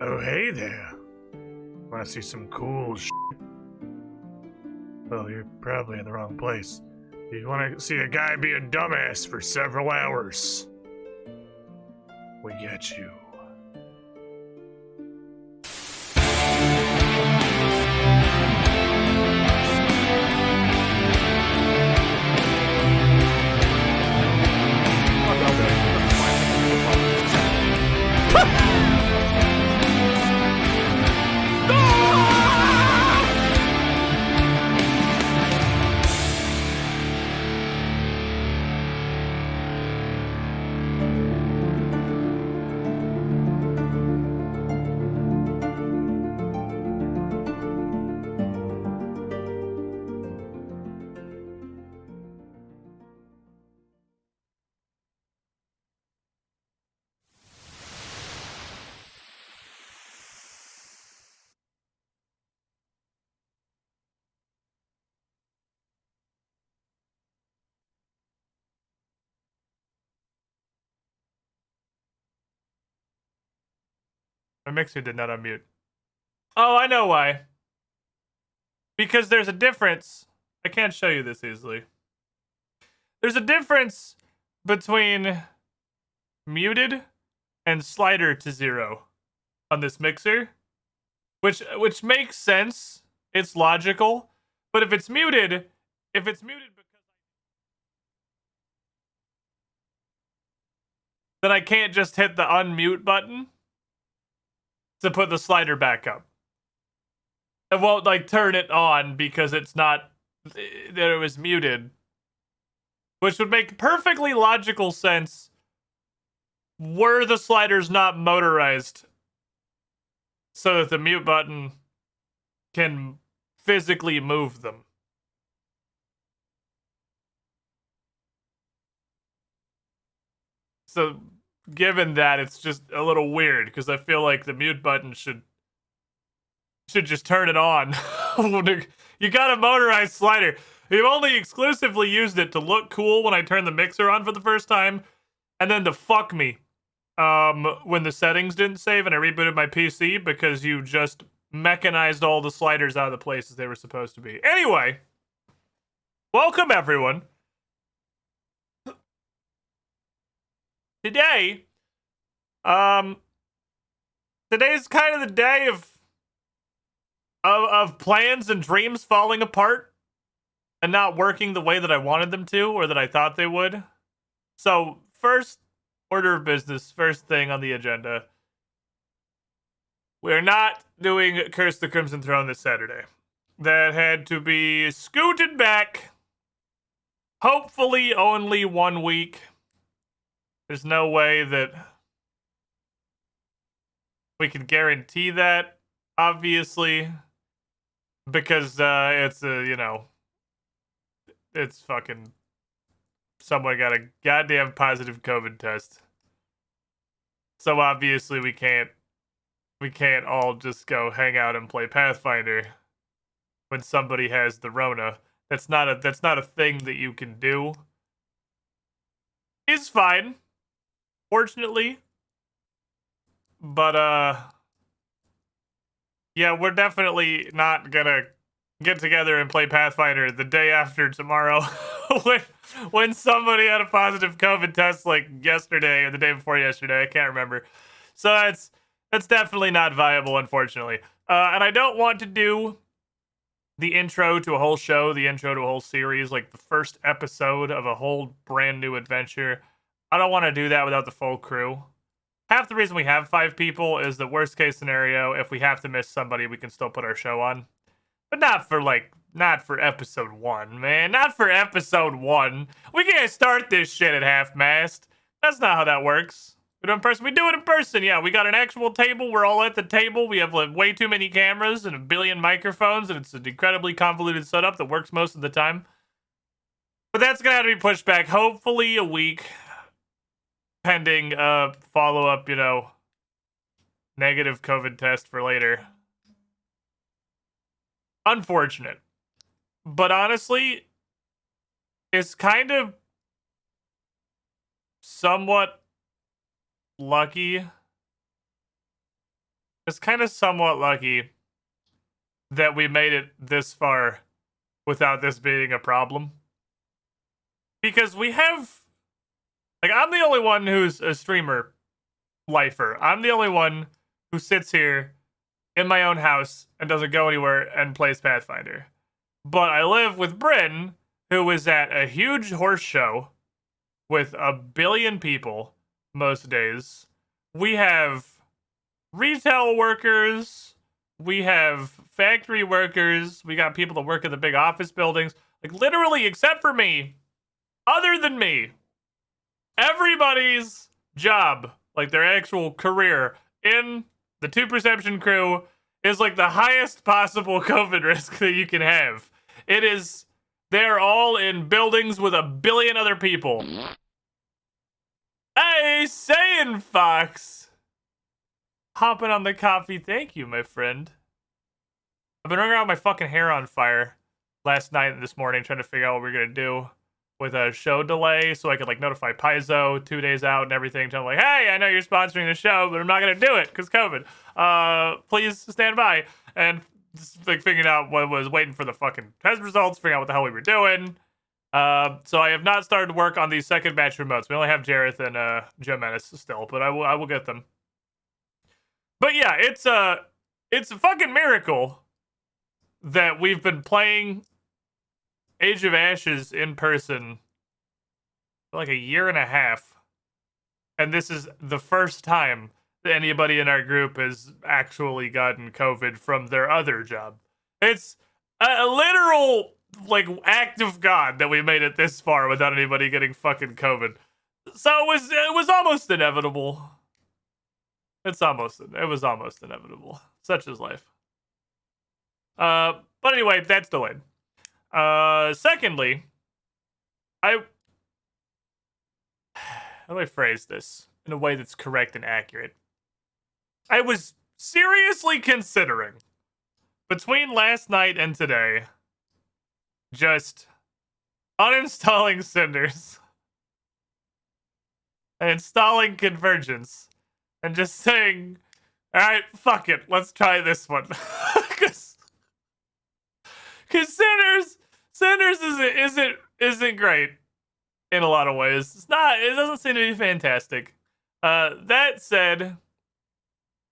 Oh, hey there. Want to see some cool shit? Well, you're probably in the wrong place. You want to see a guy be a dumbass for several hours? We get you. My mixer did not unmute. Oh, I know why. Because there's a difference. I can't show you this easily. There's a difference between muted and slider to 0 on this mixer, which makes sense. It's logical. But if it's muted because then I can't just hit the unmute button to put the slider back up. It won't like turn it on because it's not that it was muted, which would make perfectly logical sense were the sliders not motorized so that the mute button can physically move them. So given that, it's just a little weird because I feel like the mute button should just turn it on. You got a motorized slider. You've only exclusively used it to look cool when I turned the mixer on for the first time, and then to fuck me when the settings didn't save and I rebooted my PC because you just mechanized all the sliders out of the places they were supposed to be. Anyway, welcome everyone. Today, today's kind of the day of plans and dreams falling apart and not working the way that I wanted them to or that I thought they would. So, first order of business, first thing on the agenda. We're not doing Curse the Crimson Throne this Saturday. That had to be scooted back. Hopefully only 1 week. There's no way that we can guarantee that, obviously, because it's it's fucking someone got a goddamn positive COVID test. So obviously we can't all just go hang out and play Pathfinder when somebody has the Rona. That's not a thing that you can do. It's fine, fortunately. But yeah, we're definitely not gonna get together and play Pathfinder the day after tomorrow when somebody had a positive COVID test like yesterday or the day before yesterday. I can't remember. So that's definitely not viable, unfortunately. And I don't want to do the intro to a whole show, the intro to a whole series, like the first episode of a whole brand new adventure. I don't want to do that without the full crew. Half the reason we have 5 people is the worst case scenario. If we have to miss somebody, we can still put our show on. But not for episode 1, man. Not for episode 1. We can't start this shit at half-mast. That's not how that works. We do it in person. We do it in person, yeah. We got an actual table. We're all at the table. We have like way too many cameras and a billion microphones, and it's an incredibly convoluted setup that works most of the time. But that's gonna have to be pushed back, hopefully a week, pending follow-up, negative COVID test for later. Unfortunate. But honestly, it's kind of somewhat lucky it's kind of somewhat lucky that we made it this far without this being a problem. Because we have, like, I'm the only one who's a streamer lifer. I'm the only one who sits here in my own house and doesn't go anywhere and plays Pathfinder. But I live with Bryn, who is at a huge horse show with 1 billion people most days. We have retail workers, we have factory workers, we got people that work in the big office buildings. Like, literally, except for me, other than me, everybody's job, like their actual career in the Two Perception crew, is like the highest possible COVID risk that you can have. It is, they're all in buildings with 1 billion other people. Hey, saying Fox. Hopping on the coffee, thank you, my friend. I've been running around with my fucking hair on fire last night and this morning trying to figure out what we're gonna do with a show delay so I could like notify Paizo 2 days out and everything. Tell them like, hey, I know you're sponsoring the show, but I'm not gonna do it because COVID. Please stand by. And just like figuring out what was waiting for the fucking test results, figuring out what the hell we were doing. So I have not started work on the second batch remotes. We only have Jareth and Joe Menace still, but I will get them. But yeah, it's a fucking miracle that we've been playing Age of Ashes in person for like 1.5 years. And this is the first time that anybody in our group has actually gotten COVID from their other job. It's a literal like act of God that we made it this far without anybody getting fucking COVID. So it was almost inevitable. It was almost inevitable. Such is life. But anyway, that's delayed. Secondly, how do I phrase this in a way that's correct and accurate? I was seriously considering, between last night and today, just uninstalling Cinders and installing Convergence and just saying, alright, fuck it, let's try this one. Because Cinders isn't great in a lot of ways. It doesn't seem to be fantastic. That said,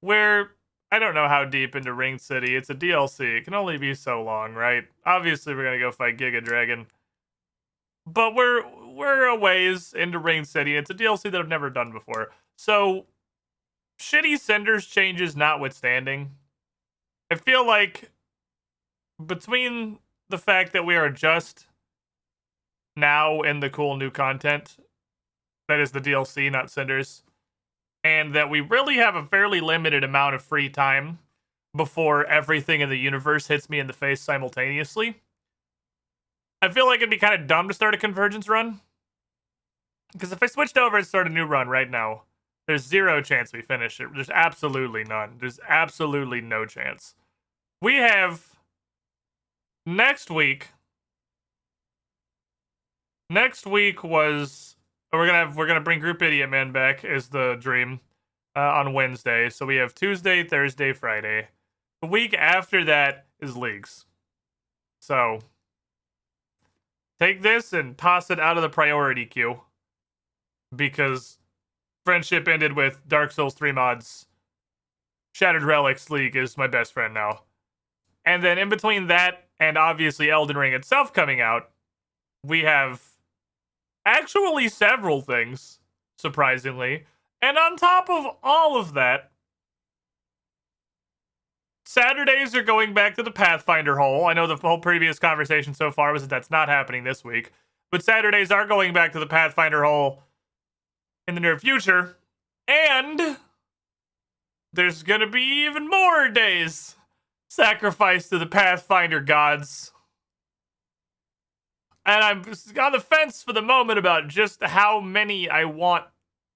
I don't know how deep into Ring City. It's a DLC. It can only be so long, right? Obviously, we're gonna go fight Giga Dragon. But we're a ways into Ring City. It's a DLC that I've never done before. So, shitty Cinders changes notwithstanding, I feel like between the fact that we are just now in the cool new content, that is the DLC, not Cinders, and that we really have a fairly limited amount of free time before everything in the universe hits me in the face simultaneously, I feel like it'd be kind of dumb to start a Convergence run. Because if I switched over and started a new run right now, there's 0 chance we finish it. There's absolutely none. There's absolutely no chance. We have next week was we're gonna bring Group Idiot Man back as the dream on Wednesday. So we have Tuesday, Thursday, Friday. The week after that is Leagues. So take this and toss it out of the priority queue because friendship ended with Dark Souls 3 mods. Shattered Relics League is my best friend now. And then in between that and obviously Elden Ring itself coming out, we have actually several things, surprisingly. And on top of all of that, Saturdays are going back to the Pathfinder hole. I know the whole previous conversation so far was that that's not happening this week. But Saturdays are going back to the Pathfinder hole in the near future. And there's going to be even more days sacrificed to the Pathfinder gods. And I'm on the fence for the moment about just how many I want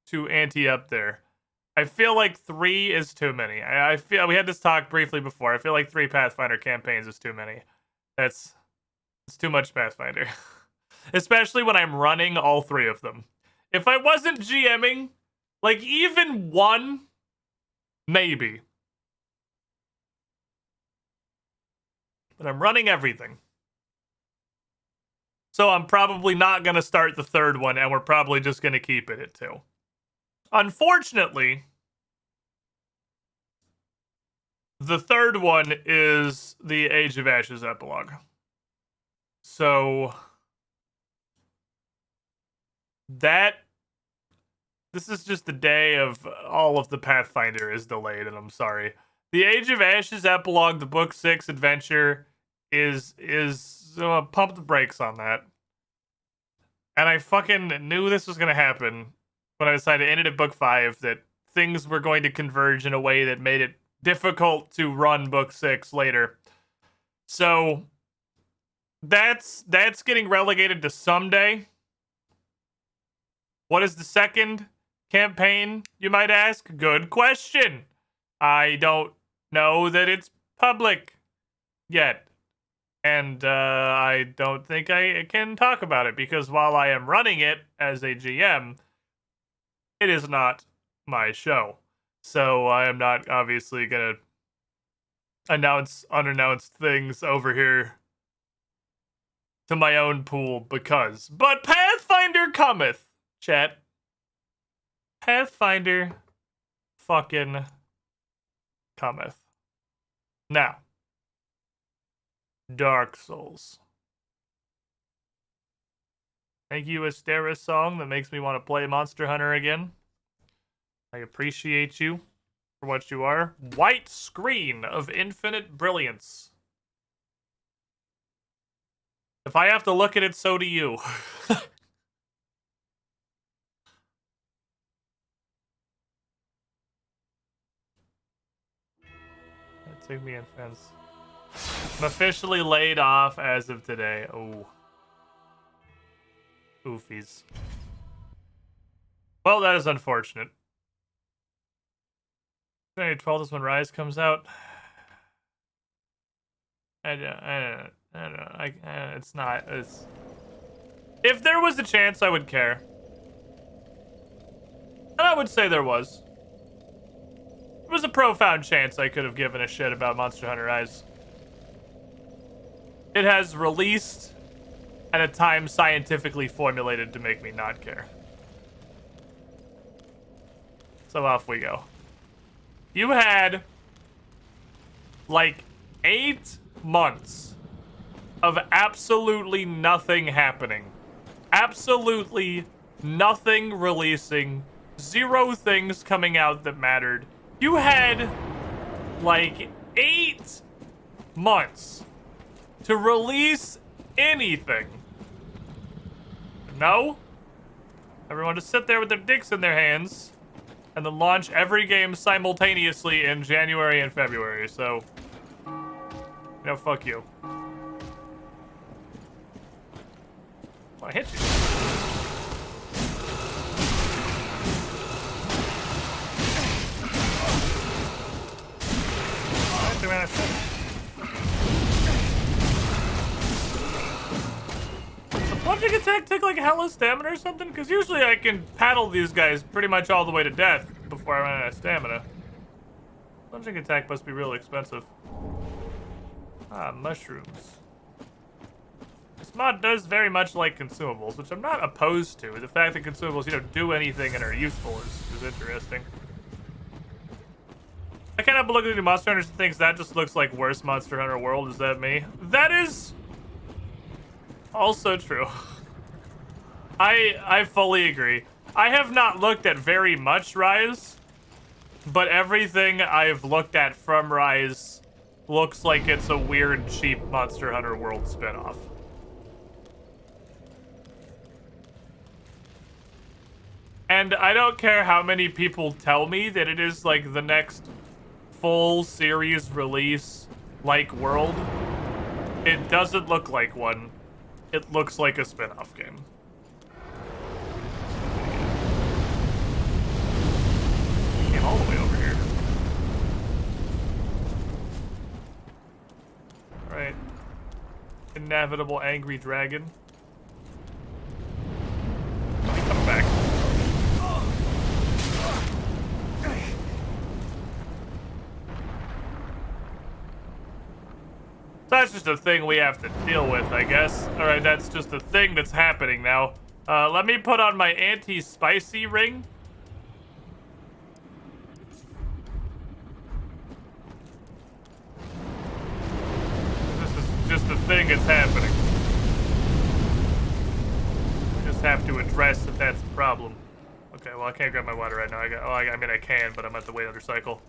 to ante up there. I feel like 3 is too many. I feel we had this talk briefly before. I feel like 3 Pathfinder campaigns is too many. It's too much Pathfinder. Especially when I'm running all 3 of them. If I wasn't GMing, like even 1, maybe. but I'm running everything. So I'm probably not going to start the third one, and we're probably just going to keep it at 2. Unfortunately, the third one is the Age of Ashes epilogue. So this is just the day of all of the Pathfinder is delayed, and I'm sorry. The Age of Ashes epilogue, the book 6 adventure, is pump the brakes on that. And I fucking knew this was going to happen when I decided to end it at book 5, that things were going to converge in a way that made it difficult to run book 6 later. So that's getting relegated to someday. What is the second campaign, you might ask? Good question. I don't know that it's public yet. And I don't think I can talk about it, because while I am running it as a GM, it is not my show. So I am not obviously going to announce unannounced things over here to my own pool because. But Pathfinder cometh, chat. Pathfinder fucking cometh. Now, Dark Souls. Thank you, Astera's song that makes me want to play Monster Hunter again. I appreciate you for what you are. White screen of infinite brilliance. If I have to look at it, so do you. Take me in, fence. I'm officially laid off as of today. Oh. Oofies. Well, that is unfortunate. January 12th is when Rise comes out. I don't know. It's not. If there was a chance, I would care. And I would say there was. There was a profound chance I could have given a shit about Monster Hunter Rise. It has released at a time scientifically formulated to make me not care. So off we go. You had like 8 months of absolutely nothing happening. Absolutely nothing releasing. 0 things coming out that mattered. You had like 8 months to release anything. No. Everyone just sit there with their dicks in their hands and then launch every game simultaneously in January and February. So, fuck you. I hit you. The plunging attack take like hella stamina or something? Because usually I can paddle these guys pretty much all the way to death before I run out of stamina. Plunging attack must be really expensive. Ah, mushrooms. This mod does very much like consumables, which I'm not opposed to. The fact that consumables, do anything and are useful is interesting. I cannot look at the Monster Hunters and thinks that just looks like worse Monster Hunter World. Is that me? That is also true. I fully agree. I have not looked at very much Rise, but everything I've looked at from Rise looks like it's a weird, cheap Monster Hunter World spinoff. And I don't care how many people tell me that it is like the next full series release like world. It doesn't look like one. It looks like a spin-off game. Came all the way over here. Alright. Inevitable angry dragon. Come back. That's just a thing we have to deal with, I guess. All right, that's just a thing that's happening now. Let me put on my anti-spicy ring. This is just a thing that's happening. Just have to address that that's a problem. Okay, well, I can't grab my water right now. I mean, I can, but I'm at the wait under cycle.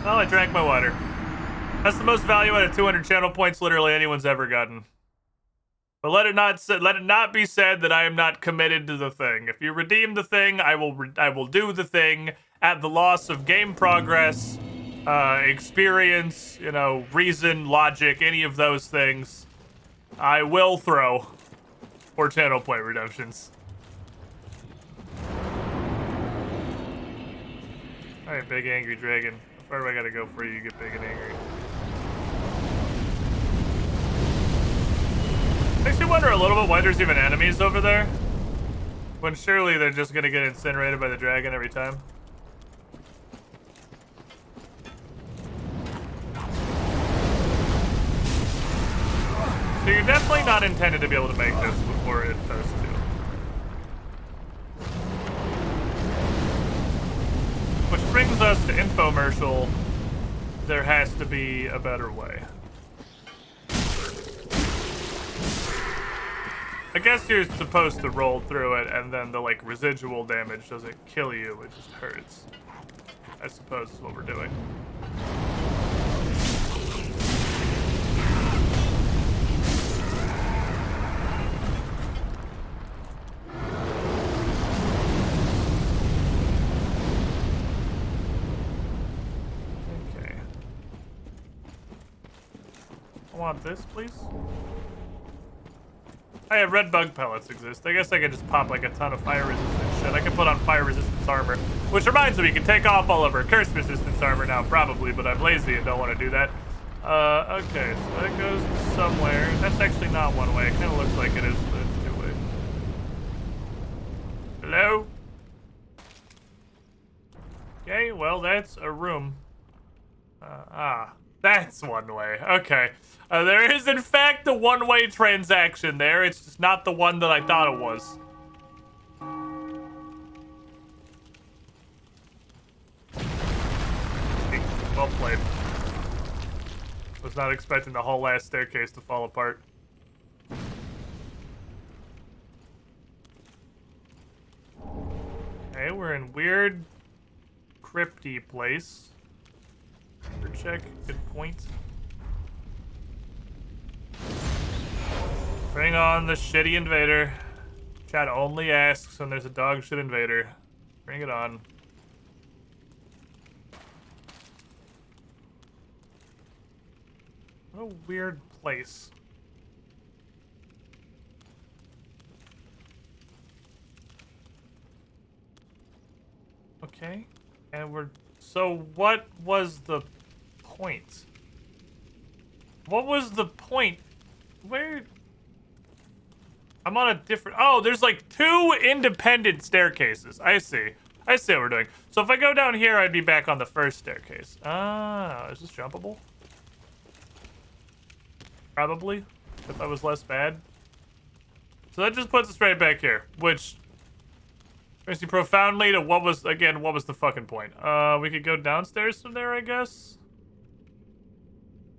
Well, I drank my water. That's the most value out of 200 channel points literally anyone's ever gotten. But let it not be said that I am not committed to the thing. If you redeem the thing, I will do the thing at the loss of game progress, experience, you know, reason, logic, any of those things. I will throw for channel point redemptions. Alright, big angry dragon. How far do I gotta go for you to get big and angry? Makes me wonder a little bit why there's even enemies over there. When surely they're just gonna get incinerated by the dragon every time. So you're definitely not intended to be able to make this before it does too. Which brings us to infomercial. There has to be a better way. I guess you're supposed to roll through it and then the like residual damage doesn't kill you, it just hurts. I suppose is what we're doing. Want this, please? I have red bug pellets exist. I guess I could just pop like a ton of fire resistant shit. I can put on fire resistance armor, which reminds me we can take off all of our curse resistance armor now, probably, but I'm lazy and don't want to do that. Okay, so that goes somewhere. That's actually not one way. It kind of looks like it is, but it's two way. Hello? Okay, well, that's a room. That's one way. Okay. There is, in fact, a one-way transaction there. It's just not the one that I thought it was. Well played. Was not expecting the whole last staircase to fall apart. Okay, we're in weird, crypty place. Check. Good point. Bring on the shitty invader. Chat only asks when there's a dog shit invader. Bring it on. What a weird place. Okay. And we're... So what was the point? What was the point? Where... I'm on a different... Oh, there's like two independent staircases. I see. I see what we're doing. So if I go down here, I'd be back on the first staircase. Ah, is this jumpable? Probably, if I was less bad. So that just puts us right back here, which brings me profoundly to what was the fucking point? We could go downstairs from there, I guess.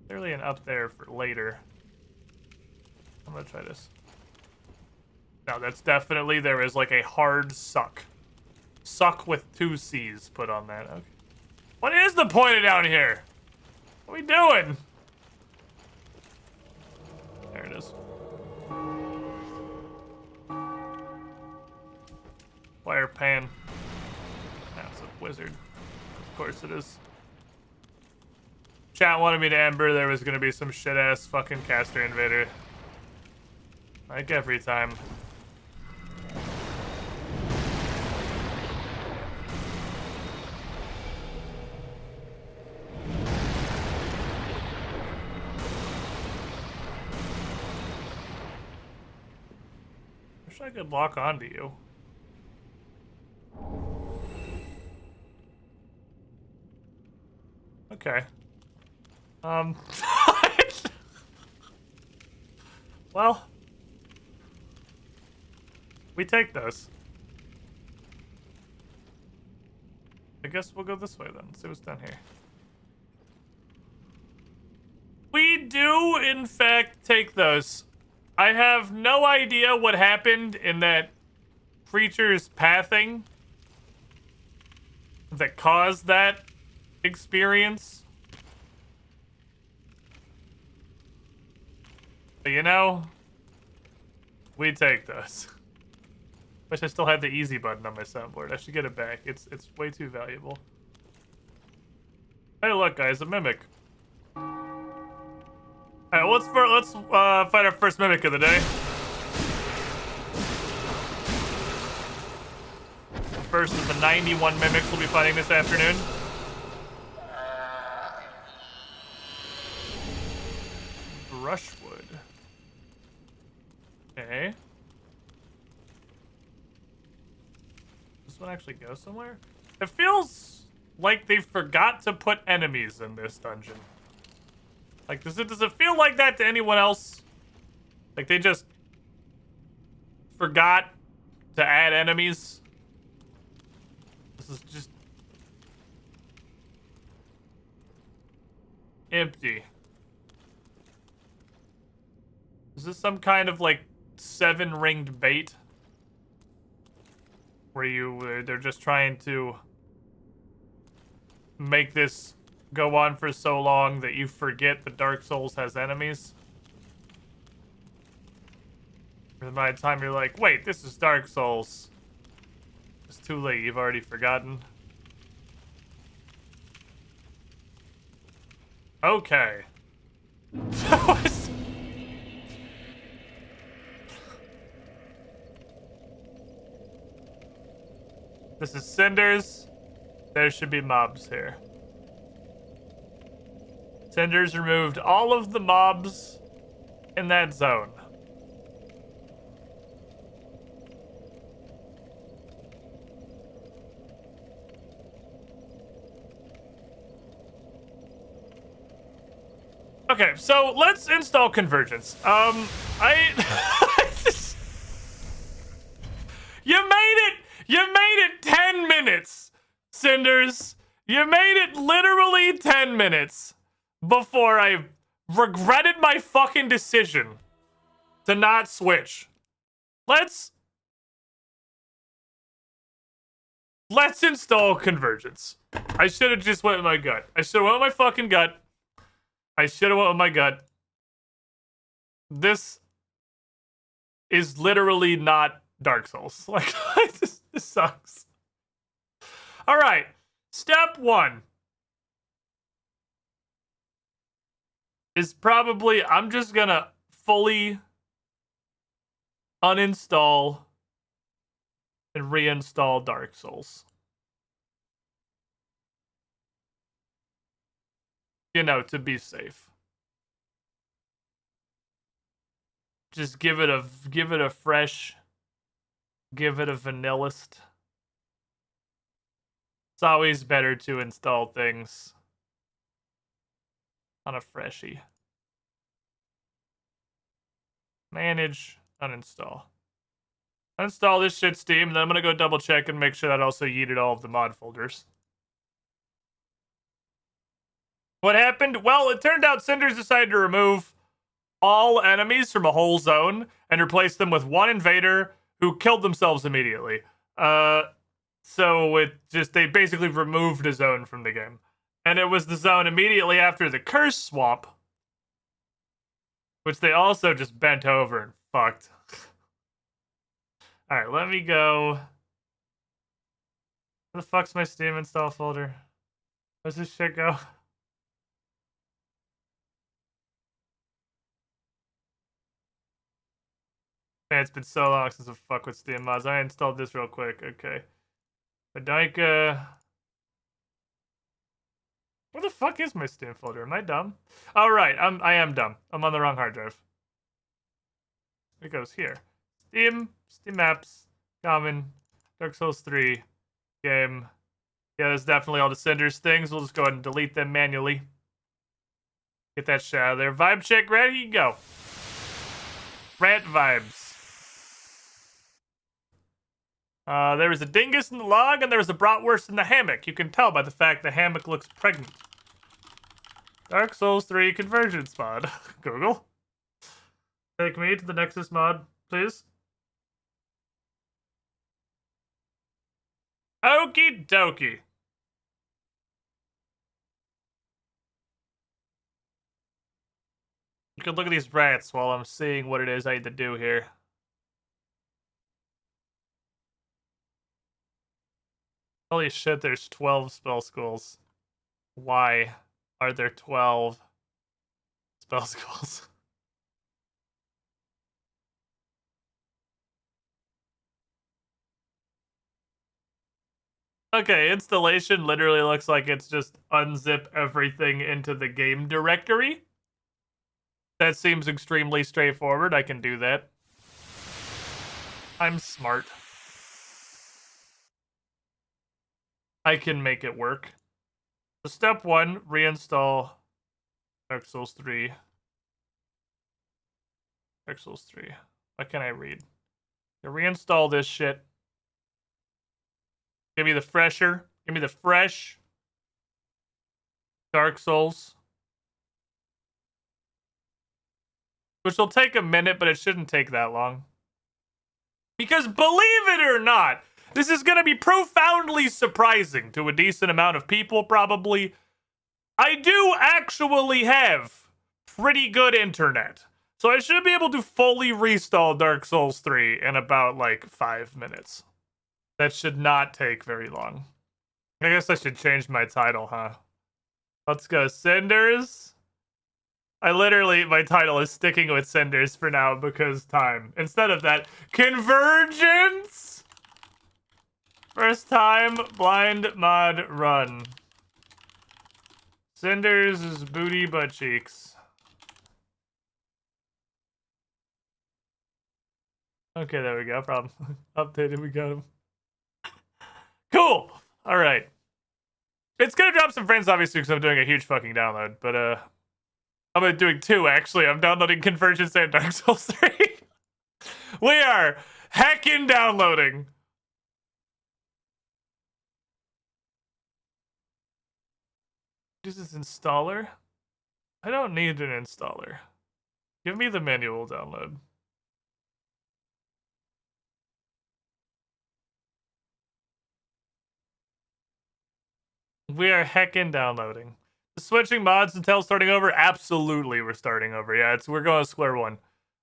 Clearly an up there for later. I'm gonna try this. No, that's definitely, there is like a hard suck. Suck with 2 C's put on that. Okay. What is the point of down here? What are we doing? There it is. Fire pan. That's a wizard. Of course it is. Chat wanted me to Ember. There was gonna be some shit ass fucking caster invader. Like every time. Wish I could lock onto you. Okay. Well, we take those. I guess we'll go this way then. Let's see what's down here. We do, in fact, take those. I have no idea what happened in that creature's pathing that caused that experience. But you know, we take those. Wish I still had the easy button on my soundboard. I should get it back. It's way too valuable. Hey, look, guys, a mimic. All right, let's fight our first mimic of the day. First of the 91 mimics we'll be fighting this afternoon. Brushwood. Okay. Does this one actually go somewhere? It feels like they forgot to put enemies in this dungeon. Like, does it feel like that to anyone else? Like, they just forgot to add enemies? This is just empty. Is this some kind of, like, 7-ringed bait? Where they're just trying to make this go on for so long that you forget that Dark Souls has enemies? Or by the time you're like, wait, this is Dark Souls, it's too late, you've already forgotten. Okay. This is Cinders. There should be mobs here. Cinders removed all of the mobs in that zone. Okay, so let's install Convergence. You made it 10 minutes, Cinders. You made it literally 10 minutes before I regretted my fucking decision to not switch. Let's install Convergence. I should have just went with my gut. I should have went with my fucking gut. I should have went with my gut. This is literally not Dark Souls. Like, this sucks. All right. Step 1 is probably, I'm just gonna fully uninstall and reinstall Dark Souls. You know, to be safe. Just give it a fresh, give it a vanillist. It's always better to install things on a freshie. Manage, uninstall. Uninstall this shit Steam, and then I'm gonna go double check and make sure that also yeeted all of the mod folders. What happened? Well, it turned out Cinders decided to remove all enemies from a whole zone and replace them with one invader who killed themselves immediately. So they basically removed a zone from the game. And it was the zone immediately after the Curse Swamp, which they also just bent over and fucked. Alright, let me go. Where the fuck's my Steam install folder? Where's this shit go? Man, it's been so long since I fuck with Steam mods. I installed this real quick. Okay. Badika. Where the fuck is my Steam folder? Am I dumb? Oh, right. I am dumb. I'm on the wrong hard drive. It goes here. Steam, Steam Apps, Common, Dark Souls 3, Game, Yeah, there's definitely all the Cinders things. We'll just go ahead and delete them manually. Get that shit out of there. Vibe check, ready? Go. Rant vibes. There was a dingus in the log, and there was a bratwurst in the hammock. You can tell by the fact the hammock looks pregnant. Dark Souls 3 Convergence mod. Google. Take me to the Nexus mod, please. Okie dokie. You can look at these rats while I'm seeing what it is I need to do here. Holy shit, there's 12 spell schools. Why are there 12 spell schools? Okay, installation literally looks like it's just unzip everything into the game directory. That seems extremely straightforward. I can do that. I'm smart. I can make it work. So step 1, reinstall Dark Souls 3. Dark Souls 3. What can I read? To reinstall this shit. Give me the fresher. Give me the fresh Dark Souls. Which will take a minute, but it shouldn't take that long. Because believe it or not, this is going to be profoundly surprising to a decent amount of people, probably. I do actually have pretty good internet. So I should be able to fully reinstall Dark Souls 3 in about, like, 5 minutes. That should not take very long. I guess I should change my title, huh? Let's go. Cinders. My title is sticking with Cinders for now because time. Instead of that, Convergence! First time blind mod run. Cinders is booty butt cheeks. Okay, there we go. Problem updated. We got him. Cool. All right. It's gonna drop some frames, obviously, because I'm doing a huge fucking download. But I'm doing 2 actually. I'm downloading Convergence and Dark Souls 3. We are heckin' downloading. This is installer. I don't need an installer. Give me the manual download. We are heckin' downloading. Switching mods until starting over? Absolutely, we're starting over. Yeah, we're going to square one.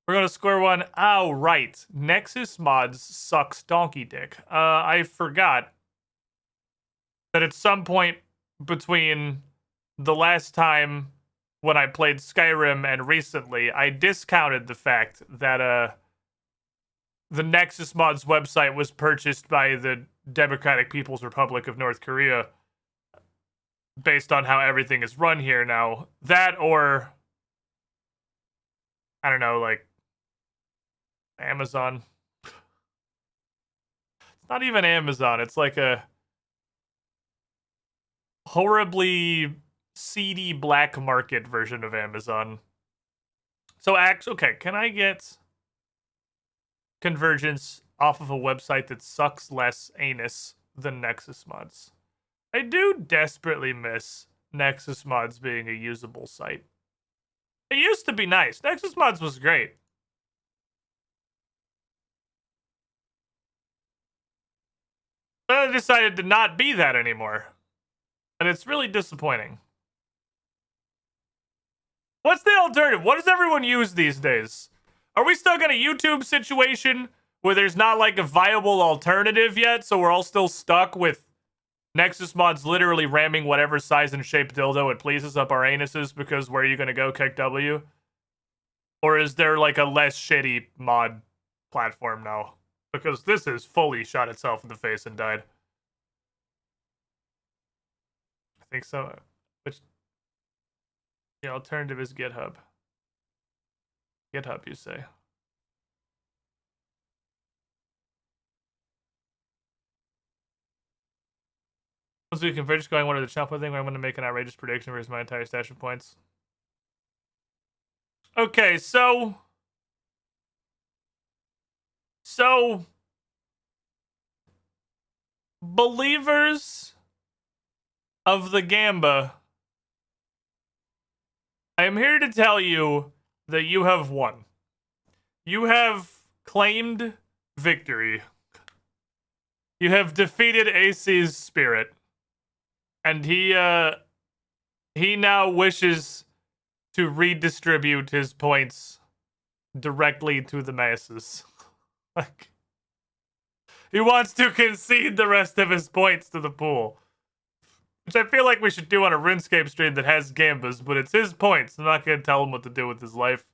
We're going to square one. Oh, right. Nexus mods sucks donkey dick. I forgot that at some point between the last time when I played Skyrim and recently, I discounted the fact that the Nexus mods website was purchased by the Democratic People's Republic of North Korea. Based on how everything is run here now. That or, I don't know, like, Amazon. It's not even Amazon. It's like a horribly seedy black market version of Amazon. So, okay, can I get Convergence off of a website that sucks less anus than Nexus mods? I do desperately miss Nexus mods being a usable site. It used to be nice. Nexus mods was great. But I decided to not be that anymore. And it's really disappointing. What's the alternative? What does everyone use these days? Are we stuck in a YouTube situation where there's not like a viable alternative yet, so we're all still stuck with Nexus mods literally ramming whatever size and shape dildo it pleases up our anuses because where are you gonna go, kick W? Or is there like a less shitty mod platform now? Because this has fully shot itself in the face and died. I think so. Which the alternative is GitHub. GitHub, you say? Once we converge going one of the chump thing, I'm going to make an outrageous prediction versus my entire stash of points. Okay, so believers of the Gamba, I am here to tell you that you have won. You have claimed victory. You have defeated AC's spirit. And he now wishes to redistribute his points directly to the masses. Like, he wants to concede the rest of his points to the pool. Which I feel like we should do on a RuneScape stream that has Gambas, but it's his points. I'm not going to tell him what to do with his life.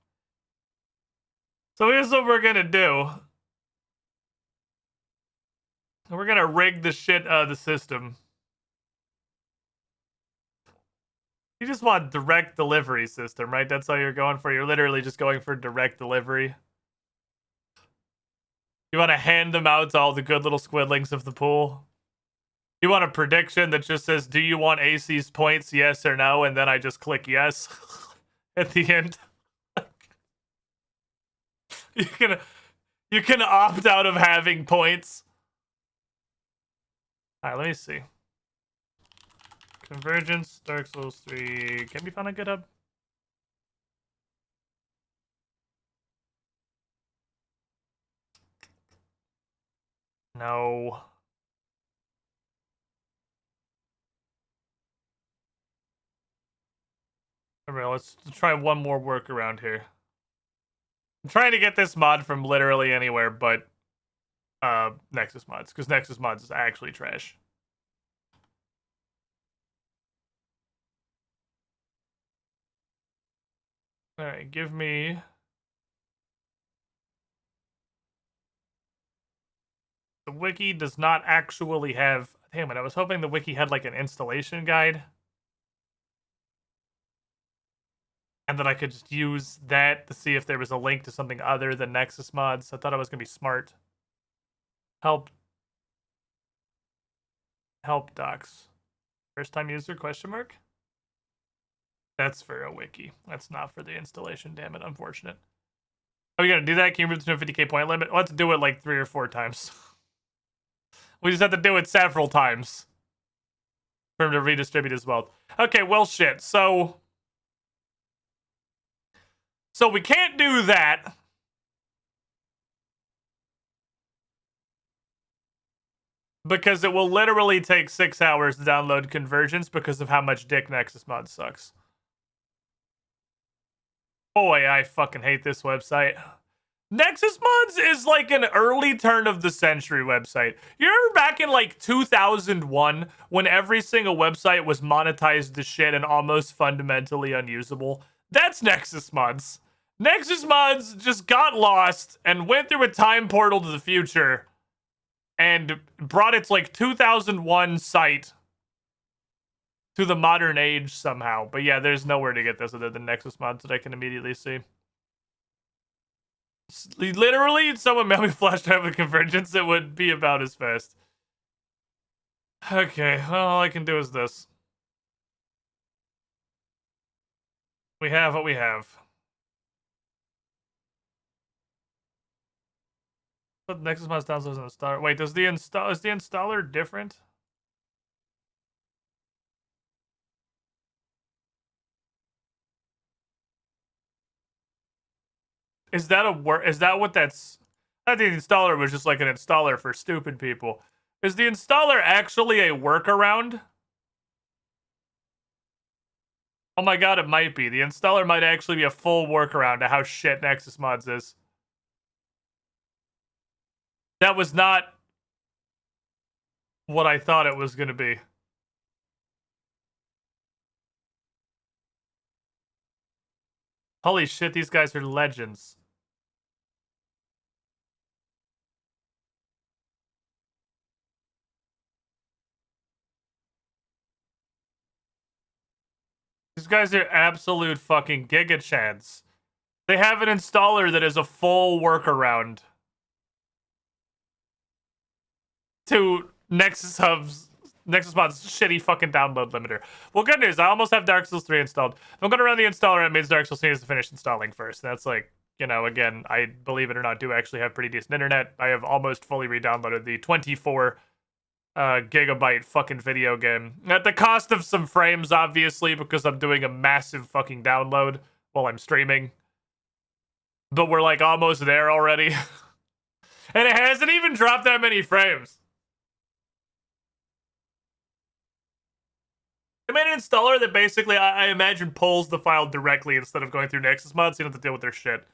So here's what we're going to do. We're going to rig the shit out of the system. You just want direct delivery system, right? That's all you're going for. You're literally just going for direct delivery. You want to hand them out to all the good little squidlings of the pool. You want a prediction that just says, do you want AC's points, yes or no? And then I just click yes at the end. You can opt out of having points. All right, let me see. Convergence, Dark Souls 3 can be found on GitHub. No. Alright, let's try one more workaround here. I'm trying to get this mod from literally anywhere but Nexus mods, because Nexus mods is actually trash. Alright, give me... The wiki does not actually have... Damn it, I was hoping the wiki had like an installation guide. And that I could just use that to see if there was a link to something other than Nexus mods. I thought I was going to be smart. Help docs. First time user, question mark? That's for a wiki. That's not for the installation, damn it. Unfortunate. Are we going to do that? Can you move to a 50k point limit? Let's do it like 3 or 4 times. We just have to do it several times for him to redistribute his wealth. Okay, well, shit. So we can't do that. Because it will literally take 6 hours to download Convergence because of how much dick Nexus mod sucks. Boy, I fucking hate this website. Nexus Mods is like an early turn of the century website. You remember back in like 2001 when every single website was monetized to shit and almost fundamentally unusable? That's Nexus Mods. Nexus Mods just got lost and went through a time portal to the future and brought its like 2001 site to the modern age somehow. But yeah, there's nowhere to get this other than Nexus Mods that I can immediately see. Literally, someone mail me flash drive with Convergence, it would be about as fast. Okay, well, all I can do is this. We have what we have. But Nexus Mods downloads an installer. Wait, is the installer different? Is that what that's... I think the installer was just like an installer for stupid people. Is the installer actually a workaround? Oh my god, it might be. The installer might actually be a full workaround to how shit Nexus Mods is. That was not what I thought it was going to be. Holy shit, these guys are legends. These guys are absolute fucking giga chads. They have an installer that is a full workaround to Nexus Hub's Nexus Mod's shitty fucking download limiter. Well, good news. I almost have Dark Souls 3 installed. If I'm going to run the installer, it means Dark Souls needs to finish installing first. That's like, you know, again, I believe it or not, do actually have pretty decent internet. I have almost fully re-downloaded the 24 gigabyte fucking video game. At the cost of some frames, obviously, because I'm doing a massive fucking download while I'm streaming. But we're like almost there already. And it hasn't even dropped that many frames. I made an installer that basically, I imagine, pulls the file directly instead of going through Nexus Mod, so you don't have to deal with their shit.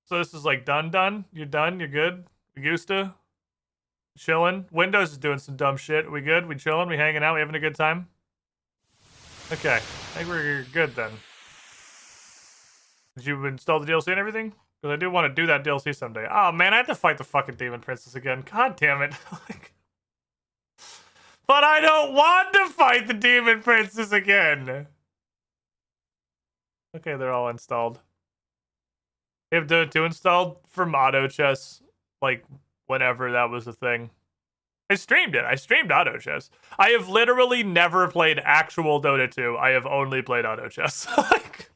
So this is like done? You're done? You're good? Augusta? Chilling? Windows is doing some dumb shit. We good? We chilling? We hanging out? We having a good time? Okay. I think we're good then. Did you install the DLC and everything? Because I do want to do that DLC someday. Oh man, I have to fight the fucking Demon Princess again. God damn it. But I don't want to fight the Demon Princess again. Okay, they're all installed. You have Dota 2 installed from Auto Chess, like, whenever that was a thing. I streamed it. I streamed Auto Chess. I have literally never played actual Dota 2. I have only played Auto Chess. Like...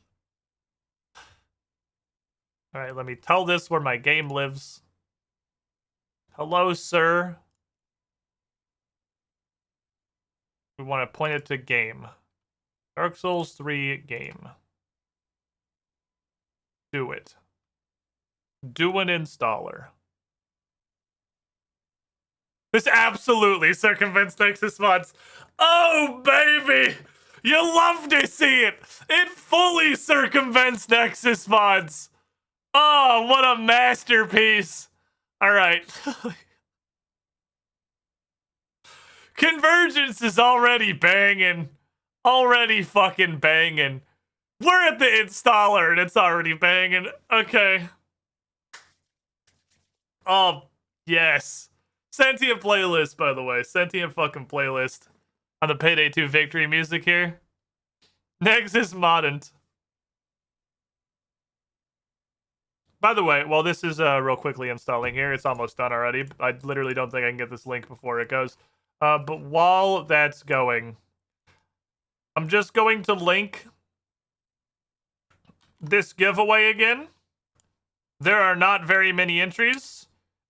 Alright, let me tell this where my game lives. Hello, sir. We want to point it to game. Dark Souls 3 game. Do it. Do an installer. This absolutely circumvents Nexus mods. Oh, baby! You love to see it! It fully circumvents Nexus mods! Oh, what a masterpiece! Alright. Convergence is already banging. Already fucking banging. We're at the installer and it's already banging. Okay. Oh, yes. Sentient playlist, by the way. Sentient fucking playlist. On the Payday 2 victory music here. Nexus Modant. By the way, while this is real quickly installing here, it's almost done already. I literally don't think I can get this link before it goes. But while that's going, I'm just going to link this giveaway again. There are not very many entries.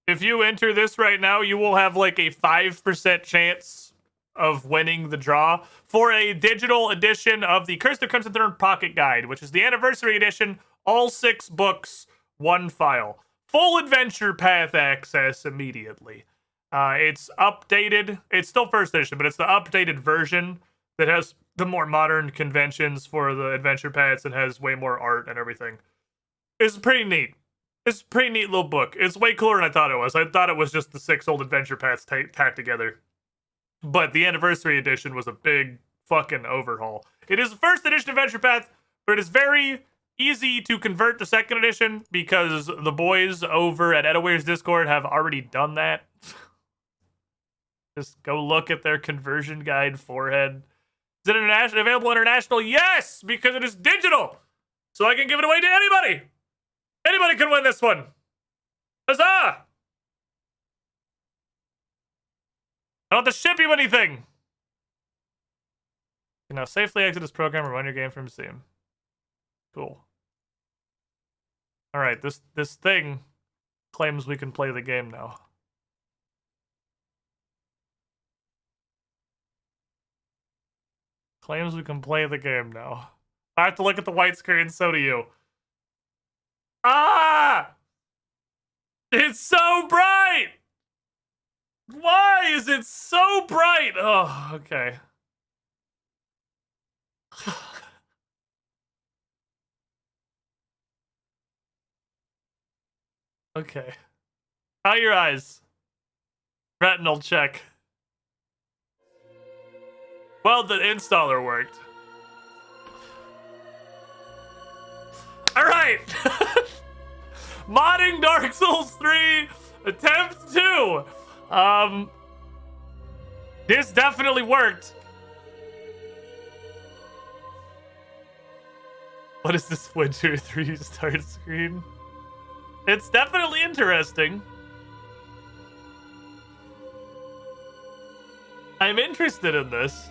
If you enter this right now, you will have like a 5% chance of winning the draw for a digital edition of the Curse of Crimson Throne Pocket Guide, which is the anniversary edition, all 6 books, 1 file. Full adventure path access immediately. It's updated. It's still first edition, but it's the updated version that has the more modern conventions for the adventure paths and has way more art and everything. It's pretty neat. It's a pretty neat little book. It's way cooler than I thought it was. I thought it was just the 6 old adventure paths tacked together. But the anniversary edition was a big fucking overhaul. It is the first edition adventure path, but it is very easy to convert to second edition because the boys over at Edaware's Discord have already done that. Just go look at their conversion guide forehead. Is it available international? Yes, because it is digital. So I can give it away to anybody. Anybody can win this one. Huzzah! I don't have to ship you anything. You can now safely exit this program and run your game from Steam. Cool. Alright, this thing claims we can play the game now. Claims we can play the game now. I have to look at the white screen, so do you. Ah! It's so bright! Why is it so bright? Oh, okay. Okay. How are your eyes? Retinal check. Well, the installer worked. Alright! Modding Dark Souls 3, attempt 2! This definitely worked. What is this Witcher 3 start screen? It's definitely interesting. I'm interested in this.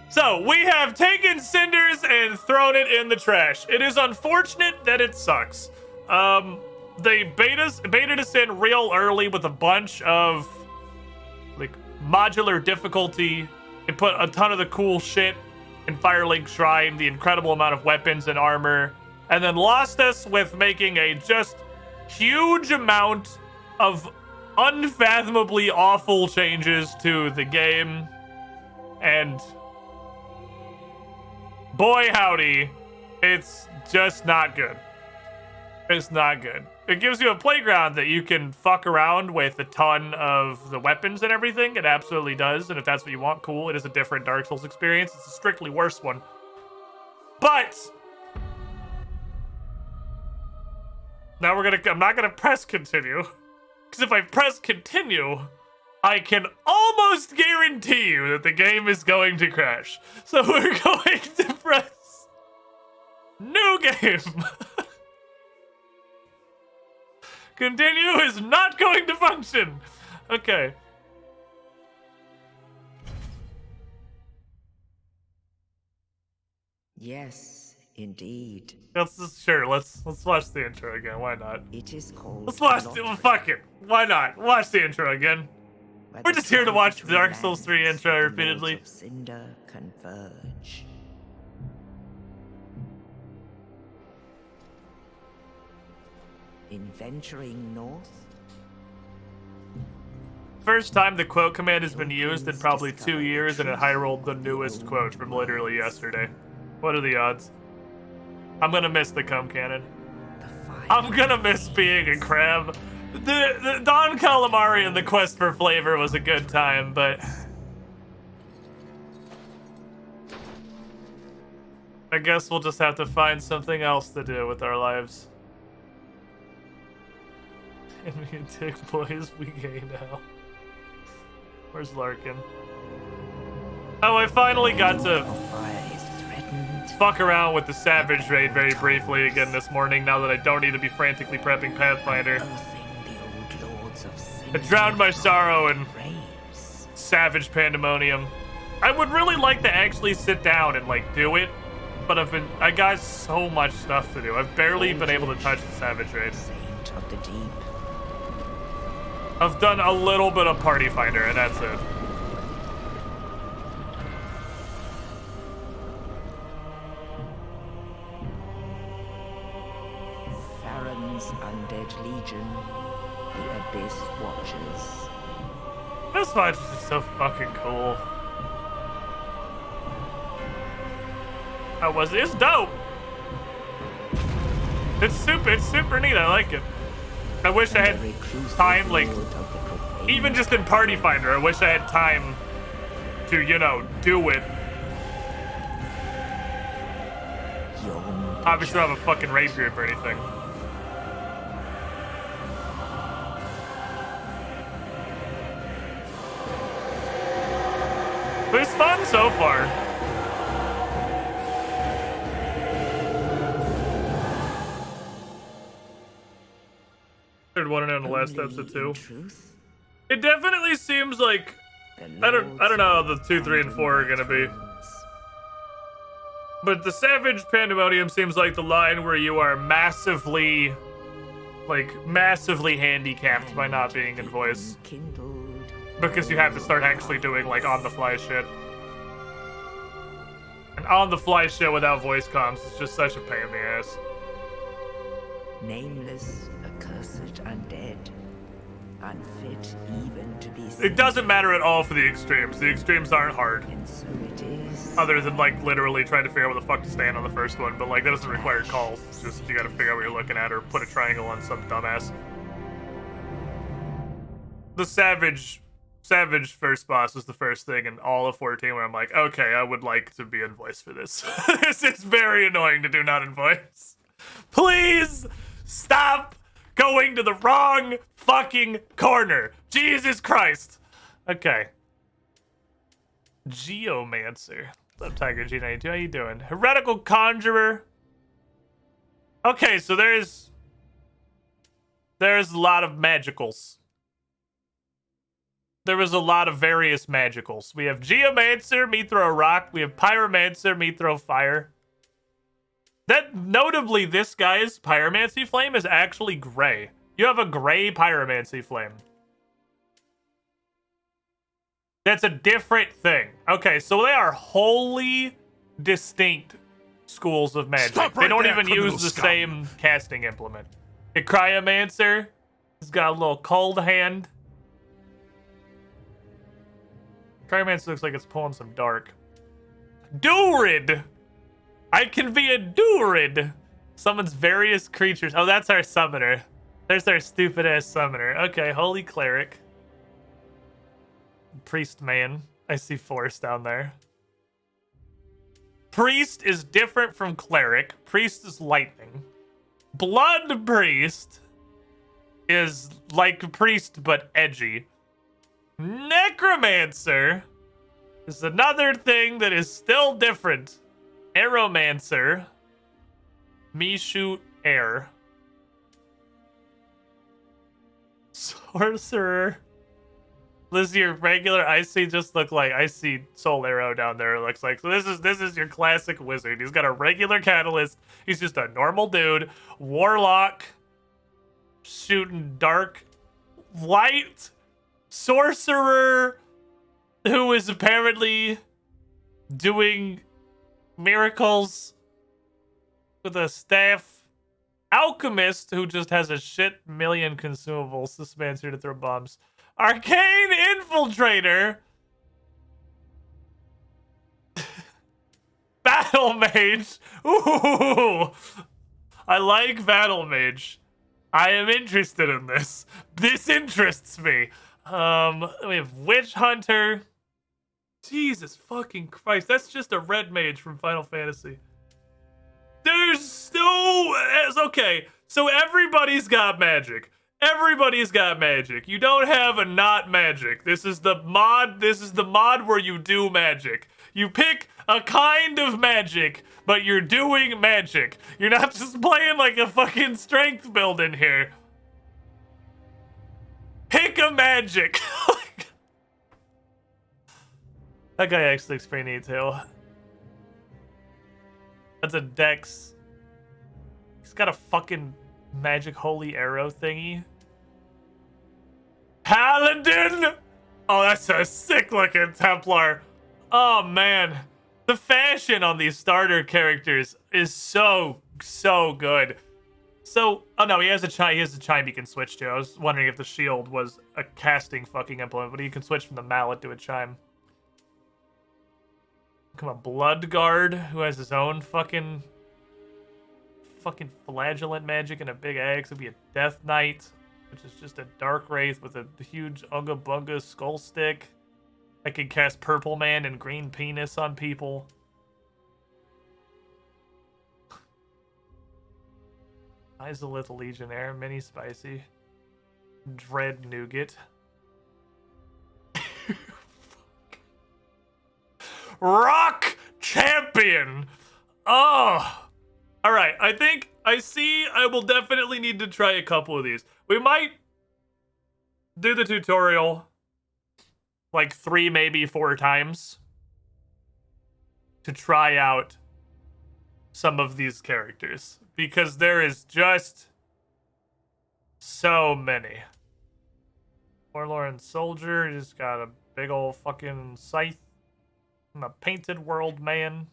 So, we have taken Cinders and thrown it in the trash. It is unfortunate that it sucks. They baited us in real early with a bunch of, like, modular difficulty. It put a ton of the cool shit in Firelink Shrine, the incredible amount of weapons and armor, and then lost us with making a just huge amount of unfathomably awful changes to the game. And boy howdy, it's just not good. It's not good. It gives you a playground that you can fuck around with a ton of the weapons and everything. It absolutely does, and if that's what you want, cool. It is a different Dark Souls experience. It's a strictly worse one. But now I'm not gonna press continue, because if I press continue, I can almost guarantee you that the game is going to crash. So we're going to press new game. Continue is not going to function. Okay. Yes, indeed. Let's watch the intro again. Why not? It is called. Let's watch it. Fuck it. Why not? Watch the intro again. We're just here to watch the Dark Souls 3 intro repeatedly. Cinder converge. In venturing north. First time the quote command has been used in probably 2 years, and it high-rolled the newest quote from literally yesterday. What are the odds? I'm gonna miss the cum cannon. I'm gonna miss being a crab. The Don Calamari and the quest for flavor was a good time, but I guess we'll just have to find something else to do with our lives. And me and Tick boys, we gay now. Where's Larkin? Oh, I finally got to fuck around with the Savage Raid very briefly again this morning, now that I don't need to be frantically prepping Pathfinder. I drowned my sorrow in Savage Pandemonium. I would really like to actually sit down and, like, do it, but I got so much stuff to do. I've barely been able to touch the Savage Raid. I've done a little bit of Party Finder, and that's it. Farron's Undead Legion, the Abyss Watchers. This fight is just so fucking cool. It's dope. It's super neat. I like it. I wish I had time, like, even just in Party Finder, I wish I had time to, you know, do it. Obviously, I don't have a fucking raid group or anything. But it's fun so far. One and on the last episode too. It definitely seems like I don't know how the 2, 3, and 4 are gonna be. But the Savage Pandemonium seems like the line where you are massively handicapped by not being in voice. Because you have to start actually doing, like, on-the-fly shit. And on-the-fly shit without voice comms is just such a pain in the ass. Nameless, accursed undead, unfit even to be seen. It doesn't matter at all for the extremes. The extremes aren't hard. And so it is. Other than, like, literally trying to figure out what the fuck to stand on the first one, but, like, that doesn't require calls. It's just you gotta figure out what you're looking at or put a triangle on some dumbass. The Savage first boss was the first thing in all of 14 where I'm like, okay, I would like to be in voice for this. This is very annoying to do not in voice. Please stop going to the wrong fucking corner. Jesus Christ. Okay. Geomancer. What's up, Tiger G92? How you doing? Heretical Conjurer. Okay, so there's a lot of magicals. there was a lot of various magicals. We have Geomancer, me throw rock. We have Pyromancer, me throw fire. That notably, this guy's Pyromancy Flame is actually gray. You have a gray Pyromancy Flame. That's a different thing. Okay, so they are wholly distinct schools of magic. Stop They right don't there, even criminal use the scum. same casting implement. The Cryomancer has got a little cold hand. Cryomancer looks like it's pulling some dark. Durid! I can be a Durid! Summons various creatures. Oh, that's our summoner. There's our stupid ass summoner. Okay, Holy Cleric. Priest man. I see Force down there. Priest is different from Cleric. Priest is lightning. Blood Priest is like Priest but edgy. Necromancer is another thing that is still different. Aeromancer. Me shoot air. Sorcerer. This is your regular Icy just look like Icy Soul Arrow down there, it looks like. So this is your classic wizard. He's got a regular catalyst. He's just a normal dude. Warlock. Shooting dark light. Sorcerer who is apparently doing miracles with a staff. Alchemist who just has a shit million consumables. This man's here to throw bombs. Arcane Infiltrator. Battle Mage. Ooh. I like Battle Mage. I am interested in this. This interests me. We have Witch Hunter. Jesus fucking Christ. That's just a red mage from Final Fantasy. There's no... Okay, so everybody's got magic. Everybody's got magic. You don't have a not magic. This is the mod where you do magic. You pick a kind of magic, but you're doing magic. You're not just playing like a fucking strength build in here. Pick a magic. That guy actually looks pretty neat too. That's a Dex. He's got a fucking magic holy arrow thingy. Paladin! Oh, that's a sick looking Templar. Oh man. The fashion on these starter characters is so good. So, oh no, he has a chime he can switch to. I was wondering if the shield was a casting fucking implement, but he can switch from the mallet to a chime. Come on, Blood Guard, who has his own fucking flagellant magic and a big axe. It'd be a Death Knight, which is just a dark wraith with a huge Unga Bunga skull stick. I can cast Purple Man and Green Penis on people. Izalith Legionnaire, Mini Spicy. Dread Nougat. Rock Champion! Oh! Alright, I will definitely need to try a couple of these. We might do the tutorial like 3, maybe 4 times to try out some of these characters, because there is just so many. Forlorn Soldier, he just got a big old fucking scythe. I'm a Painted World Man.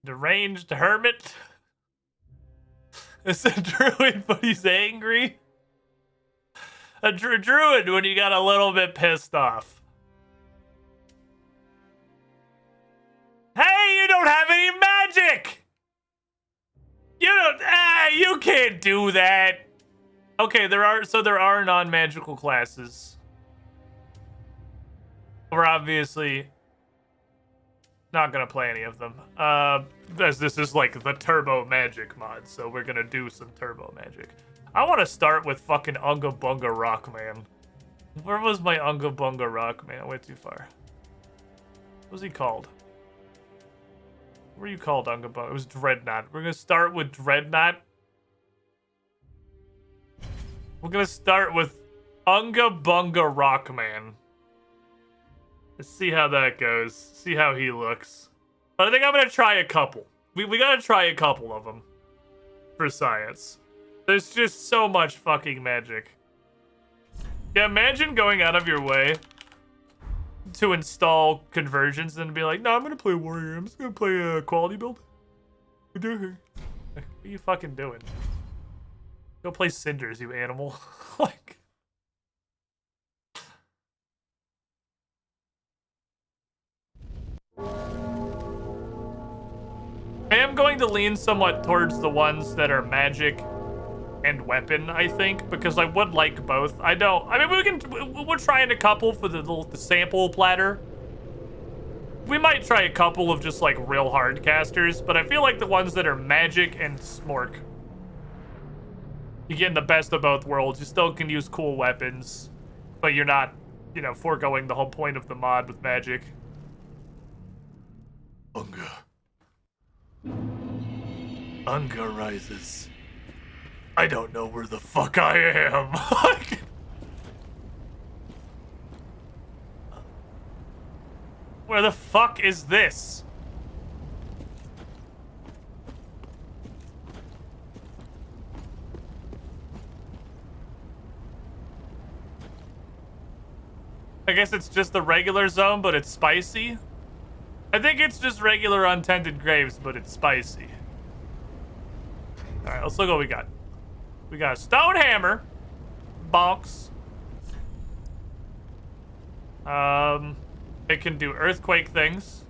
Deranged Hermit. It's a druid, but he's angry. A druid when you got a little bit pissed off. Hey, you don't have any magic! You can't do that. Okay, there are non-magical classes. We're obviously not gonna play any of them. As this is like the turbo magic mod, so we're gonna do some turbo magic. I want to start with fucking Unga Bunga Rockman. Where was my Unga Bunga Rockman? I went too far. What was he called? What were you called, Unga Bunga? It was Dreadnought. We're gonna start with Dreadnought. We're gonna start with Unga Bunga Rockman. Let's see how that goes. See how he looks. But I think I'm gonna try a couple. We gotta try a couple of them for science. There's just so much fucking magic. Yeah, imagine going out of your way to install conversions and be like, no, I'm gonna play warrior. I'm just gonna play a quality build. What are you fucking doing? Go play Cinders, you animal. Like. I am going to lean somewhat towards the ones that are magic and weapon, I think, because I would like both. I mean, we're trying a couple for the sample platter. We might try a couple of just like real hard casters, but I feel like the ones that are magic and smork, you're getting the best of both worlds. You still can use cool weapons, but you're not, you know, foregoing the whole point of the mod with magic. Unga. Unga rises. I don't know where the fuck I am. Where the fuck is this? I guess it's just the regular zone, but it's spicy. I think it's just regular untended graves, but it's spicy. All right, let's look what we got. We got a stone hammer. Bonks. It can do earthquake things.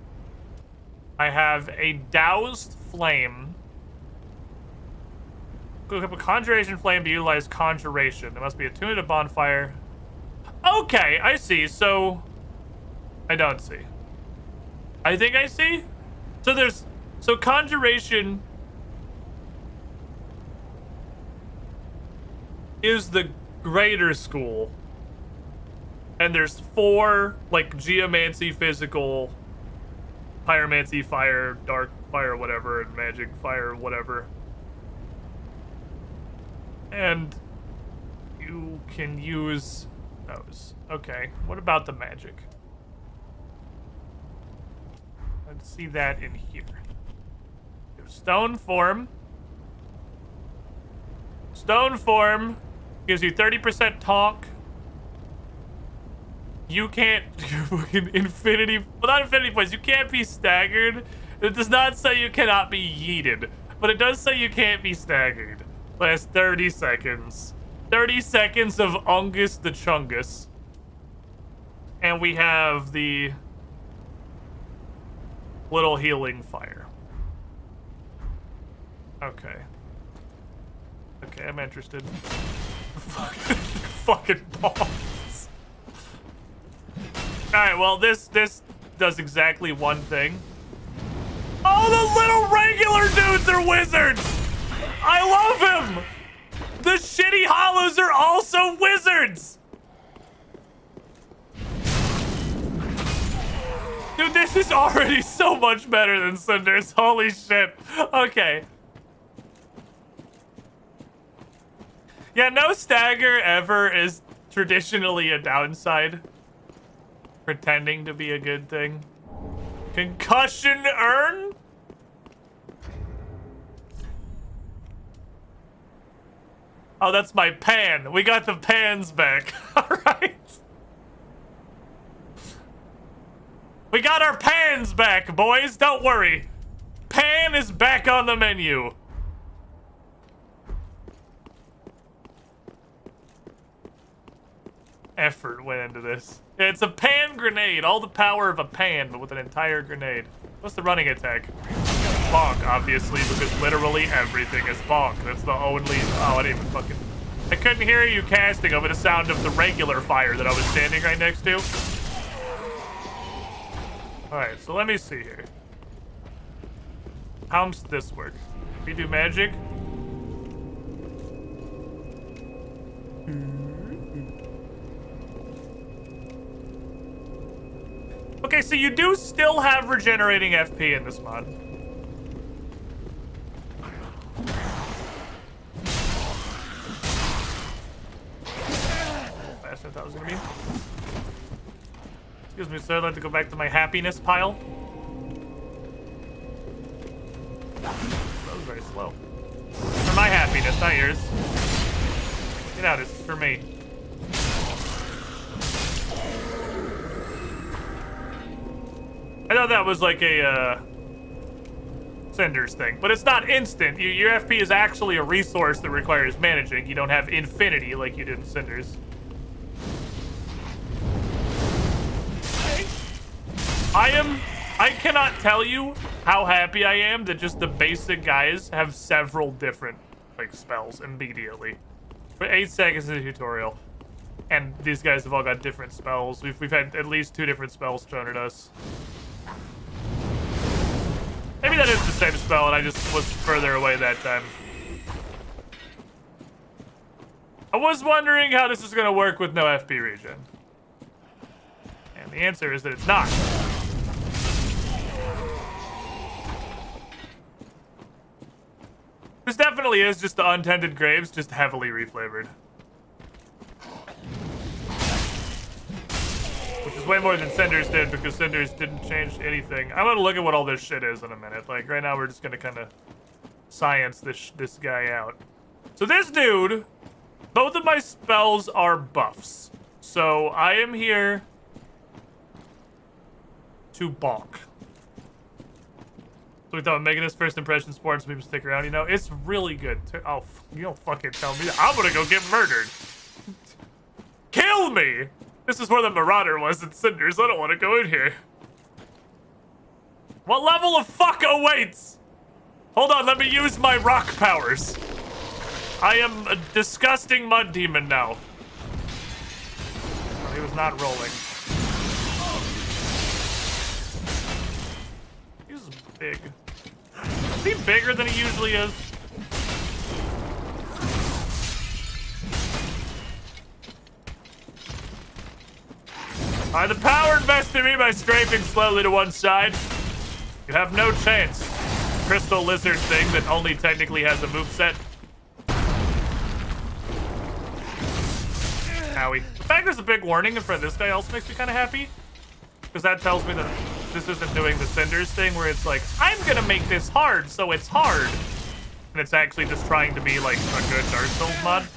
I have a doused flame. Cook up a conjuration flame to utilize conjuration. There must be attuned to bonfire. Okay, I see. So, I don't see. I think I see. So conjuration is the greater school. And there's 4, like, geomancy, physical, pyromancy, fire, dark fire, whatever, and magic, fire, whatever. And you can use those. Okay, what about the magic? Let's see that in here. Stone form. Stone form gives you 30% tonk. You can't infinity, well, not infinity points. You can't be staggered. It does not say you cannot be yeeted, but it does say you can't be staggered. Last 30 seconds. 30 seconds of Ungus the Chungus. And we have the little healing fire. Okay. Okay, I'm interested. Fucking balls. Alright, well, this does exactly one thing. Oh, the little regular dudes are wizards! I love him! The shitty hollows are also wizards! Dude, this is already so much better than Cinders. Holy shit. Okay. Yeah, no stagger ever is traditionally a downside. Pretending to be a good thing. Concussion urn? Oh, that's my pan. We got the pans back. Alright. We got our pans back, boys. Don't worry. Pan is back on the menu. Effort went into this. It's a pan grenade. All the power of a pan, but with an entire grenade. What's the running attack? Bonk, obviously, because literally everything is bonk. That's the only... Oh, I didn't even fucking... I couldn't hear you casting over the sound of the regular fire that I was standing right next to. Alright, so let me see here. How does this work? We do magic? Okay, so you do still have regenerating FP in this mod. what that was gonna be. Excuse me, sir. I'd like to go back to my happiness pile. That was very slow. For my happiness, not yours. Get out, this is for me. I thought that was like a Cinders thing, but it's not instant. Your FP is actually a resource that requires managing. You don't have infinity like you did in Cinders. I cannot tell you how happy I am that just the basic guys have several different like spells immediately. For 8 seconds in the tutorial. And these guys have all got different spells. We've had at least 2 different spells thrown at us. Maybe that is the same spell and I just was further away that time. I was wondering how this is gonna work with no FP regen. And the answer is that it's not. This definitely is just the untended graves, just heavily reflavored. Which is way more than Cinders did, because Cinders didn't change anything. I'm gonna look at what all this shit is in a minute. Like, right now we're just gonna kind of science this guy out. So this dude, both of my spells are buffs. So I am here to bonk. So we thought making this first impression sport so people stick around. You know, it's really good. Oh, you don't fucking tell me that. I'm gonna go get murdered. Kill me! This is where the Marauder was in Cinders. I don't want to go in here. What level of fuck awaits? Hold on, let me use my rock powers. I am a disgusting mud demon now. Oh, he was not rolling. He's big. Is he bigger than he usually is? The power invested in me by scraping slowly to one side. You have no chance. Crystal lizard thing that only technically has a moveset. Owie. The fact there's a big warning in front of this guy also makes me kind of happy. Because that tells me that this isn't doing the Cinders thing where it's like, I'm gonna make this hard, so it's hard. And it's actually just trying to be like a good Dark Souls mod.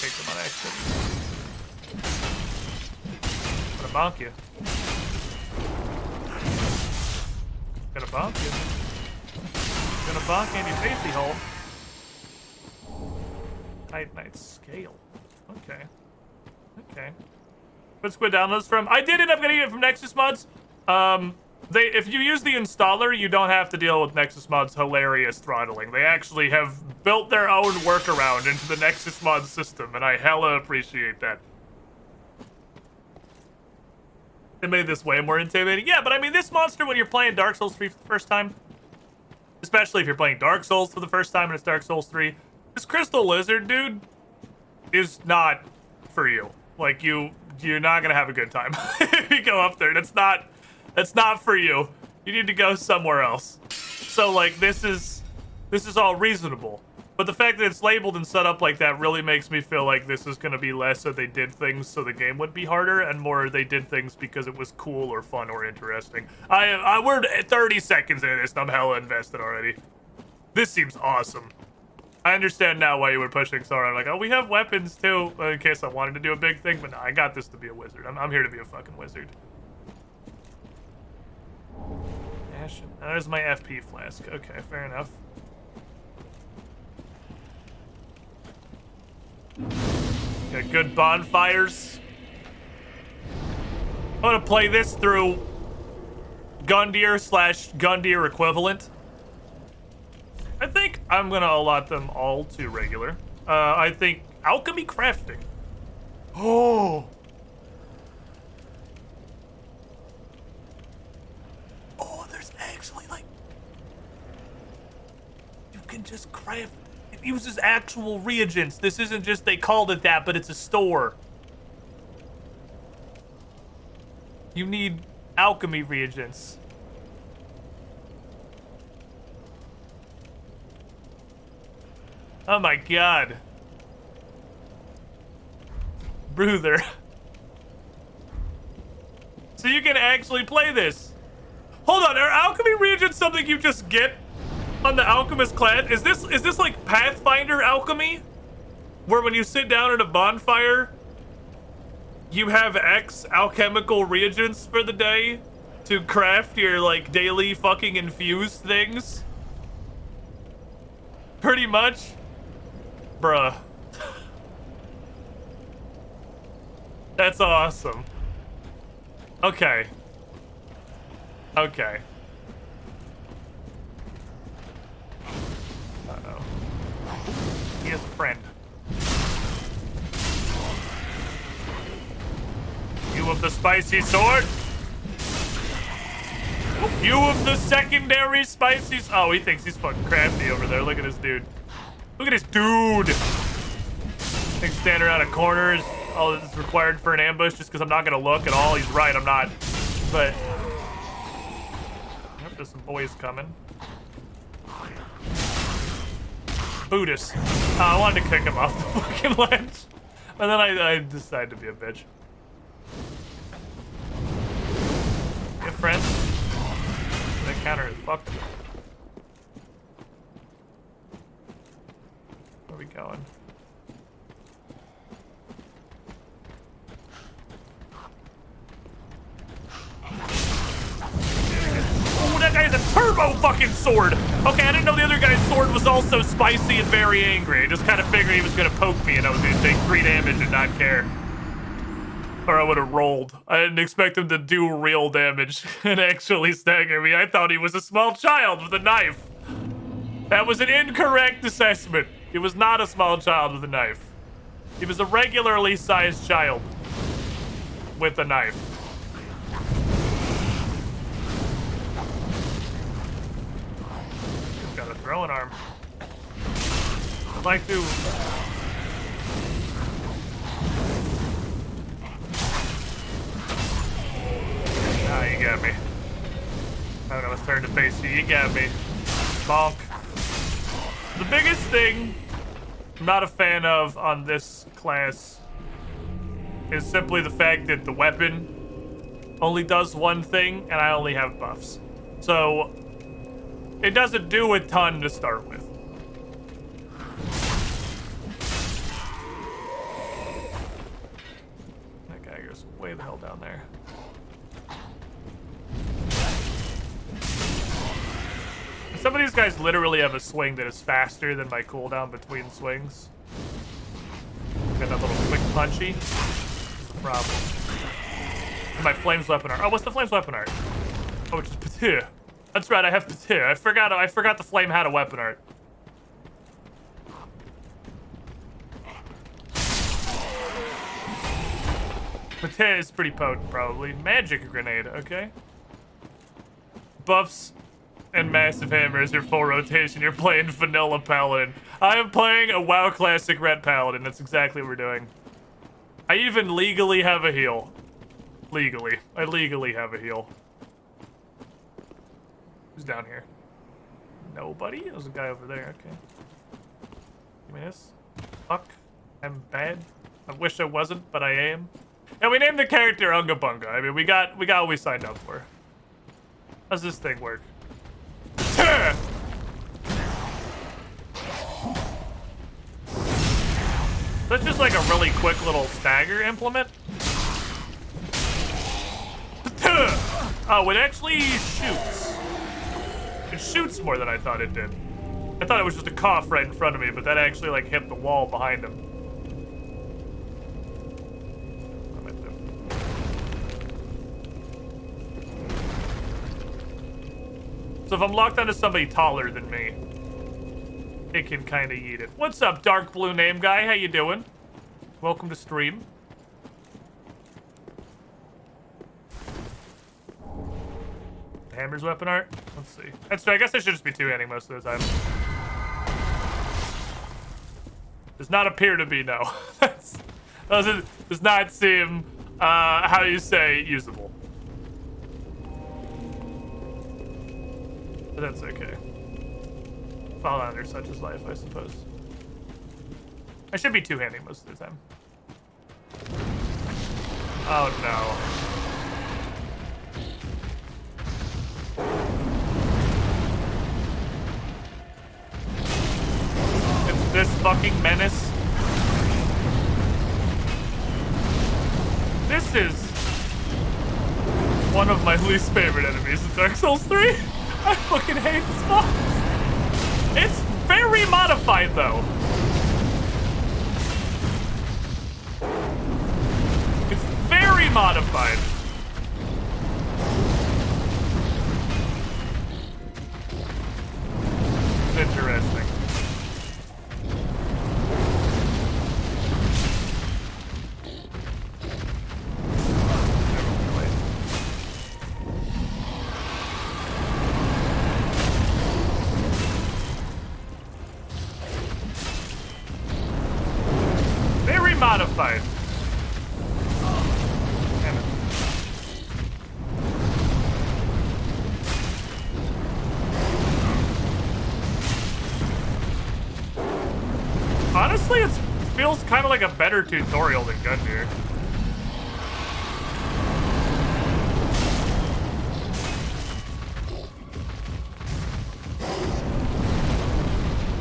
Take them on exit. I'm gonna bonk you. Gonna bonk you. Gonna bonk in your facey hole. Night scale. Okay. Okay. What's good downloads from? I did end up getting it from Nexus Mods. If you use the installer, you don't have to deal with Nexus Mods' hilarious throttling. They actually have built their own workaround into the Nexus Mods system, and I hella appreciate that. They made this way more intimidating. Yeah, but I mean, this monster, when you're playing Dark Souls 3 for the first time, especially if you're playing Dark Souls for the first time and it's Dark Souls 3, this Crystal Lizard, dude, is not for you. Like, you're not gonna have a good time if you go up there. That's not for you. You need to go somewhere else. So, like, this is all reasonable. But the fact that it's labeled and set up like that really makes me feel like this is gonna be less that they did things so the game would be harder, and more they did things because it was cool or fun or interesting. We're 30 seconds into this and I'm hella invested already. This seems awesome. I understand now why you were pushing so hard. I'm like, oh, we have weapons too, in case I wanted to do a big thing, but no, I got this to be a wizard. I'm here to be a fucking wizard. Ashen. There's my FP flask. Okay, fair enough. Got good bonfires. I'm gonna play this through Gundyr/Gundyr equivalent. I think I'm gonna allot them all to regular. I think alchemy crafting. Oh. Oh, there's actually like, you can just craft. It uses actual reagents. This isn't just they called it that, but it's a store. You need alchemy reagents. Oh my god. Bruther. So you can actually play this. Hold on, are alchemy reagents something you just get on the alchemist class? Is this like Pathfinder alchemy? Where when you sit down at a bonfire, you have X alchemical reagents for the day to craft your like daily fucking infused things? Pretty much. Bruh. That's awesome. Okay. Okay. Uh-oh. He has a friend. You of the spicy sword? You of the secondary spicy... Oh, he thinks he's fucking crafty over there. Look at this dude. Look at this dude. He's standing around a corner. All this is required for an ambush just because I'm not going to look at all. He's right, I'm not. But... Yep, there's some boys coming. Buddhist. I wanted to kick him off the fucking ledge. And then I decided to be a bitch. Get friends. That counter is fucked. Where are we going? Oh, that guy has a turbo fucking sword! Okay, I didn't know the other guy's sword was also spicy and very angry. I just kind of figured he was gonna poke me and I was gonna take 3 damage and not care. Or I would have rolled. I didn't expect him to do real damage and actually stagger me. I thought he was a small child with a knife. That was an incorrect assessment. He was not a small child with a knife. He was a regularly sized child with a knife. He's got a throwing arm. I'd like to... Ah, you got me. I don't know, it's turn to face you. You got me. Bonk. The biggest thing I'm not a fan of on this class is simply the fact that the weapon only does one thing, and I only have buffs. So, it doesn't do a ton to start with. That guy goes way the hell down there. Some of these guys literally have a swing that is faster than my cooldown between swings. Got that little quick punchy. That's a problem. And my flames weapon art. Oh, what's the flames weapon art? Oh, it's just Patir. That's right, I have Patir. I forgot the flame had a weapon art. Patir is pretty potent, probably. Magic grenade, okay. Buffs and massive hammer is your full rotation. You're playing vanilla paladin. I am playing a WoW classic red paladin. That's exactly what we're doing. I even legally have a heal. Legally. I legally have a heal. Who's down here? Nobody? There's a guy over there. Okay. Give me this. Fuck. I'm bad. I wish I wasn't, but I am. And we named the character Unga Bunga. I mean, we got what we signed up for. How's this thing work? That's just like a really quick little stagger implement. Oh, it actually shoots. It shoots more than I thought it did. I thought it was just a cough right in front of me, but that actually like hit the wall behind him. So if I'm locked onto somebody taller than me, it can kind of eat it. What's up, dark blue name guy? How you doing? Welcome to stream. The hammer's weapon art? Let's see. That's true. I guess I should just be two-handing most of the time. Does not appear to be, no. Does not seem, how you say, usable. But that's okay. Fall under such is life, I suppose. I should be two-handing most of the time. Oh no. It's this fucking menace. This is one of my least favorite enemies in Dark Souls 3. I fucking hate this boss. It's very modified though. It's very modified. Interesting. Very modified. Damn it. Honestly, it feels kind of like a better tutorial than Gundyr.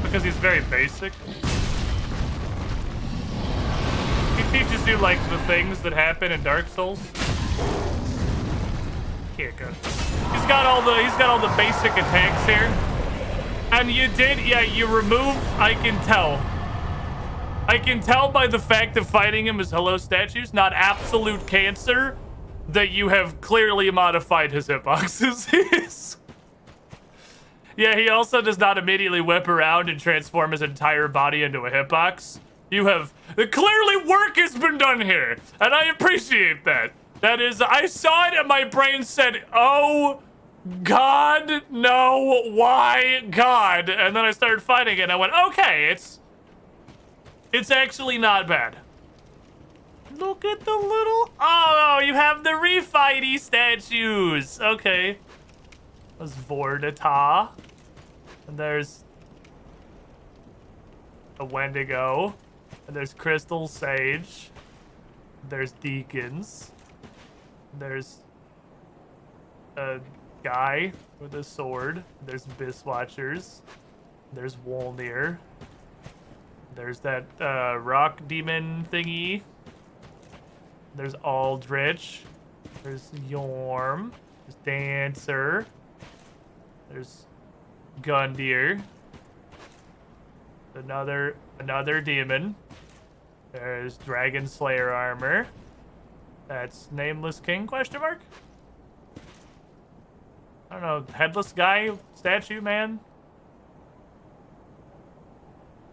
Because he's very basic. He teaches you like the things that happen in Dark Souls. Can't go. He's got all the basic attacks here. And you remove, I can tell. I can tell by the fact of fighting him as hello statues, not absolute cancer, that you have clearly modified his hitboxes. Yeah, he also does not immediately whip around and transform his entire body into a hitbox. You have... Clearly work has been done here, and I appreciate that. That is, I saw it and my brain said, oh, God, no, why, God? And then I started fighting it and I went, okay, it's actually not bad. Look at the little... Oh, you have the refighty statues. Okay. There's Vordata. And there's a Wendigo. And there's Crystal Sage. There's Deacons. There's a guy with a sword. There's Abyss Watchers. There's Wolnir. There's that rock demon thingy. There's Aldrich. There's Yorm. There's Dancer. There's Gundyr. Another demon. There's Dragon Slayer armor. That's Nameless King, question mark? I don't know, headless guy, statue man?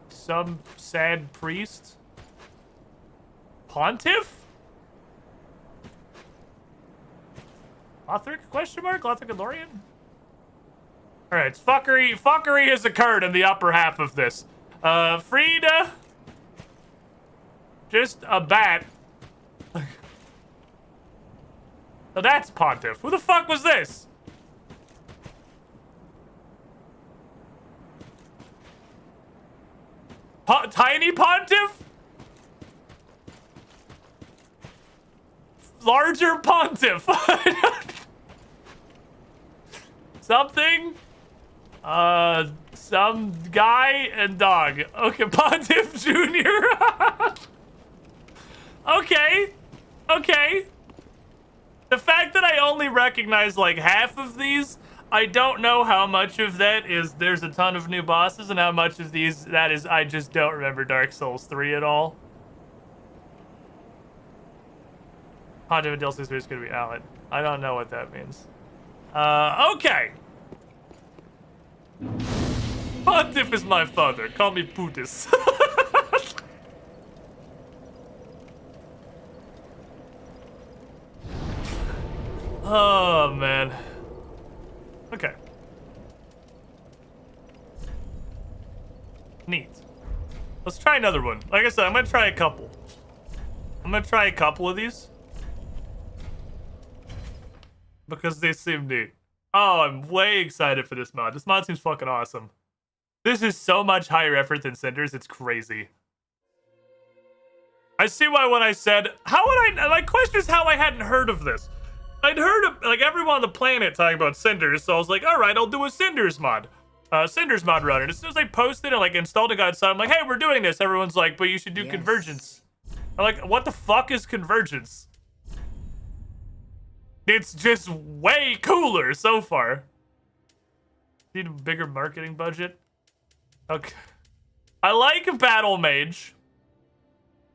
Some sad priest? Pontiff? Lothric, question mark? Lothric and Lorien? Alright, fuckery has occurred in the upper half of this. Frida? Just a bat. So that's Pontiff. Who the fuck was this? Tiny Pontiff? Larger Pontiff? Something? Some guy and dog. Okay, Pontiff Jr. Okay. The fact that I only recognize like half of these, I don't know how much of that is there's a ton of new bosses and how much of these that is I just don't remember Dark Souls 3 at all. Pontiff and DLC 3 is going to be Alan. I don't know what that means. Okay. Pontiff is my father. Call me Putis. Oh, man. Okay. Neat. Let's try another one. Like I said, I'm going to try a couple. I'm going to try a couple of these. Because they seem neat. Oh, I'm way excited for this mod. This mod seems fucking awesome. This is so much higher effort than Cinders, it's crazy. I see why when I said, how would I, my question is how I hadn't heard of this. I'd heard of, like, everyone on the planet talking about Cinders, so I was like, all right, I'll do a Cinders mod. Cinders mod run. And as soon as I posted and, like, installed it outside, I'm like, hey, we're doing this. Everyone's like, but you should do Convergence. I'm like, what the fuck is Convergence? It's just way cooler so far. Need a bigger marketing budget? Okay. I like Battle Mage.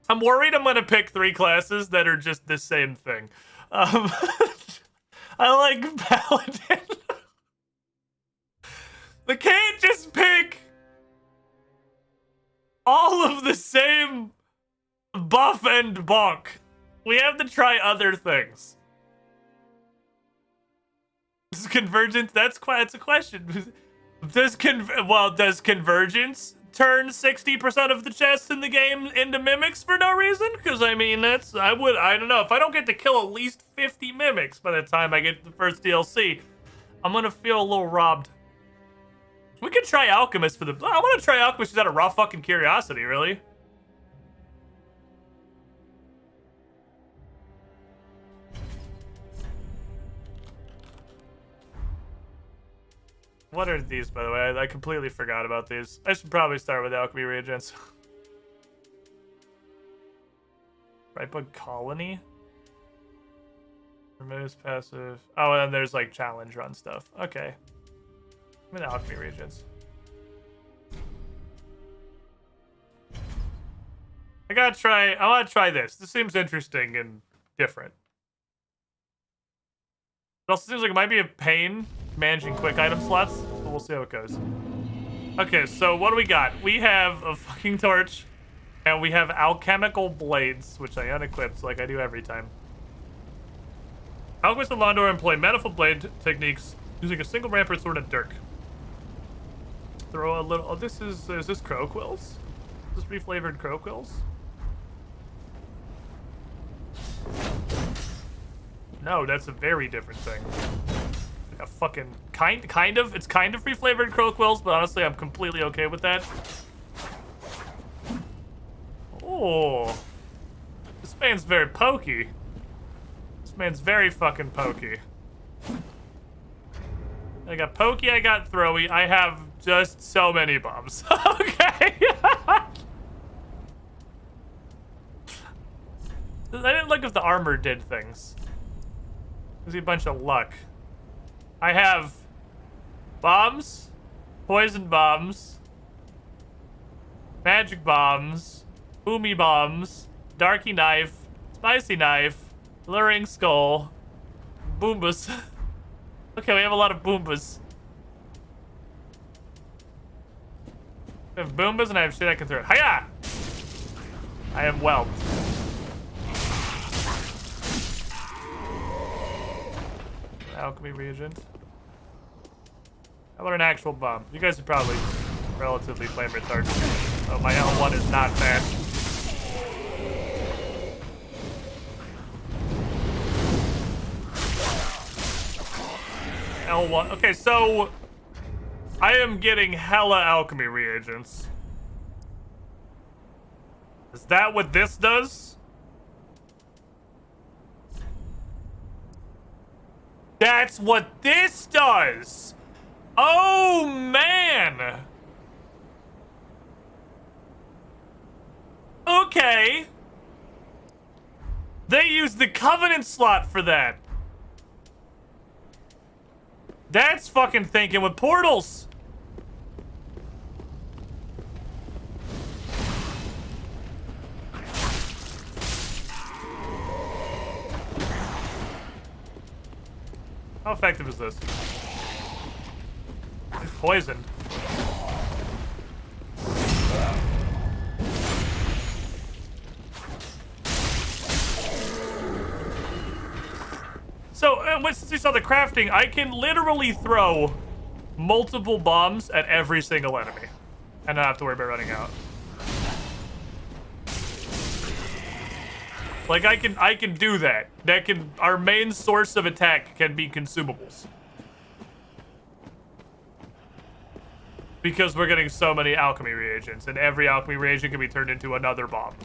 I'm worried I'm gonna pick 3 classes that are just the same thing. I like Paladin. We can't just pick all of the same buff and bonk. We have to try other things. Is Convergence? That's a question. Does Convergence turn 60% of the chests in the game into mimics for no reason? Because I mean, I don't know. If I don't get to kill at least 50 mimics by the time I get the first DLC, I'm gonna feel a little robbed. We could try Alchemist for the. I want to try Alchemist just out of raw fucking curiosity, really. What are these, by the way? I completely forgot about these. I should probably start with alchemy reagents. Brightbug Colony? Removes passive. Oh, and then there's like challenge run stuff. Okay. I'm in alchemy reagents. I want to try this. This seems interesting and different. It also seems like it might be a pain managing quick item slots, but we'll see how it goes. Okay, so what do we got? We have a fucking torch, and we have alchemical blades, which I unequipped like I do every time. Alchemists and Londor employ manifold blade techniques using a single rampart sword and dirk. Throw a little. Oh, is this crow quills? Is this reflavored crow quills? No, that's a very different thing. Like a fucking kind of. It's kind of reflavored crow quills, but honestly, I'm completely okay with that. Oh, this man's very pokey. This man's very fucking pokey. I got pokey. I got throwy. I have just so many bombs. Okay. I didn't look if the armor did things. There's a bunch of luck. I have bombs, poison bombs, magic bombs, boomy bombs, darky knife, spicy knife, luring skull, boombas. Okay, we have a lot of boombas. I have boombas and I have shit I can throw. Hiya! I am whelmed. Alchemy reagent. How about an actual bomb? You guys are probably relatively flame retarded. Oh, my L1 is not fast. L1. Okay, so I am getting hella alchemy reagents. Is that what this does? That's what this does! Oh, man! Okay. They used the Covenant slot for that. That's fucking thinking with portals. How effective is this? It's poisoned. So, since we saw the crafting, I can literally throw multiple bombs at every single enemy and not have to worry about running out. Like, I can do that. Our main source of attack can be consumables. Because we're getting so many alchemy reagents, and every alchemy reagent can be turned into another bomb.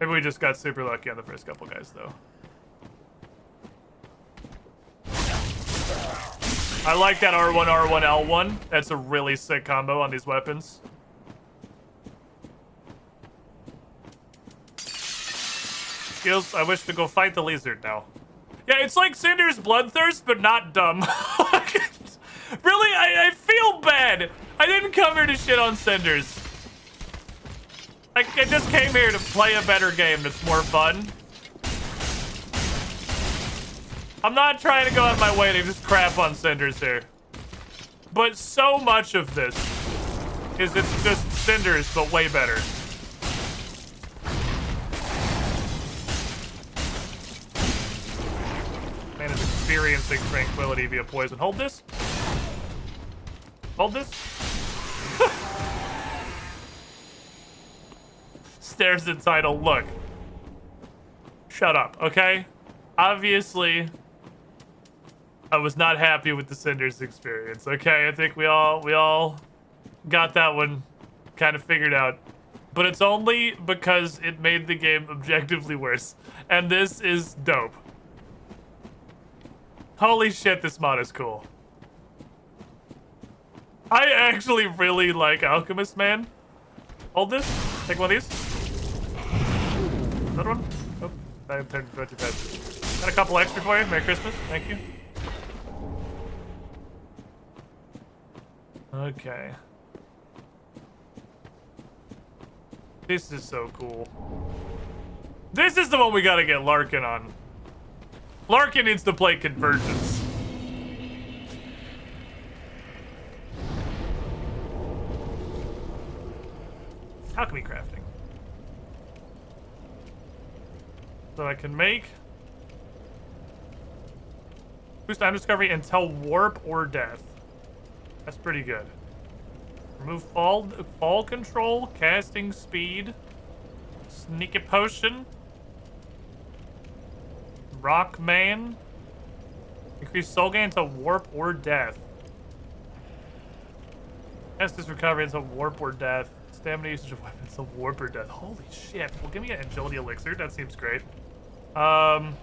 Maybe we just got super lucky on the first couple guys, though. I like that R1, R1, L1. That's a really sick combo on these weapons. Skills, I wish to go fight the lizard now. Yeah, it's like Cinder's Bloodthirst, but not dumb. Really, I feel bad. I didn't come here to shit on Cinders. I just came here to play a better game that's more fun. I'm not trying to go out of my way to just crap on Cinders here. But so much of this is it's just Cinders, but way better. Man is experiencing tranquility via poison. Hold this. Hold this. Stares at title. Look. Shut up, okay? Obviously, I was not happy with the Cinders experience, okay? I think we all got that one kind of figured out. But it's only because it made the game objectively worse. And this is dope. Holy shit, this mod is cool. I actually really like Alchemist, man. Hold this. Take one of these. Another one. Oh, I turned too fast. Got a couple extra for you. Merry Christmas. Thank you. Okay. This is so cool. This is the one we gotta get Larkin on. Larkin needs to play Convergence. Alchemy crafting. So I can make boost time discovery until warp or death. That's pretty good. Remove fall control, casting speed, sneaky potion, rock man, increase soul gain until warp or death. Cast this recovery until warp or death. Stamina usage of weapons until warp or death. Holy shit! Well, give me an agility elixir. That seems great. Can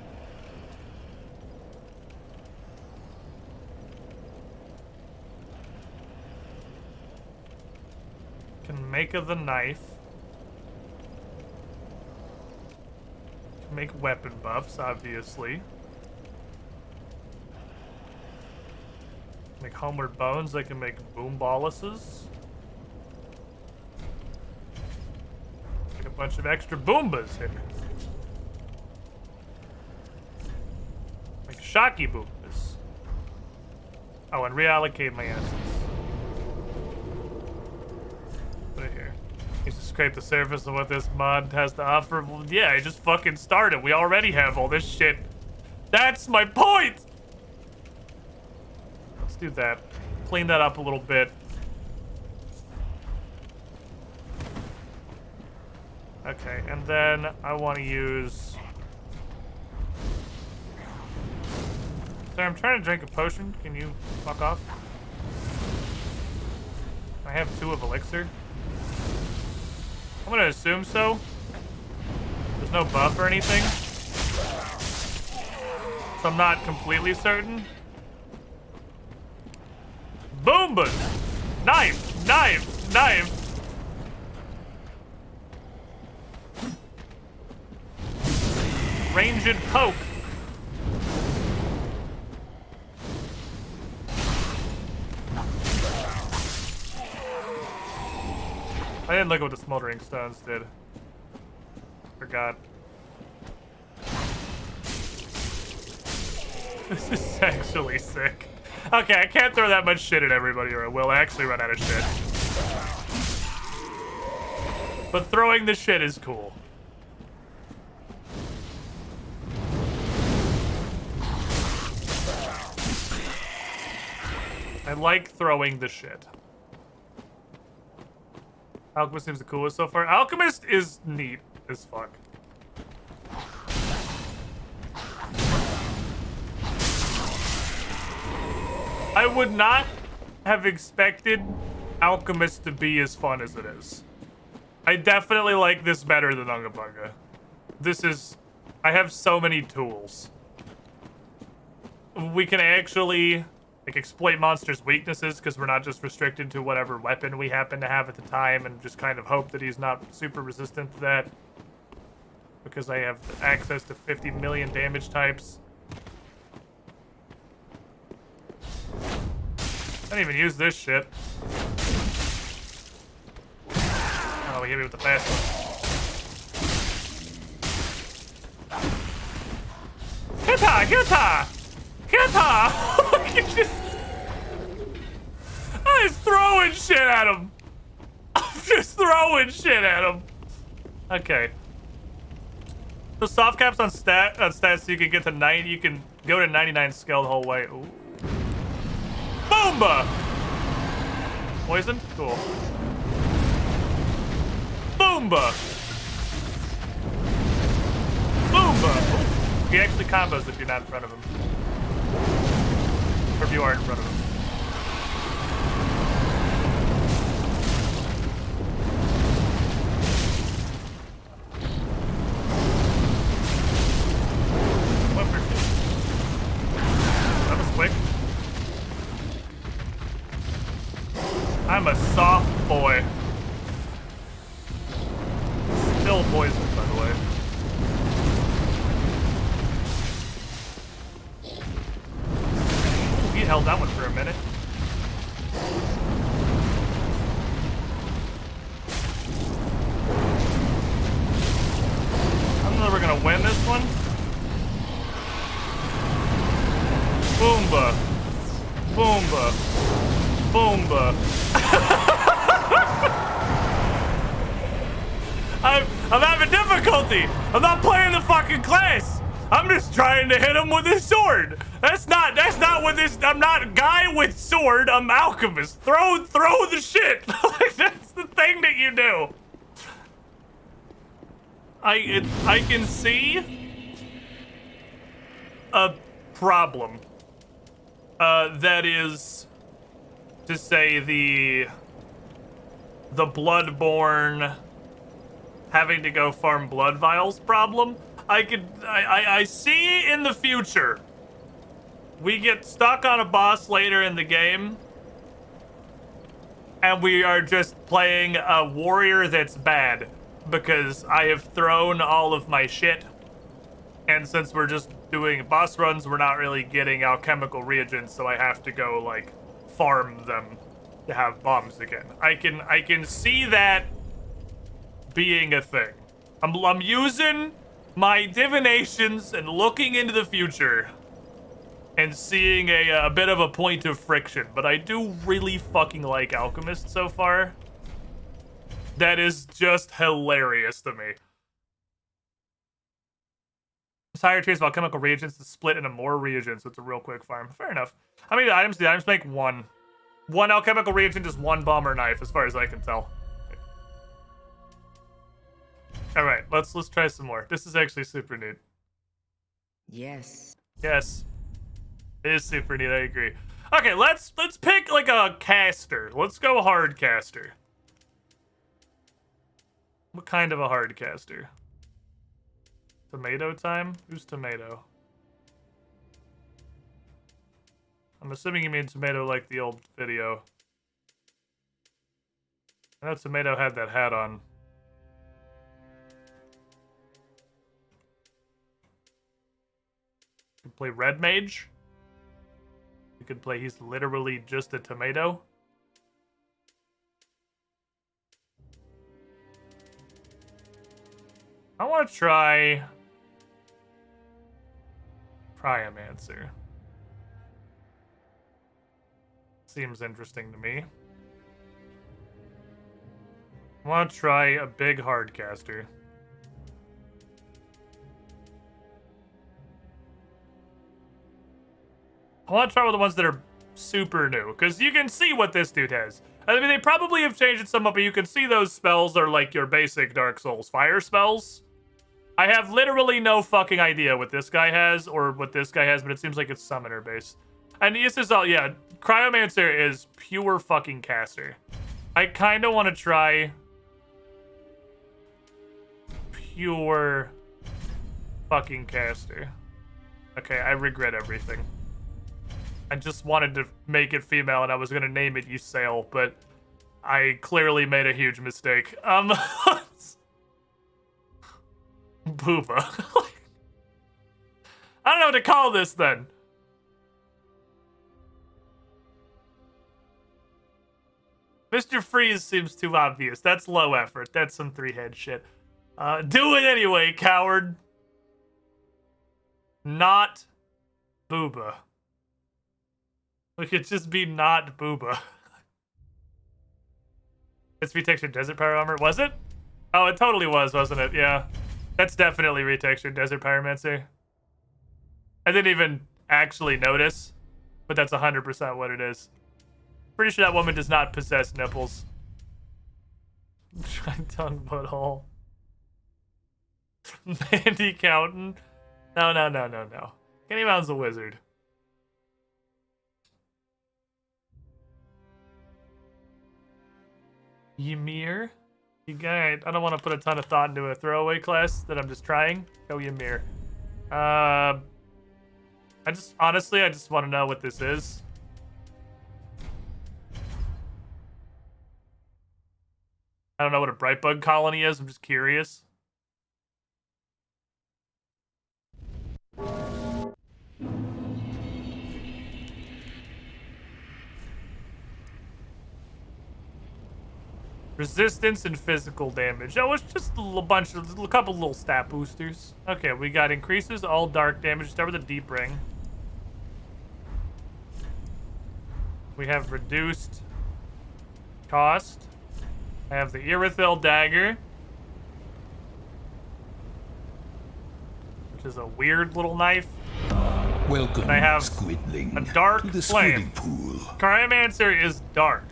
make of the knife. Can make weapon buffs, obviously. Make homeward bones. I can make boom balluses. Make a bunch of extra boombas here. Make shocky boombas. Oh, and reallocate my assets. Put it here. Needs to scrape the surface of what this mod has to offer. Well, yeah, I just fucking started. We already have all this shit. That's my point! Let's do that. Clean that up a little bit. Okay, and then I want to use... Sorry, I'm trying to drink a potion. Can you fuck off? I have 2 of elixir. I'm gonna assume so. There's no buff or anything. So I'm not completely certain. Boombas! Knife! Knife! Knife! Ranged poke. I didn't look at what the smoldering stones did. Forgot. This is actually sick. Okay, I can't throw that much shit at everybody or I will actually run out of shit. But throwing the shit is cool. I like throwing the shit. Alchemist seems the coolest so far. Alchemist is neat as fuck. I would not have expected Alchemist to be as fun as it is. I definitely like this better than Unga Bunga. this is... I have so many tools. We can actually like exploit monsters' weaknesses because we're not just restricted to whatever weapon we happen to have at the time and just kind of hope that he's not super resistant to that. Because I have access to 50 million damage types. I didn't even use this shit. Oh, he hit me with the fast one. Hit her! Hit her! Hit her! I'm just throwing shit at him. I'm just throwing shit at him. Okay. So soft caps on stats, so you can get to 90. You can go to 99 skill the whole way. Ooh. Boomba! Poisoned? Cool. Boomba! Boomba! Ooh. He actually combos if you're not in front of him. Or if you are in front of him. That was quick. I'm a soft boy. Still poisoned, by the way. Ooh, he held that one for a minute. I don't know if we're gonna win this one. Boomba. Boomba. Boomba. I'm having difficulty. I'm not playing the fucking class. I'm just trying to hit him with his sword. That's not what this. I'm not a guy with sword. I'm alchemist. Throw the shit. Like, that's the thing that you do. I can see a problem. That is to say the Bloodborne having to go farm blood vials problem. I see in the future we get stuck on a boss later in the game and we are just playing a warrior that's bad because I have thrown all of my shit, and since we're just doing boss runs, we're not really getting alchemical reagents, so I have to go like farm them to have bombs again. I can see that being a thing. I'm using my divinations and looking into the future and seeing a bit of a point of friction, but I do really fucking like Alchemist so far. That is just hilarious to me. Higher tiers of alchemical reagents to split into more reagents, so it's a real quick farm. Fair enough. How many items do the items make? One. One alchemical reagent is one bomb or knife, as far as I can tell. All right, let's try some more. This is actually super neat. Yes. Yes, it is super neat. I agree. Okay, let's pick like a caster. Let's go hard caster. What kind of a hard caster? Tomato time? Who's tomato? I'm assuming you mean tomato like the old video. I know tomato had that hat on. You can play red mage. You could play he's literally just a tomato. I want to try Cryomancer. Seems interesting to me. I want to try a big hardcaster. I want to try one of the ones that are super new, because you can see what this dude has. I mean, they probably have changed it some up, but you can see those spells are like your basic Dark Souls fire spells. I have literally no fucking idea what this guy has or what this guy has, but it seems like it's summoner based. And this is all, yeah, Cryomancer is pure fucking caster. I kind of want to try pure fucking caster. Okay, I regret everything. I just wanted to make it female and I was gonna name it Ysail, but I clearly made a huge mistake. Booba. I don't know what to call this then. Mr. Freeze seems too obvious. That's low effort. That's some three-head shit. Do it anyway, coward. Not Booba. We could just be not Booba. It's retextured desert power armor. Was it? Oh, it totally was, wasn't it? Yeah. That's definitely retextured desert pyromancer. I didn't even actually notice, but that's 100% what it is. Pretty sure that woman does not possess nipples. Try tongue butthole. Mandy Countin. No. Kenny Mountain's a wizard. Ymir? You guys, I don't want to put a ton of thought into a throwaway class that I'm just trying. Go Ymir. I just want to know what this is. I don't know what a bright bug colony is. I'm just curious. Resistance and physical damage. Oh, it's just a couple little stat boosters. Okay, we got increases all dark damage. Start with a deep ring. We have reduced cost. I have the Irithel dagger, which is a weird little knife. Welcome, And I have Squidling, a dark to the flame. swimming pool. Cryomancer is dark.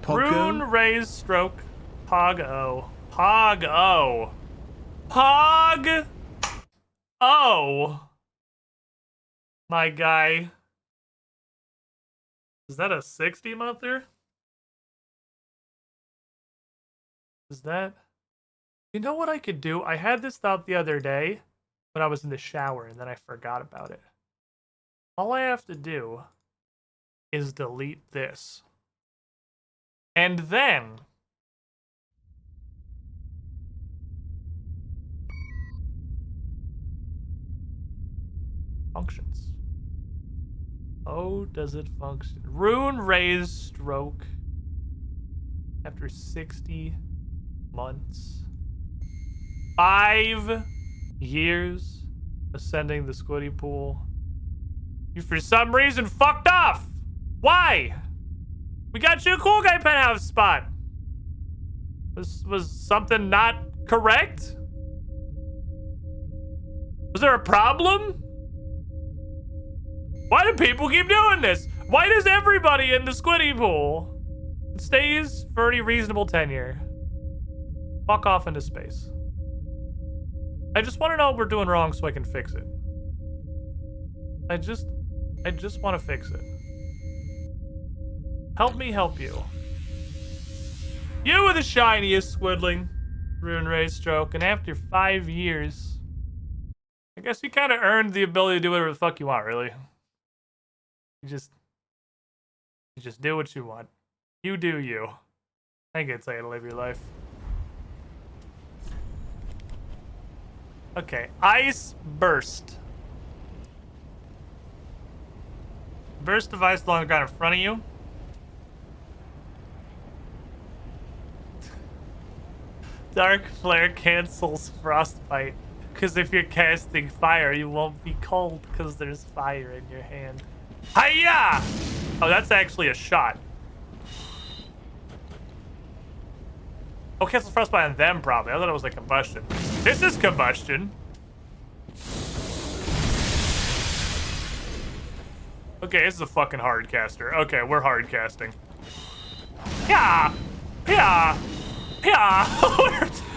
Rune raise stroke. Pog-O. Pog-O. Pog-O. My guy. Is that a 60-monther? Is that... You know what I could do? I had this thought the other day when I was in the shower and then I forgot about it. All I have to do is delete this. And then... functions. Oh, does it function? Rune raise stroke. After 60 months. 5 years ascending the Squiddy pool. You for some reason fucked off. Why? We got you a cool guy penthouse spot. Was something not correct? Was there a problem? Why do people keep doing this? Why does everybody in the Squiddy pool stays for any reasonable tenure fuck off into space? I just want to know what we're doing wrong so I can fix it. I just want to fix it. Help me help you. You were the shiniest Squidling. Rune Ray Stroke. And after 5 years, I guess you kind of earned the ability to do whatever the fuck you want, really. You just do what you want. You do you. I think it's how you to live your life. Okay, ice burst. Burst of ice along the ground in front of you. Dark flare cancels frostbite. Because if you're casting fire, you won't be cold because there's fire in your hand. Hiya! Oh, that's actually a shot. Oh, cancel frostbite on them, probably. I thought it was like combustion. This is combustion. Okay, this is a fucking hard caster. Okay, we're hard casting. Yeah! Yeah! Yeah!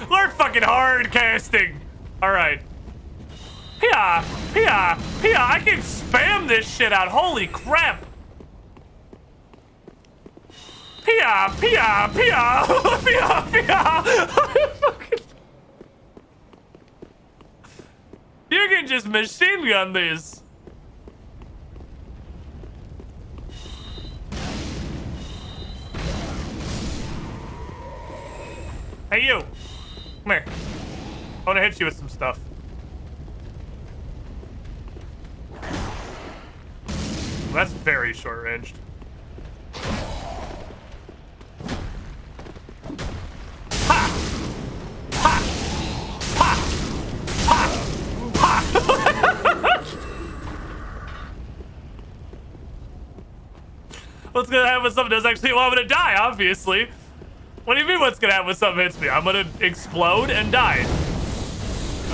we're fucking hard casting! Alright. Yeah! Yeah! Yeah! I can spam this shit out. Holy crap! Pia! Pia! Pia! Pia! Pia! You can just machine gun these. Hey, you. Come here. I want to hit you with some stuff. That's very short-ranged. What's gonna happen when something does actually want me to die, obviously? What do you mean what's gonna happen when something hits me? I'm gonna explode and die. Okay,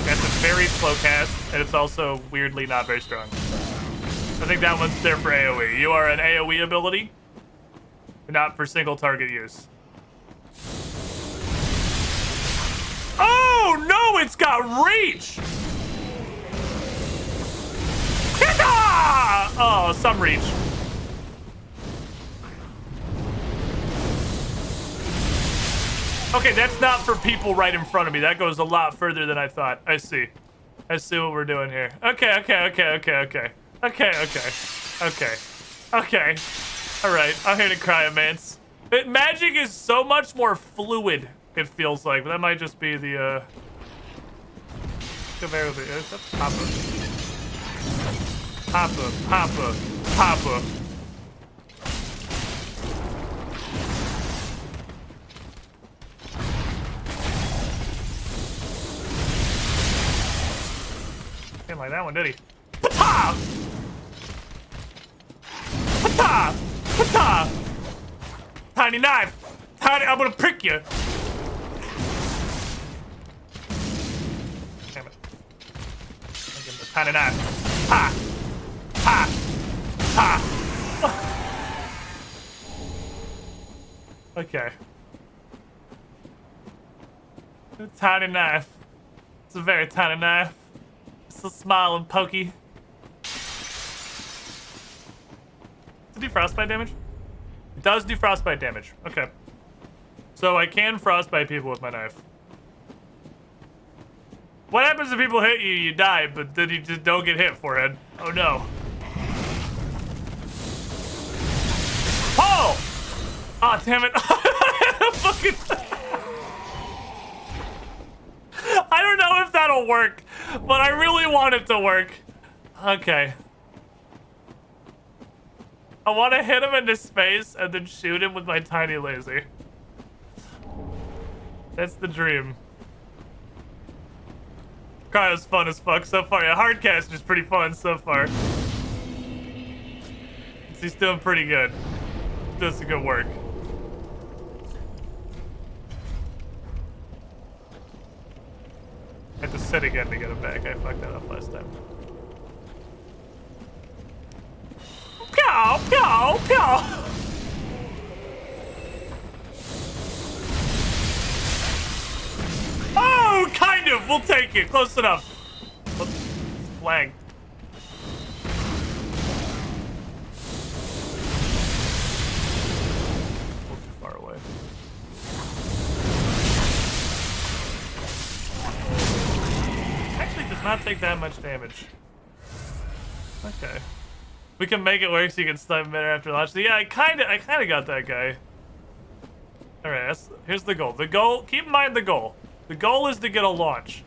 that's a very slow cast, and it's also weirdly not very strong. I think that one's there for AoE. You are an AoE ability, not for single target use. Oh no, it's got reach! Oh, some reach. Okay, that's not for people right in front of me. That goes a lot further than I thought. I see. I see what we're doing here. Okay. All right, I'm here to cryomance. Magic is so much more fluid, it feels like. But that might just be the, Papa. Didn't like that one, did he? Pata! Pata! Pata! Tiny knife! I'm gonna prick you! Damn it. I'll give him the tiny knife. Ha! Ha! Ha! Okay. A tiny knife. It's a very tiny knife. So small and pokey. Does it do frostbite damage? It does do frostbite damage. Okay. So I can frostbite people with my knife. What happens if people hit you, you die, but then you just don't get hit, forehead? Oh no. Oh! Oh, damn it. I don't know if that'll work, but I really want it to work. Okay. I want to hit him in his face and then shoot him with my tiny laser. That's the dream. Cryo's fun as fuck so far. Yeah, Hardcast is pretty fun so far. He's doing pretty good. Does some good work. I have to sit again to get him back. I fucked that up last time. Pew, pew, pew. Oh, kind of. We'll take it. Close enough. Flag. A little too far away. Actually, does not take that much damage. Okay. We can make it work so you can snipe him better after launch. So yeah, I kinda got that guy. Alright, here's the goal. The goal, keep in mind the goal. The goal is to get a launch.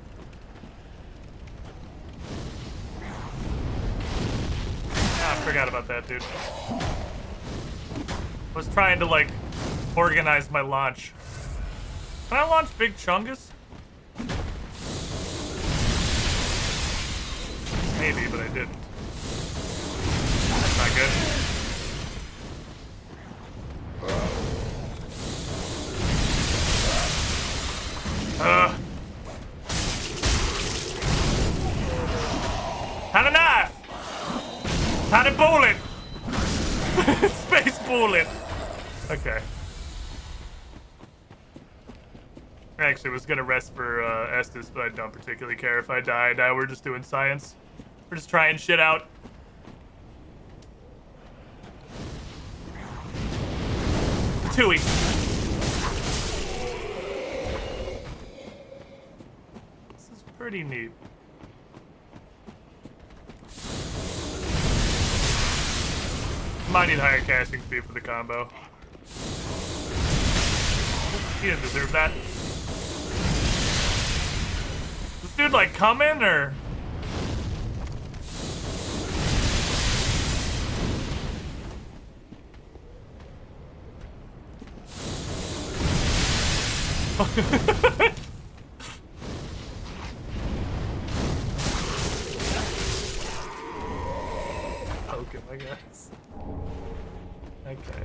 Ah, I forgot about that, dude. I was trying to, like, organize my launch. Can I launch Big Chungus? Maybe, but I didn't. That's not good. Had a knife! Had a bullet! Space bullet! Okay. I actually was gonna rest for Estes, but I don't particularly care if I die. Now we're just doing science. We're just trying shit out. Tui. This is pretty neat. Might need higher casting speed for the combo. He didn't deserve that. This dude like coming or? Poke him, I guess. Okay.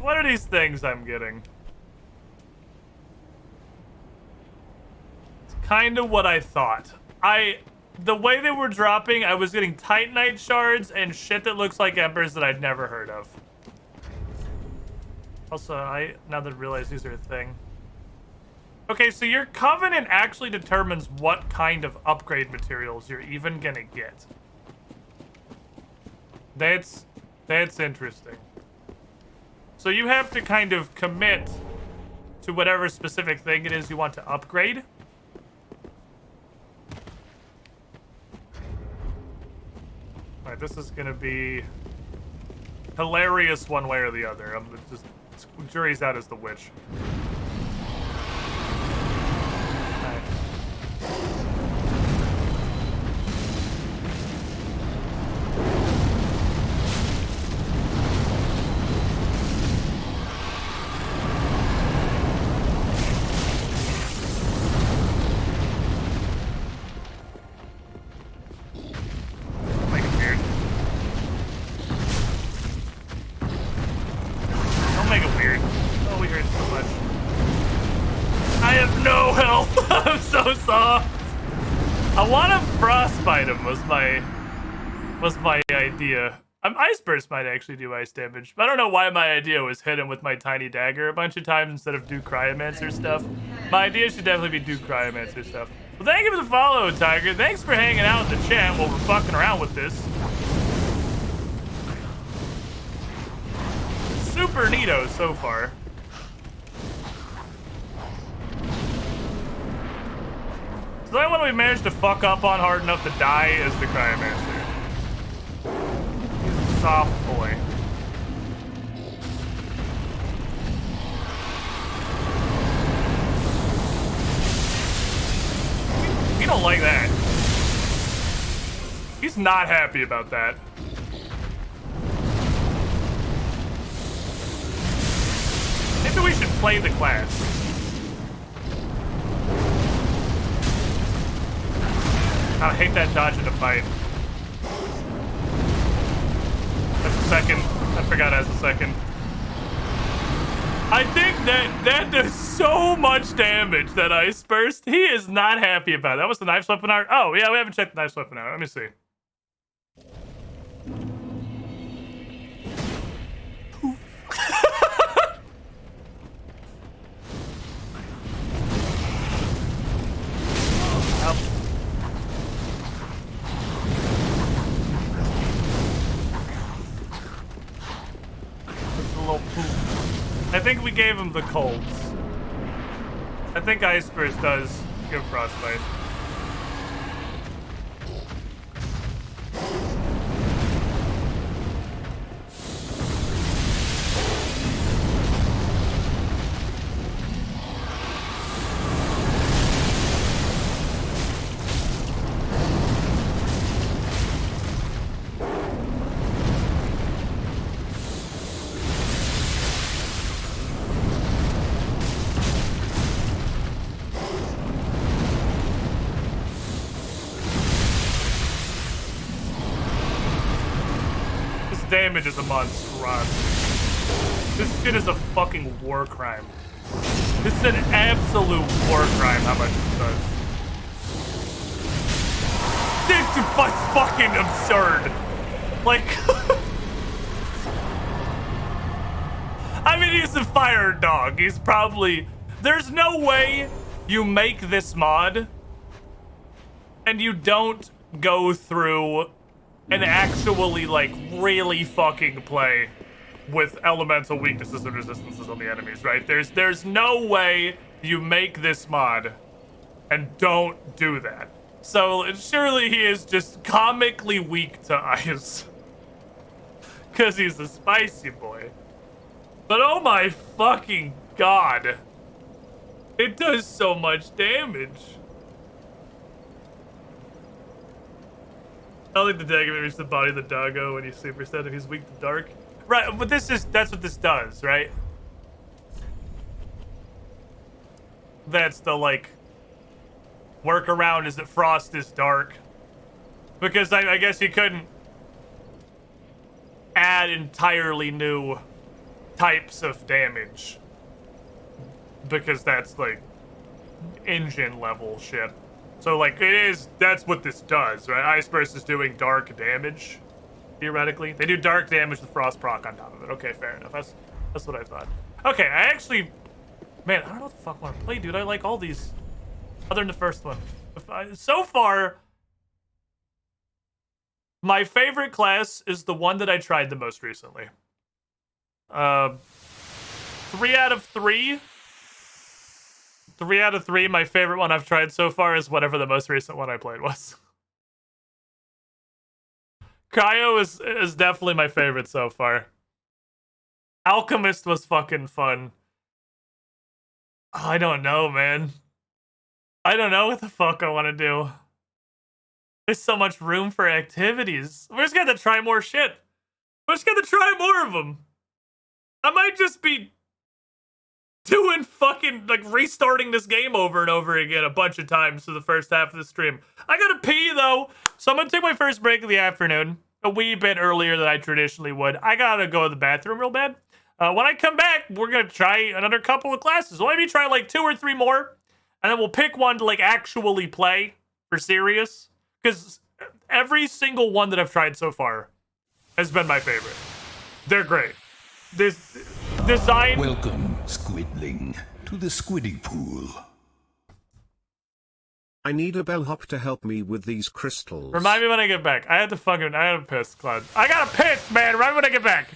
What are these things I'm getting? It's kind of what I thought. The way they were dropping, I was getting Titanite shards and shit that looks like embers that I'd never heard of. Also, now that I realize these are a thing. Okay, so your covenant actually determines what kind of upgrade materials you're even gonna get. That's interesting. So you have to kind of commit to whatever specific thing it is you want to upgrade. Alright, this is gonna be hilarious one way or the other. I'm just jury's out as the witch. I want to frostbite him was my idea. Ice Burst might actually do ice damage. I don't know why my idea was hit him with my tiny dagger a bunch of times instead of do Cryomancer stuff. My idea should definitely be do Cryomancer stuff. Well, thank you for the follow, Tiger. Thanks for hanging out in the chat while we're fucking around with this. Super neato so far. The only one we managed to fuck up on hard enough to die is the Cryomancer. He's a soft boy. He don't like that. He's not happy about that. Maybe we should play the class. I hate that dodge in a fight. That's a second. I forgot that's a second. I think that does so much damage, that Ice Burst. He is not happy about it. That was the knife weapon art. Oh, yeah, we haven't checked the knife weapon art. Let me see. I think we gave him the colds. I think Ice Burst does give frostbite. Damage is a monstrosity. This shit is a fucking war crime. This is an absolute war crime how much it does. This is fucking absurd. Like, I mean, he's a fire dog. He's probably... There's no way you make this mod and you don't go through and actually, like, really fucking play with elemental weaknesses and resistances on the enemies, right? There's no way you make this mod and don't do that. So surely he is just comically weak to ice. because he's a spicy boy. But oh my fucking god. It does so much damage. I like the dagger reaches the body of the doggo when he's super set if he's weak to dark. Right, but that's what this does, right? That's the, like, workaround is that frost is dark. Because I guess you couldn't add entirely new types of damage. Because that's, like, engine level shit. So, like, that's what this does, right? Ice Burst is doing dark damage, theoretically. They do dark damage with Frost proc on top of it. Okay, fair enough. That's what I thought. Okay, I actually... Man, I don't know what the fuck I want to play, dude. I like all these, other than the first one. So far, my favorite class is the one that I tried the most recently. 3 out of 3. 3 out of 3, my favorite one I've tried so far is whatever the most recent one I played was. Cryo is definitely my favorite so far. Alchemist was fucking fun. Oh, I don't know, man. I don't know what the fuck I want to do. There's so much room for activities. We're just gonna try more shit. We're just gonna try more of them. I might just be doing fucking, like, restarting this game over and over again a bunch of times for the first half of the stream. I gotta pee, though, so I'm gonna take my first break of the afternoon, a wee bit earlier than I traditionally would. I gotta go to the bathroom real bad. When I come back, we're gonna try another couple of classes. We'll maybe try, like, 2 or 3 more, and then we'll pick one to, like, actually play for serious, because every single one that I've tried so far has been my favorite. They're great. This design... Welcome, Squidling, to the Squidding Pool. I need a bellhop to help me with these crystals. Remind me when I get back. I had to piss, Cloud. I gotta piss, man. Remind me when I get back.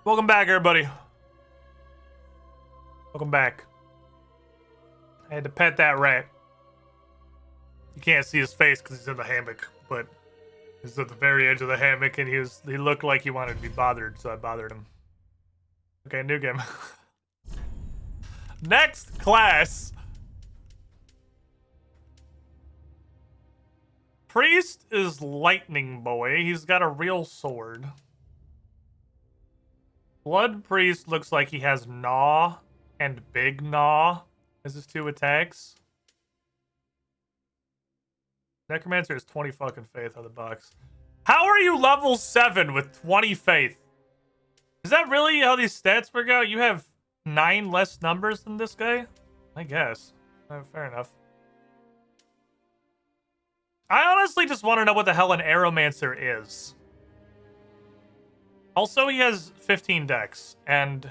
Welcome back, everybody. Welcome back. I had to pet that rat. You can't see his face because he's in the hammock, but he's at the very edge of the hammock, and he looked like he wanted to be bothered, so I bothered him. Okay, new game. Next class. Priest is Lightning Boy. He's got a real sword. Blood Priest looks like he has Gnaw and Big Gnaw as his 2 attacks. Necromancer has 20 fucking faith on the box. How are you level 7 with 20 faith? Is that really how these stats work out? You have 9 less numbers than this guy? I guess. Fair enough. I honestly just want to know what the hell an Aeromancer is. Also, he has 15 dex, and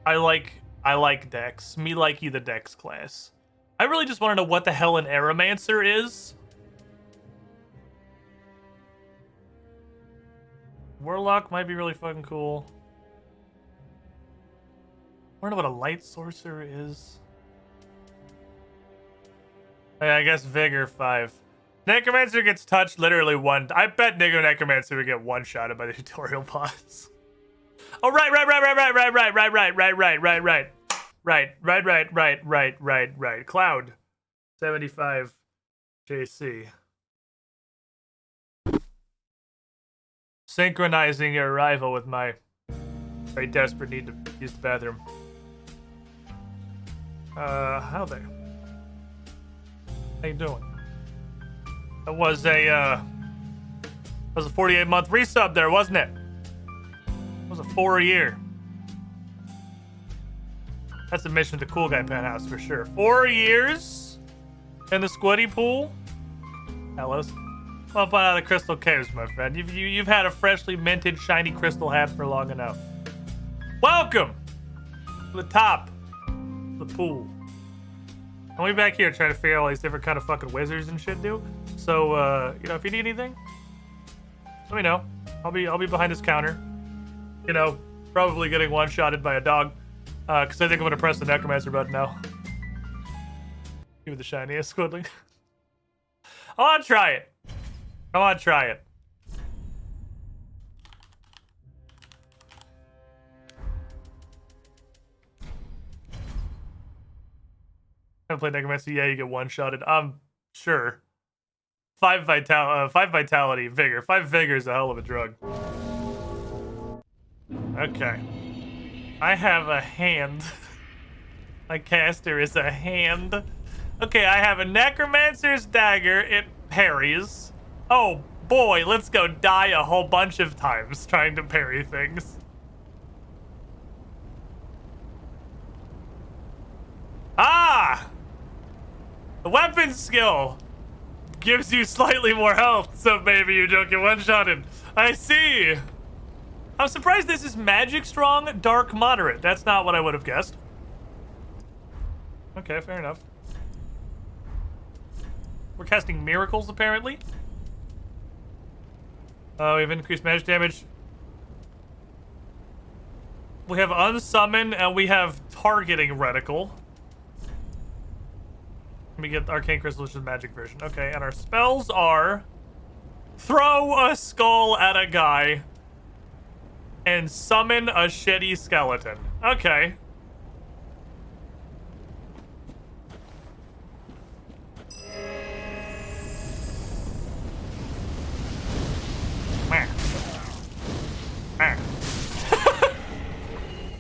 I like dex. Me likey the dex class. I really just want to know what the hell an Aeromancer is. Warlock might be really fucking cool. I don't know what a light sorcerer is. Yeah, I guess Vigor 5. Necromancer gets touched literally one. I bet Necromancer would get one-shotted by the tutorial boss. Oh, right. Cloud. 75 JC. Synchronizing your arrival with my very desperate need to use the bathroom. How there? How you doing? That was a 48-month resub there, wasn't it? It was a 4-year. That's a mission to Cool Guy Penthouse for sure. 4 years in the Squiddy pool. Hellos. Up out of the crystal caves, my friend. You've had a freshly minted shiny crystal hat for long enough. Welcome to the top of the pool. And we back here trying to figure out all these different kind of fucking wizards and shit do. So, you know, if you need anything, let me know. I'll be behind this counter. You know, probably getting one-shotted by a dog. Because I think I'm going to press the Necromancer button now. Give me the shiniest squiddling. I want to try it. I want to try it. Haven't played Necromancer. Yeah, you get one-shotted. Sure. 5 vitality, vigor. 5 vigor is a hell of a drug. Okay. I have a hand. My caster is a hand. Okay, I have a Necromancer's dagger. It parries. Oh boy, let's go die a whole bunch of times trying to parry things. Ah! The weapon skill gives you slightly more health, so maybe you don't get one-shotted. I see. I'm surprised this is magic strong, dark moderate. That's not what I would have guessed. Okay, fair enough. We're casting miracles, apparently. We have increased magic damage. We have unsummon, and we have targeting reticle. Let me get Arcane Crystal, which is the magic version. Okay, and our spells are throw a skull at a guy and summon a shitty skeleton. Okay.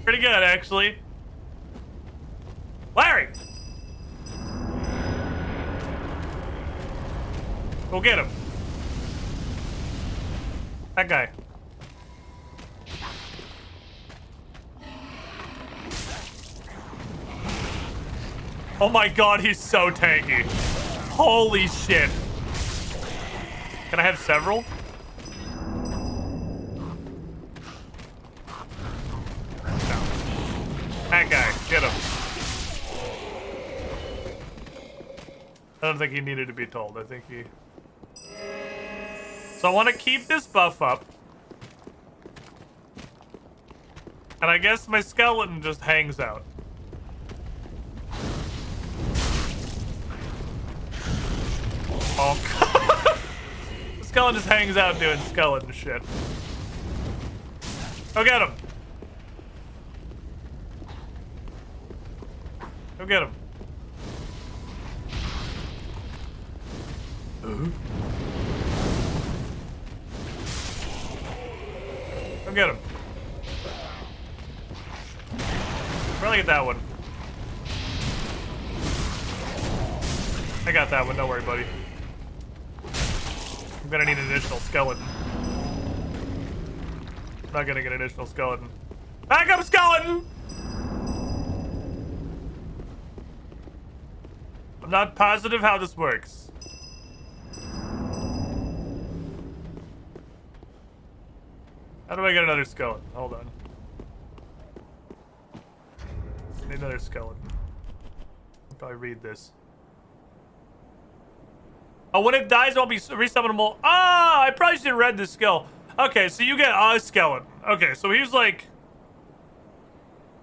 Pretty good, actually. Larry! Go get him. That guy. Oh my god, he's so tanky. Holy shit. Can I have several? No. That guy, get him. I don't think he needed to be told. I think he... So I want to keep this buff up. And I guess my skeleton just hangs out. Bonk. The skeleton just hangs out doing skeleton shit. Go get him. Go get him. Go get him. Probably get that one. I got that one, don't worry, buddy. I'm gonna need an additional skeleton. I'm not gonna get an additional skeleton. Back up, skeleton! I'm not positive how this works. How do I get another skeleton? Hold on. Need another skeleton. I'll probably read this. Oh, when it dies, it won't be resummonable. Ah, I probably should have read this skill. Okay, so you get a skeleton. Okay, so he's like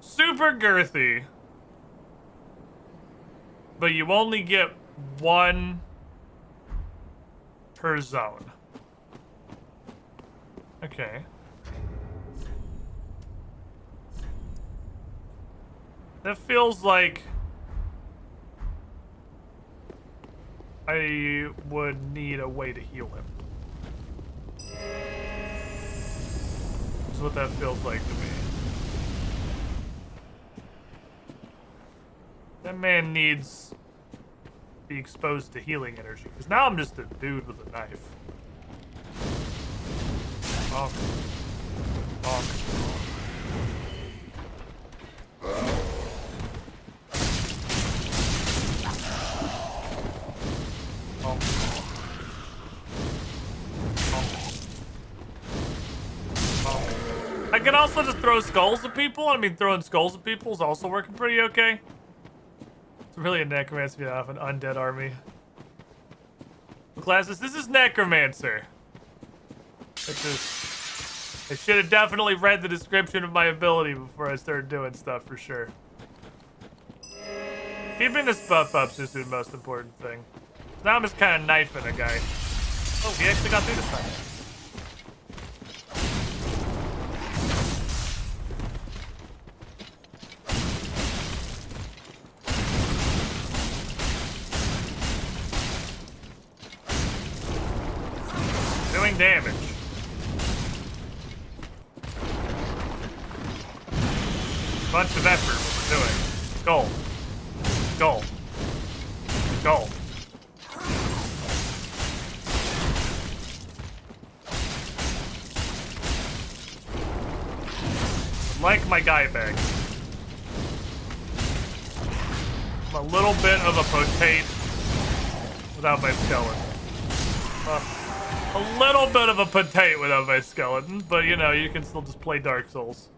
super girthy, but you only get one per zone. Okay. That feels like I would need a way to heal him. That's what that feels like to me. That man needs to be exposed to healing energy. Because now I'm just a dude with a knife. Bonk. Bonk. I can also just throw skulls at people. I mean, throwing skulls at people is also working pretty okay. It's really a necromancer off an undead army. Classes, this is necromancer. I should have definitely read the description of my ability before I started doing stuff for sure. Keeping this buff up is the most important thing. Now I'm just kind of knifing a guy. Oh, he actually got through this time. Doing damage. Bunch of effort what we're doing. Goal. Goal. Goal. Like my guy back. I'm a little bit of a potato without my skeleton. A little bit of a potato without my skeleton, but you know, you can still just play Dark Souls.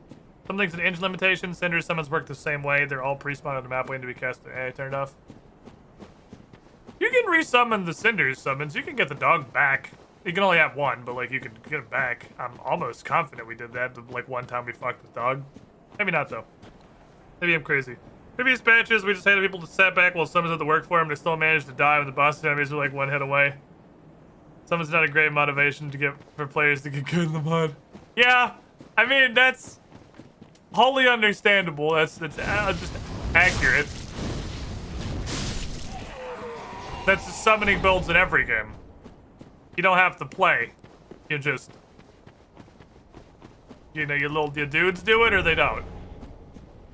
Some things an inch limitation. Cinders summons work the same way. They're all pre-spawned on the map waiting to be cast. Hey, I turned off. You can resummon the Cinders summons. You can get the dog back. You can only have one, but like you can get it back. I'm almost confident we did that. Like one time we fucked the dog. Maybe not though. Maybe I'm crazy. Previous batches, we just had people to set back while summons had to work for them. They still managed to die when the boss enemies were like one hit away. Summons not a great motivation to get for players to get good in the mud. Yeah, I mean that's wholly understandable. That's just accurate. That's just summoning builds in every game. You don't have to play. You just, you know, your dudes do it or they don't.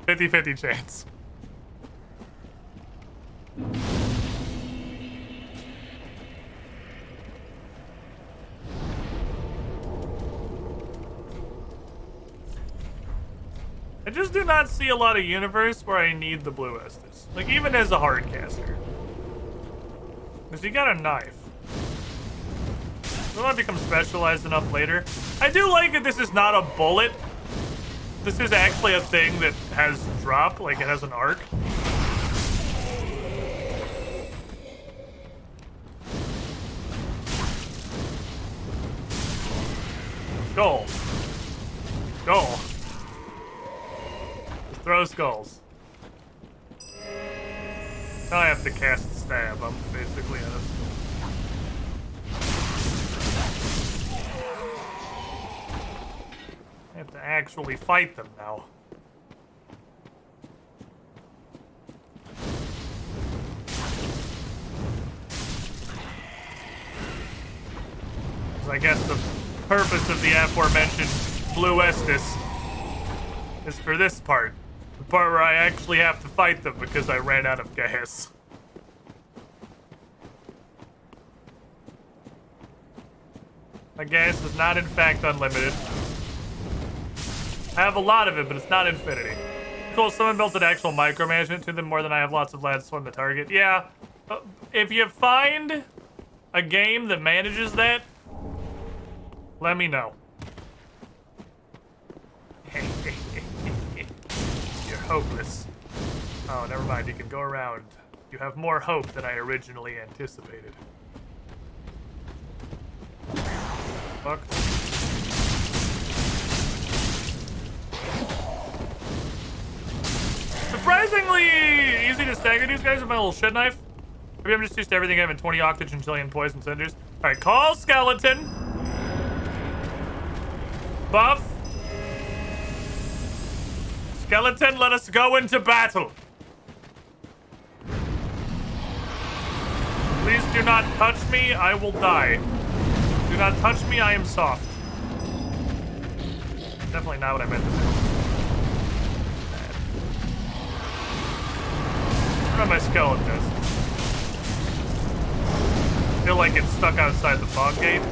50-50 chance. I just do not see a lot of universe where I need the blue Estus. Like, even as a hardcaster. Because you got a knife. Will I become specialized enough later? I do like that this is not a bullet. This is actually a thing that has drop, like it has an arc. Goal. Goal. Just throw skulls. Now I have to cast stab. I'm basically at a skull. I have to actually fight them now. I guess the purpose of the aforementioned Blue Estus is for this part. The part where I actually have to fight them because I ran out of gas. My gas is not in fact unlimited. I have a lot of it, but it's not infinity. Cool, someone built an actual micromanagement to them more than I have lots of lads swim the target. Yeah, if you find a game that manages that, let me know. You're hopeless. Oh, never mind. You can go around. You have more hope than I originally anticipated. Fuck. Surprisingly easy to stagger these guys with my little shit knife. Maybe I'm just used to everything having 20 octogentillion poison cinders. Alright, call skeleton. Buff. Skeleton, let us go into battle. Please do not touch me, I will die. Do not touch me, I am soft. Definitely not what I meant to do. What my skeleton does? I feel like it's stuck outside the fog gate.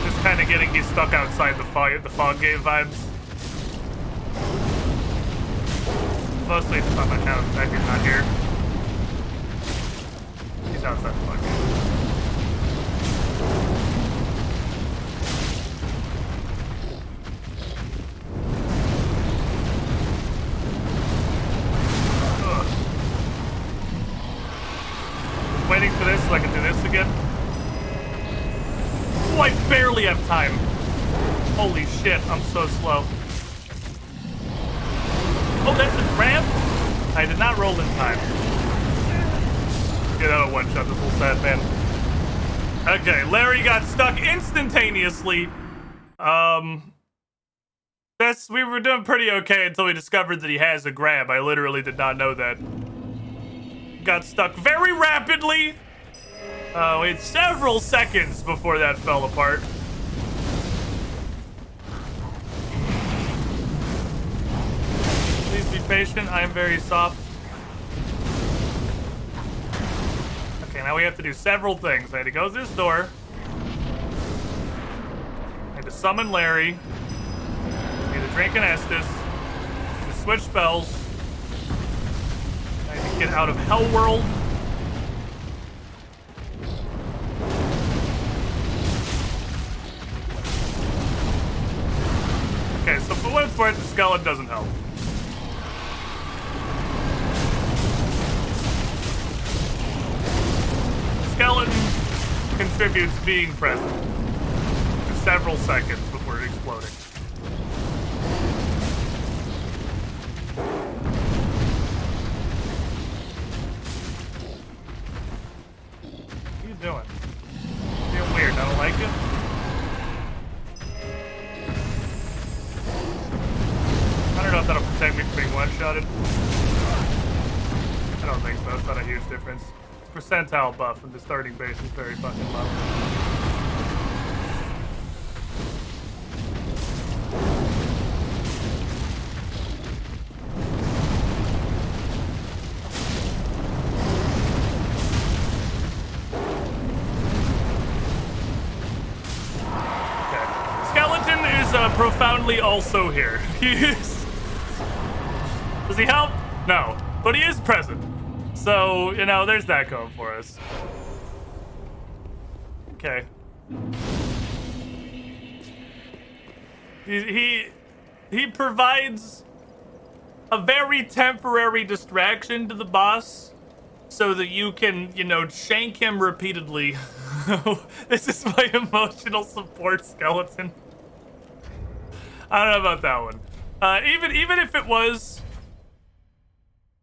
Just kind of getting you stuck outside the fog gate vibes. Mostly it's on my account. That dude's not here. He's outside the fog gate. Waiting for this so I can do this again. Oh, I barely have time. Holy shit, I'm so slow. Oh, that's a grab? I did not roll in time. Get out of one shot this little sad man. Okay, Larry got stuck instantaneously. We were doing pretty okay until we discovered that he has a grab. I literally did not know that. Got stuck very rapidly. Wait several seconds before that fell apart. Please be patient. I am very soft. Okay, now we have to do several things. I had to go through this door. I had to summon Larry. I had to drink an Estus. I had to switch spells. I had to get out of Hellworld. Okay, so for what it's worth, the skeleton doesn't help. Skeleton contributes being present for several seconds before exploding. What are you doing? You're weird, I don't like it. I don't know if that'll protect me from being one-shotted. I don't think so. It's not a huge difference. Percentile buff and the starting base is very fucking low. Okay. Skeleton is profoundly also here. Does he help? No. But he is present. So, you know, there's that going for us. Okay. He provides a very temporary distraction to the boss so that you can, you know, shank him repeatedly. This is my emotional support skeleton. I don't know about that one. Even if it was,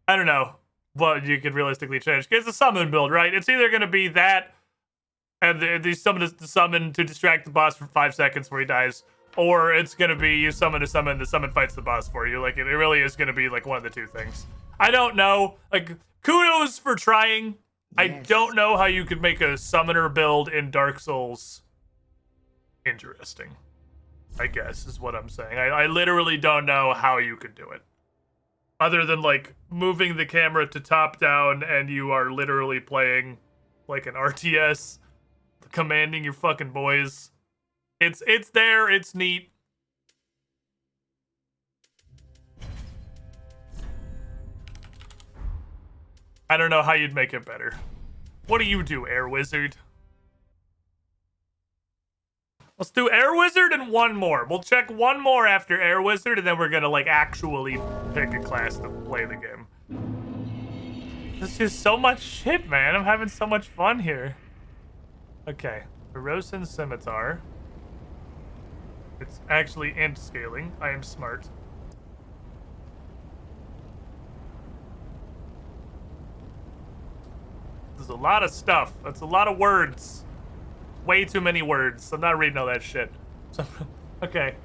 I don't know what you could realistically change. It's a summon build, right? It's either going to be that, and the summon is the summon to distract the boss for 5 seconds where he dies, or it's going to be you summon a summon, the summon fights the boss for you. Like, it really is going to be like one of the two things. I don't know. Like, kudos for trying. Yes. I don't know how you could make a summoner build in Dark Souls interesting, I guess, is what I'm saying. I literally don't know how you could do it. Other than, like, moving the camera to top down and you are literally playing like an RTS, commanding your fucking boys. It's there, it's neat. I don't know how you'd make it better. What do you do, Air Wizard? Let's do Air Wizard and one more. We'll check one more after Air Wizard, and then we're gonna, like, actually pick a class to play the game. There's just so much shit, man. I'm having so much fun here. Okay. Erosin Scimitar. It's actually int scaling. I am smart. There's a lot of stuff. That's a lot of words. Way too many words. I'm not reading all that shit. So, okay.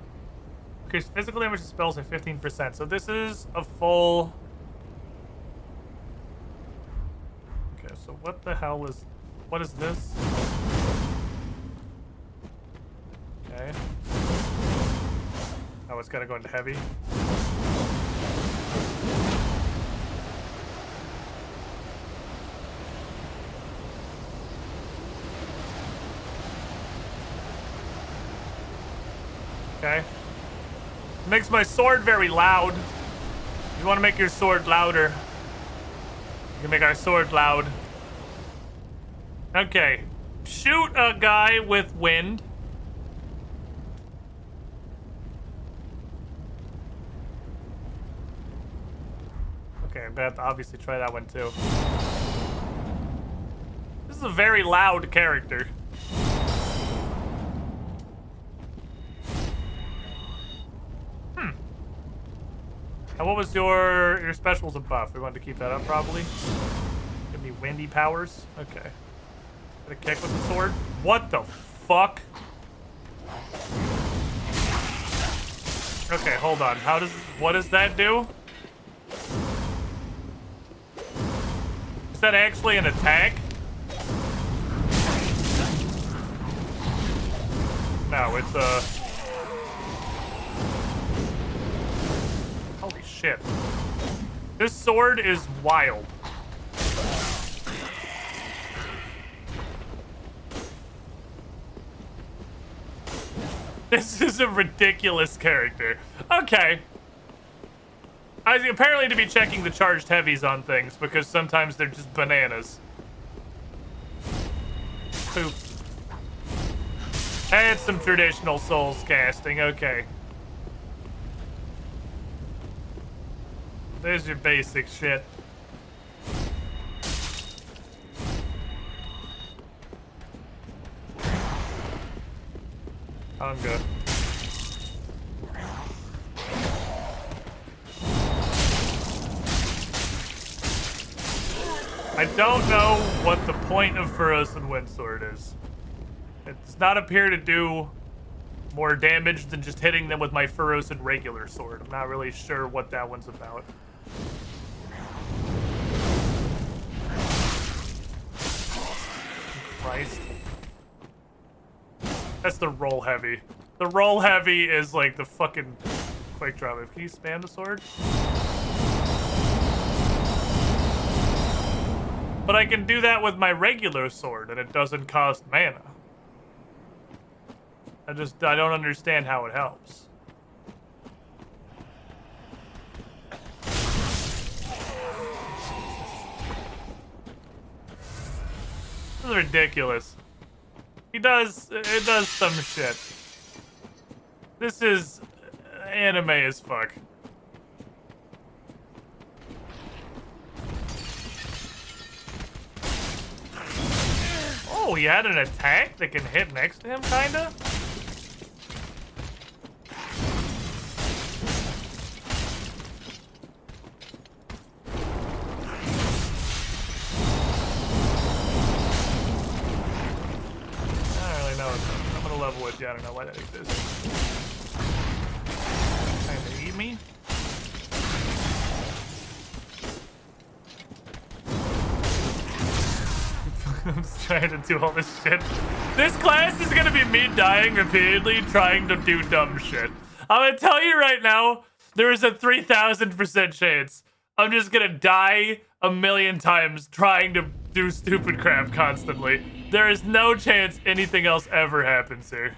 Increase physical damage to spells by 15%. So this is a full... Okay, so what the hell is... What is this? Okay. Oh, it's gotta go into heavy. Okay. Makes my sword very loud. You want to make your sword louder. You can make our sword loud. Okay. Shoot a guy with wind. Okay, I'm gonna have to obviously try that one too. This is a very loud character. And what was your specials a buff? We wanted to keep that up, probably. Give me windy powers. Okay. Got a kick with the sword. What the fuck? Okay, hold on. What does that do? Is that actually an attack? No, it's a... Holy shit. This sword is wild. This is a ridiculous character. Okay. Apparently to be checking the charged heavies on things, because sometimes they're just bananas. Poop. And some traditional Souls casting, okay. There's your basic shit. Hunger. I don't know what the point of Frozen Windsword is. It does not appear to do more damage than just hitting them with my Frozen regular sword. I'm not really sure what that one's about. Christ. That's the roll heavy. The roll heavy is like the fucking quick draw move. Can you spam the sword? But I can do that with my regular sword and it doesn't cost mana. I don't understand how it helps. This is ridiculous. It does some shit. This is anime as fuck. Oh, he had an attack that can hit next to him, kinda? level with you. I don't know why that exists. Trying to eat me? I'm just trying to do all this shit. This class is gonna be me dying repeatedly trying to do dumb shit. I'm gonna tell you right now, there is a 3,000% chance I'm just gonna die a million times trying to do stupid crap constantly. There is no chance anything else ever happens here.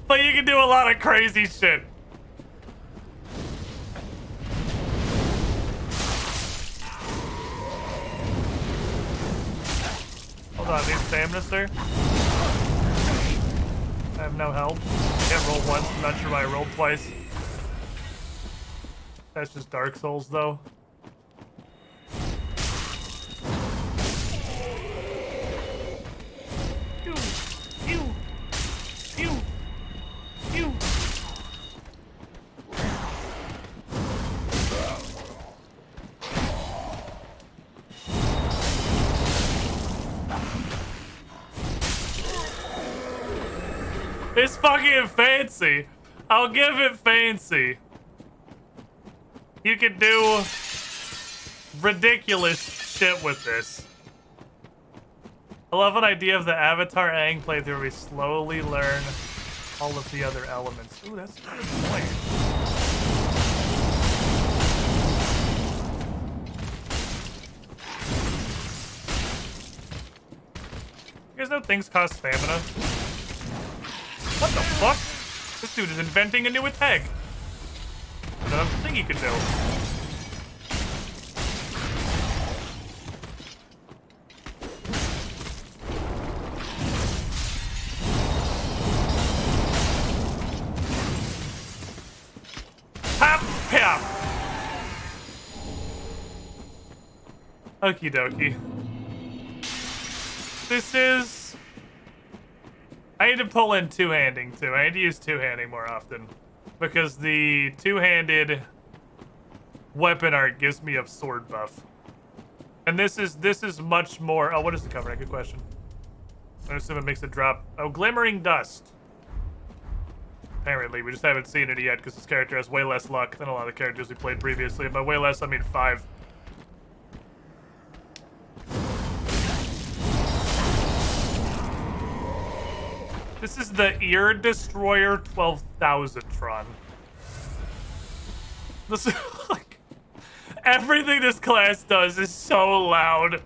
But you can do a lot of crazy shit. Hold on, need stamina, sir? I have no health. Can't roll once, I'm not sure why I rolled twice. That's just Dark Souls, though. Pew! Pew! Pew! Pew! It's fucking fancy. I'll give it fancy. You can do ridiculous shit with this. I love an idea of the Avatar Aang playthrough where we slowly learn all of the other elements. Ooh, that's a good point. You guys know things cost stamina? What the fuck? This dude is inventing a new attack. Another thing you can do. Pop, pop. Okie dokie. This is. I need to pull in two-handing too. I need to use two-handing more often because the two-handed weapon art gives me a sword buff, and this is much more. Oh, what is the cover? Good question. I assume it makes it drop. Oh, glimmering dust. Apparently, we just haven't seen it yet because this character has way less luck than a lot of the characters we played previously. And by way less, I mean 5. This is the Ear Destroyer 12,000tron. This is like everything this class does is so loud.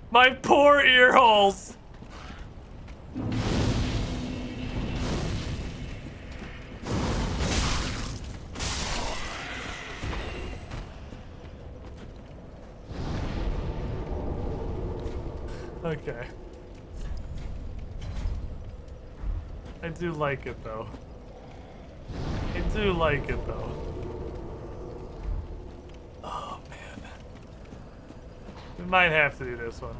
My poor ear holes. Okay. I do like it though. I do like it though. Oh man. We might have to do this one.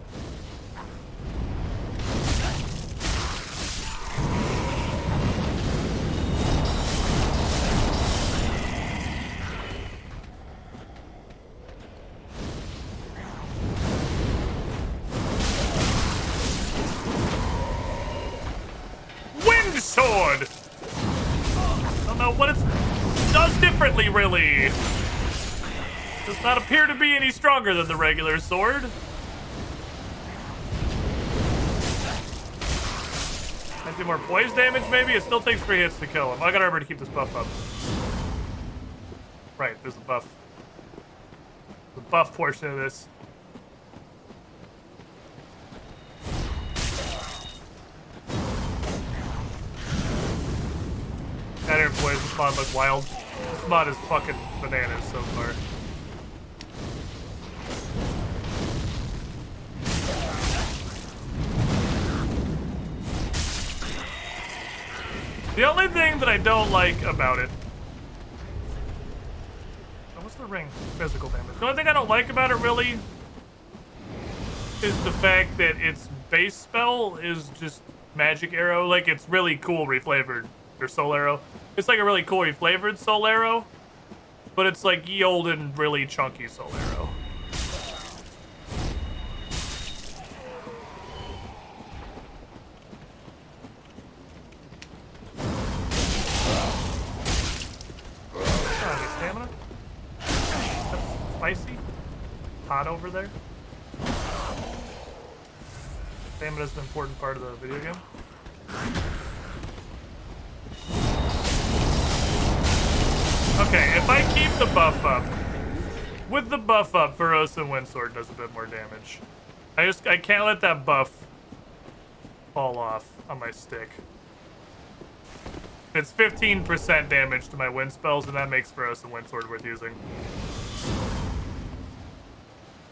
Sword! I don't know what it does differently, really. Does not appear to be any stronger than the regular sword. I do more poise damage, maybe? It still takes 3 hits to kill him. I gotta remember to keep this buff up. Right, there's a buff. The buff portion of this. That air poison mod look wild. This mod is fucking bananas so far. The only thing that I don't like about it... Oh, what's the ring? Physical damage. The only thing I don't like about it, really, is the fact that its base spell is just magic arrow. Like, it's really cool reflavored, or soul arrow. It's like a really cool reflavored soul arrow, but it's like ye old and really chunky soul arrow. Stamina? That's spicy. Hot over there. Stamina is an important part of the video game. Okay, if I keep the buff up, with the buff up, Feroz and Windsword does a bit more damage. I can't let that buff fall off on my stick. It's 15% damage to my wind spells, and that makes Feroz and Windsword worth using.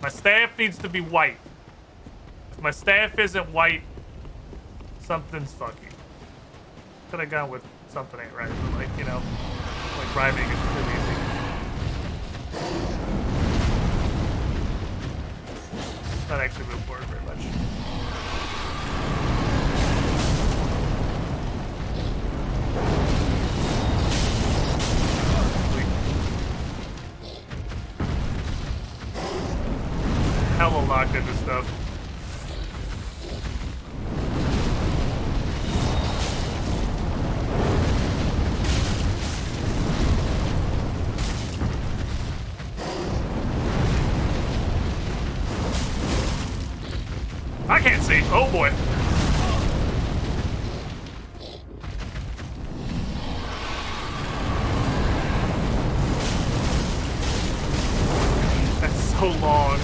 My staff needs to be white. If my staff isn't white, something's fucky. Could have gone with something ain't right, but like, you know, like rhyming is too easy. Not actually move forward very much. Hella locked into stuff. I can't see. Oh boy. That's so long.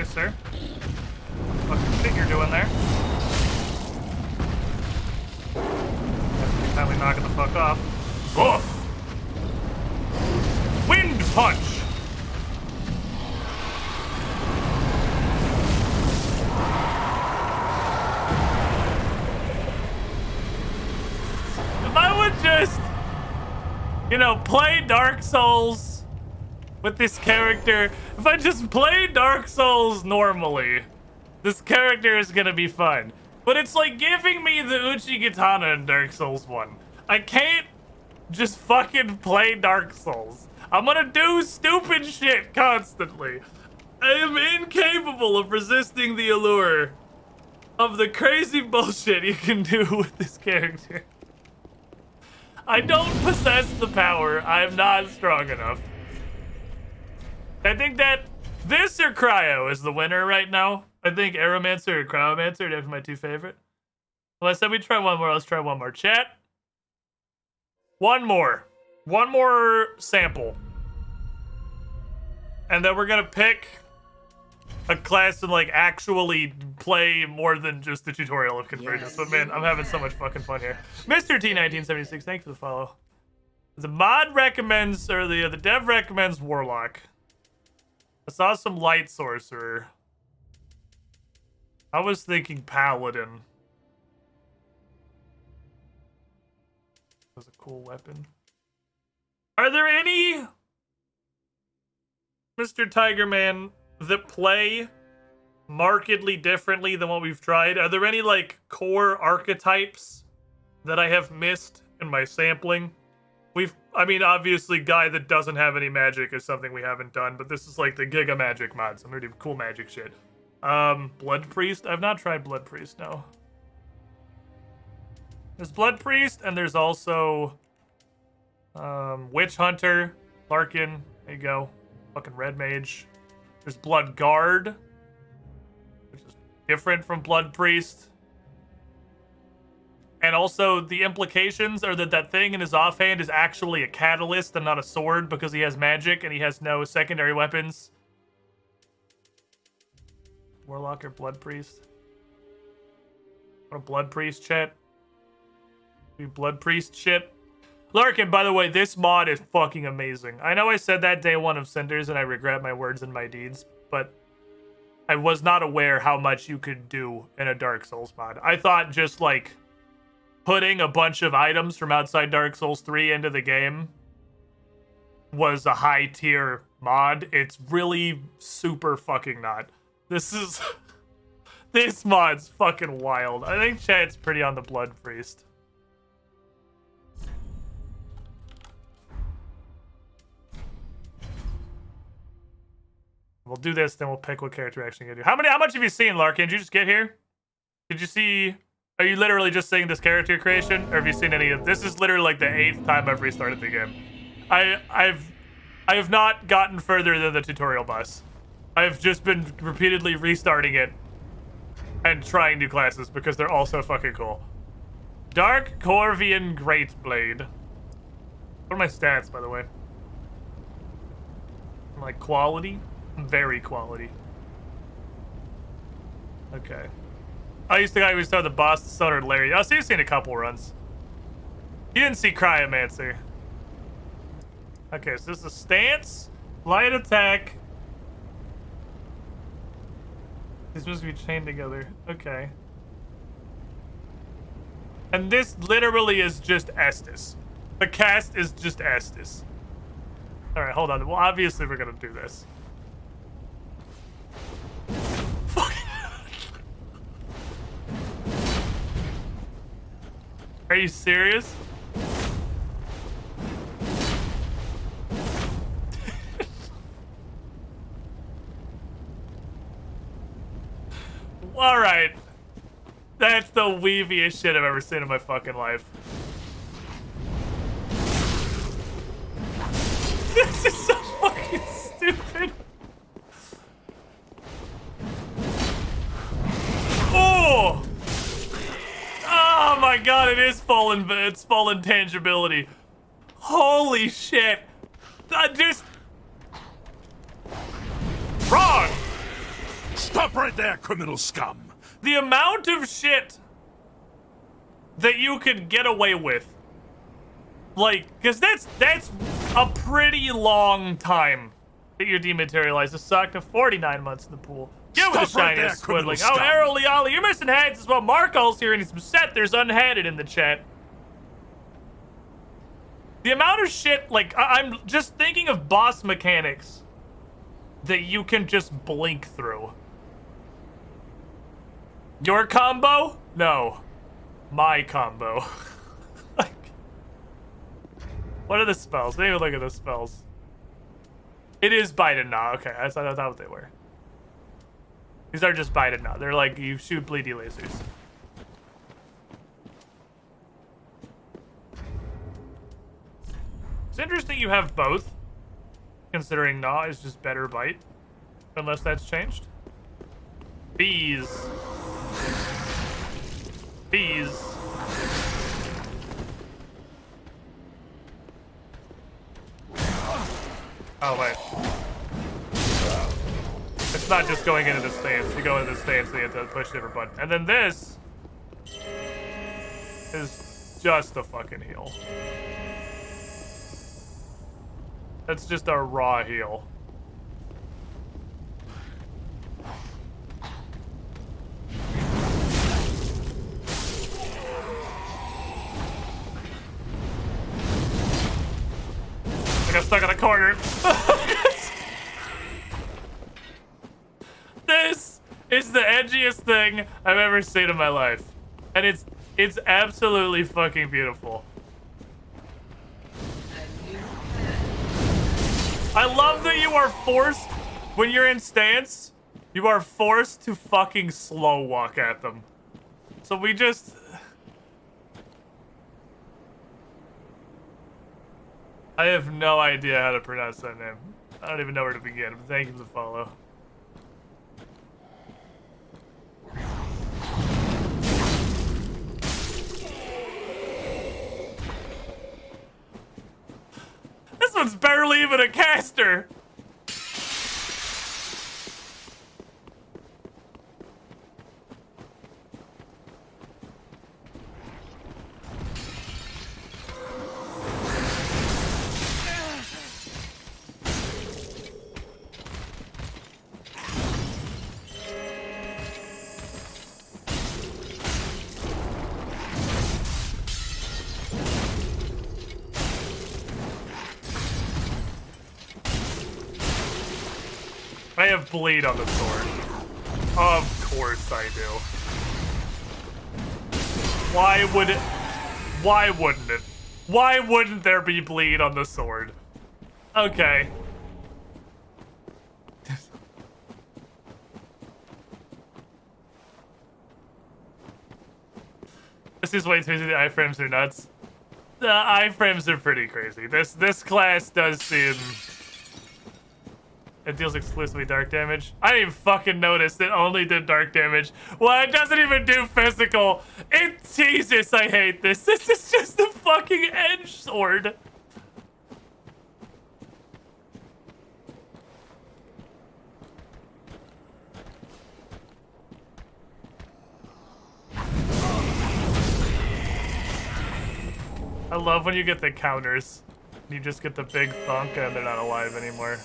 Sir. What the shit you're doing there? Finally knocking the fuck off. Woof! Wind punch! If I would just, you know, play Dark Souls with this character, if I just play Dark Souls normally, this character is gonna be fun. But it's like giving me the Uchigatana in Dark Souls 1. I can't just fucking play Dark Souls. I'm gonna do stupid shit constantly. I am incapable of resisting the allure of the crazy bullshit you can do with this character. I don't possess the power. I'm not strong enough. I think that this or Cryo is the winner right now. I think Aeromancer or Cryomancer are definitely my two favorite. Well, I said we try one more. Let's try one more. Chat. One more. One more sample. And then we're going to pick a class and like actually play more than just the tutorial of Convergence. But man, I'm having so much fucking fun here. Mr. T1976, thanks for the follow. The mod recommends, or the dev recommends Warlock. I saw some light sorcerer. I was thinking paladin. That's a cool weapon. Are there any, Mr. Tiger Man, that play markedly differently than what we've tried? Are there any like core archetypes that I have missed in my sampling? I mean, obviously, guy that doesn't have any magic is something we haven't done, but this is like the Giga Magic mod, some really cool magic shit. Blood Priest? I've not tried Blood Priest, no. There's Blood Priest, and there's also, Witch Hunter, Larkin, there you go. Fucking Red Mage. There's Blood Guard, which is different from Blood Priest. And also, the implications are that that thing in his offhand is actually a catalyst and not a sword because he has magic and he has no secondary weapons. Warlock or Blood Priest? What a Blood Priest, chat? Do Blood Priest shit? Larkin, by the way, this mod is fucking amazing. I know I said that day one of Cinders and I regret my words and my deeds, but I was not aware how much you could do in a Dark Souls mod. I thought just like putting a bunch of items from outside Dark Souls 3 into the game was a high tier mod. It's really super fucking not. This mod's fucking wild. I think chat's pretty on the Blood Priest. We'll do this, then we'll pick what character we're actually gonna do. How much have you seen, Larkin? Did you just get here? Did you see? Are you literally just seeing this character creation, or have you seen any of this? Is literally like the 8th time I've restarted the game. I have not gotten further than the tutorial boss. I've just been repeatedly restarting it and trying new classes because they're all so fucking cool. Dark Corvian Greatblade. What are my stats, by the way? Like quality? Very quality. Okay. I used to think I always saw the boss, the Stoner Larry. Oh, so you've seen a couple runs. You didn't see Cryomancer. Okay, so this is a stance, light attack. These supposed to be chained together. Okay. And this literally is just Estus. The cast is just Estus. Alright, hold on. Well, obviously we're gonna do this. Are you serious? Alright. That's the weeviest shit I've ever seen in my fucking life. This is so fucking stupid. Oh! Oh my god, it is fallen, it's fallen tangibility. Holy shit. Just... Wrong! Stop right there, criminal scum! The amount of shit that you could get away with. Like, because that's a pretty long time that you're dematerialized. It sucked to 49 months in the pool. Get with the shiniest squiddling. Oh, Arrow Liali, you're missing heads as well. Marco's here and he's upset there's unheaded in the chat. The amount of shit, like, I'm just thinking of boss mechanics that you can just blink through. Your combo? No. My combo. Like, what are the spells? Let me look at the spells. It is Bite and Gnaw. Okay, I thought what they were. These are just Bite and Gnaw. They're like, you shoot bleedy lasers. It's interesting you have both, considering Gnaw is just better Bite. Unless that's changed. Bees. Bees. Oh, wait. It's not just going into the stance. You go into the stance and you have to push a different button. And then this is just a fucking heal. That's just a raw heal. I got stuck in a corner. This is the edgiest thing I've ever seen in my life. And it's absolutely fucking beautiful. I love that you are forced, when you're in stance, you are forced to fucking slow walk at them. So we just... I have no idea how to pronounce that name. I don't even know where to begin, but thank you for the follow. This one's barely even a caster. I have bleed on the sword. Of course I do. Why wouldn't it? Why wouldn't there be bleed on the sword? Okay. This is way too easy. The iframes are nuts. The iframes are pretty crazy. This class does seem... It deals exclusively dark damage. I didn't even fucking notice it only did dark damage. Well, it doesn't even do physical. Jesus, I hate this. This is just a fucking edge sword. I love when you get the counters. You just get the big thunk and they're not alive anymore.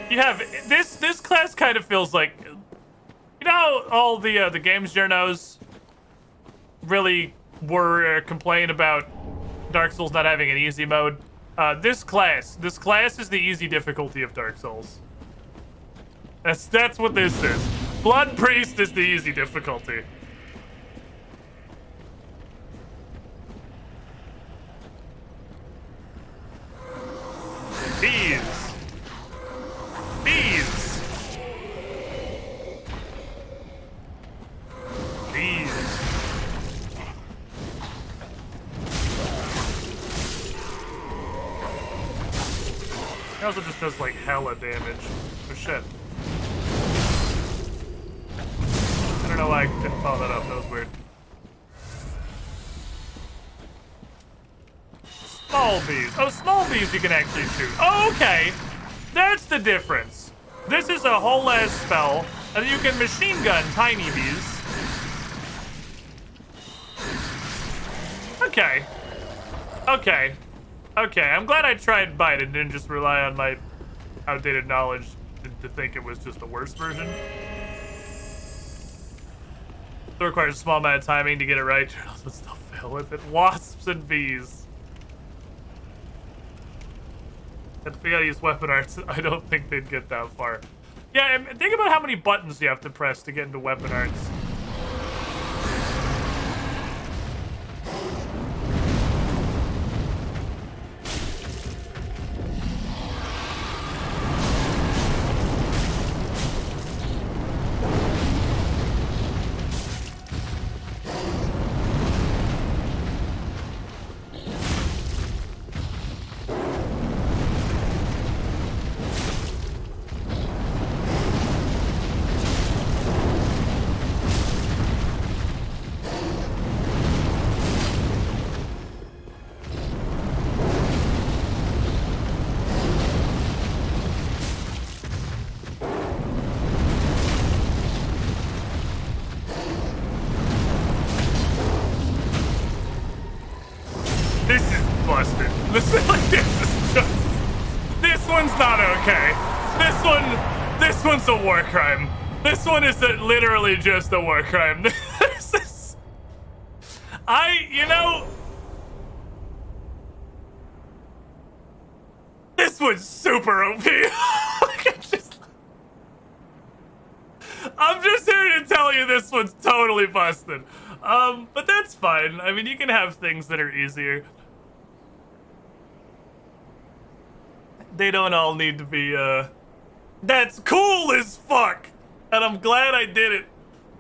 You have this class kind of feels like, you know how all the games journos really were complaining about Dark Souls not having an easy mode. This class is the easy difficulty of Dark Souls. That's what this is. Blood Priest is the easy difficulty. Bees. It also just does like hella damage. Oh shit. I don't know why I didn't follow that up, that was weird. Small bees. Oh, small bees you can actually shoot. Oh, okay. That's the difference. This is a whole ass spell, and you can machine gun tiny bees. Okay. Okay. Okay, I'm glad I tried Bite and didn't just rely on my outdated knowledge to think it was just the worst version. It requires a small amount of timing to get it right. Turtles would still fail with it. Wasps and bees. If we gotta use weapon arts, I don't think they'd get that far. Yeah, and think about how many buttons you have to press to get into weapon arts. This one's a war crime. This one is literally just a war crime. This is... you know... This one's super OP. I'm just here to tell you this one's totally busted. But that's fine. I mean, you can have things that are easier. They don't all need to be, That's cool as fuck! And I'm glad I did it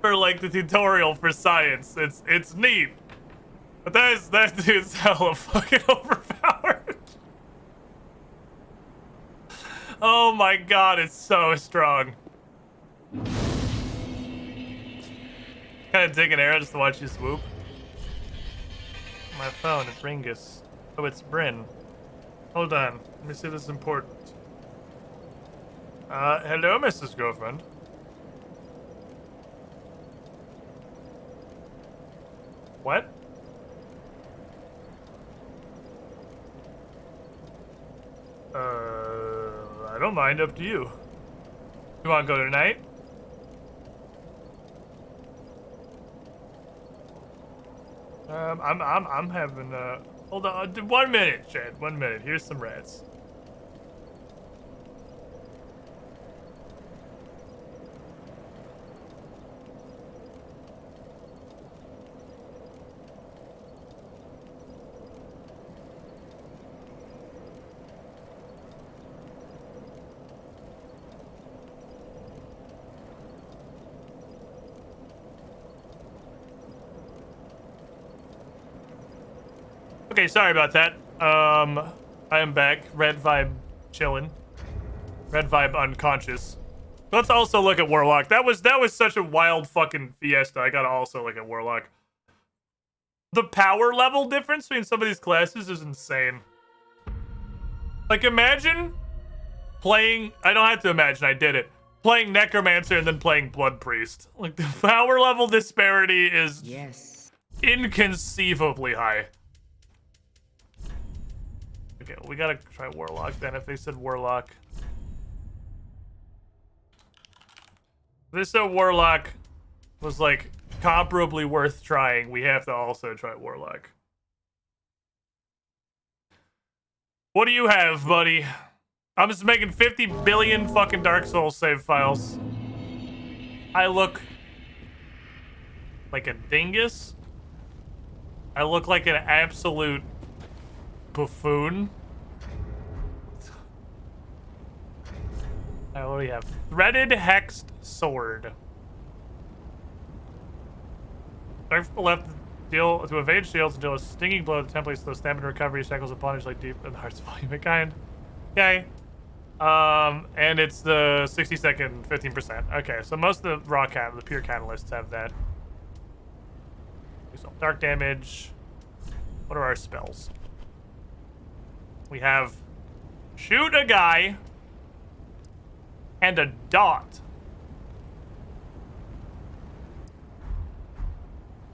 for, like, the tutorial for science. It's neat. But that dude's hella fucking overpowered. Oh my god, it's so strong. Kind of dig an arrow just to watch you swoop. My phone, it's Ringus. Oh, it's Bryn. Hold on, let me see if this is important. Hello, Mrs. Girlfriend. What? I don't mind, up to you. You wanna go tonight? I'm having, hold on, 1 minute, Chad, 1 minute. Here's some rats. Okay, sorry about that. I am back. Red vibe chilling. Red vibe unconscious. Let's also look at Warlock. That was such a wild fucking fiesta. I gotta also look at Warlock. The power level difference between some of these classes is insane. Like, imagine playing... I don't have to imagine, I did it. Playing Necromancer and then playing Blood Priest. Like, the power level disparity is inconceivably high. Okay, well, we gotta try Warlock then, if they said Warlock. If they said Warlock was, like, comparably worth trying, we have to also try Warlock. What do you have, buddy? I'm just making 50 billion fucking Dark Souls save files. I look like a dingus. I look like an absolute buffoon. What do we have? Threaded Hexed Sword. Start from the left, deal to evade shields and deal a stinging blow. The template slows stamina recovery, shackles of bondage like deep in the heart's volume of kind. Okay. And it's the 60-second 15%. Okay, so most of the pure catalysts have that. Dark damage. What are our spells? We have shoot a guy and a dot.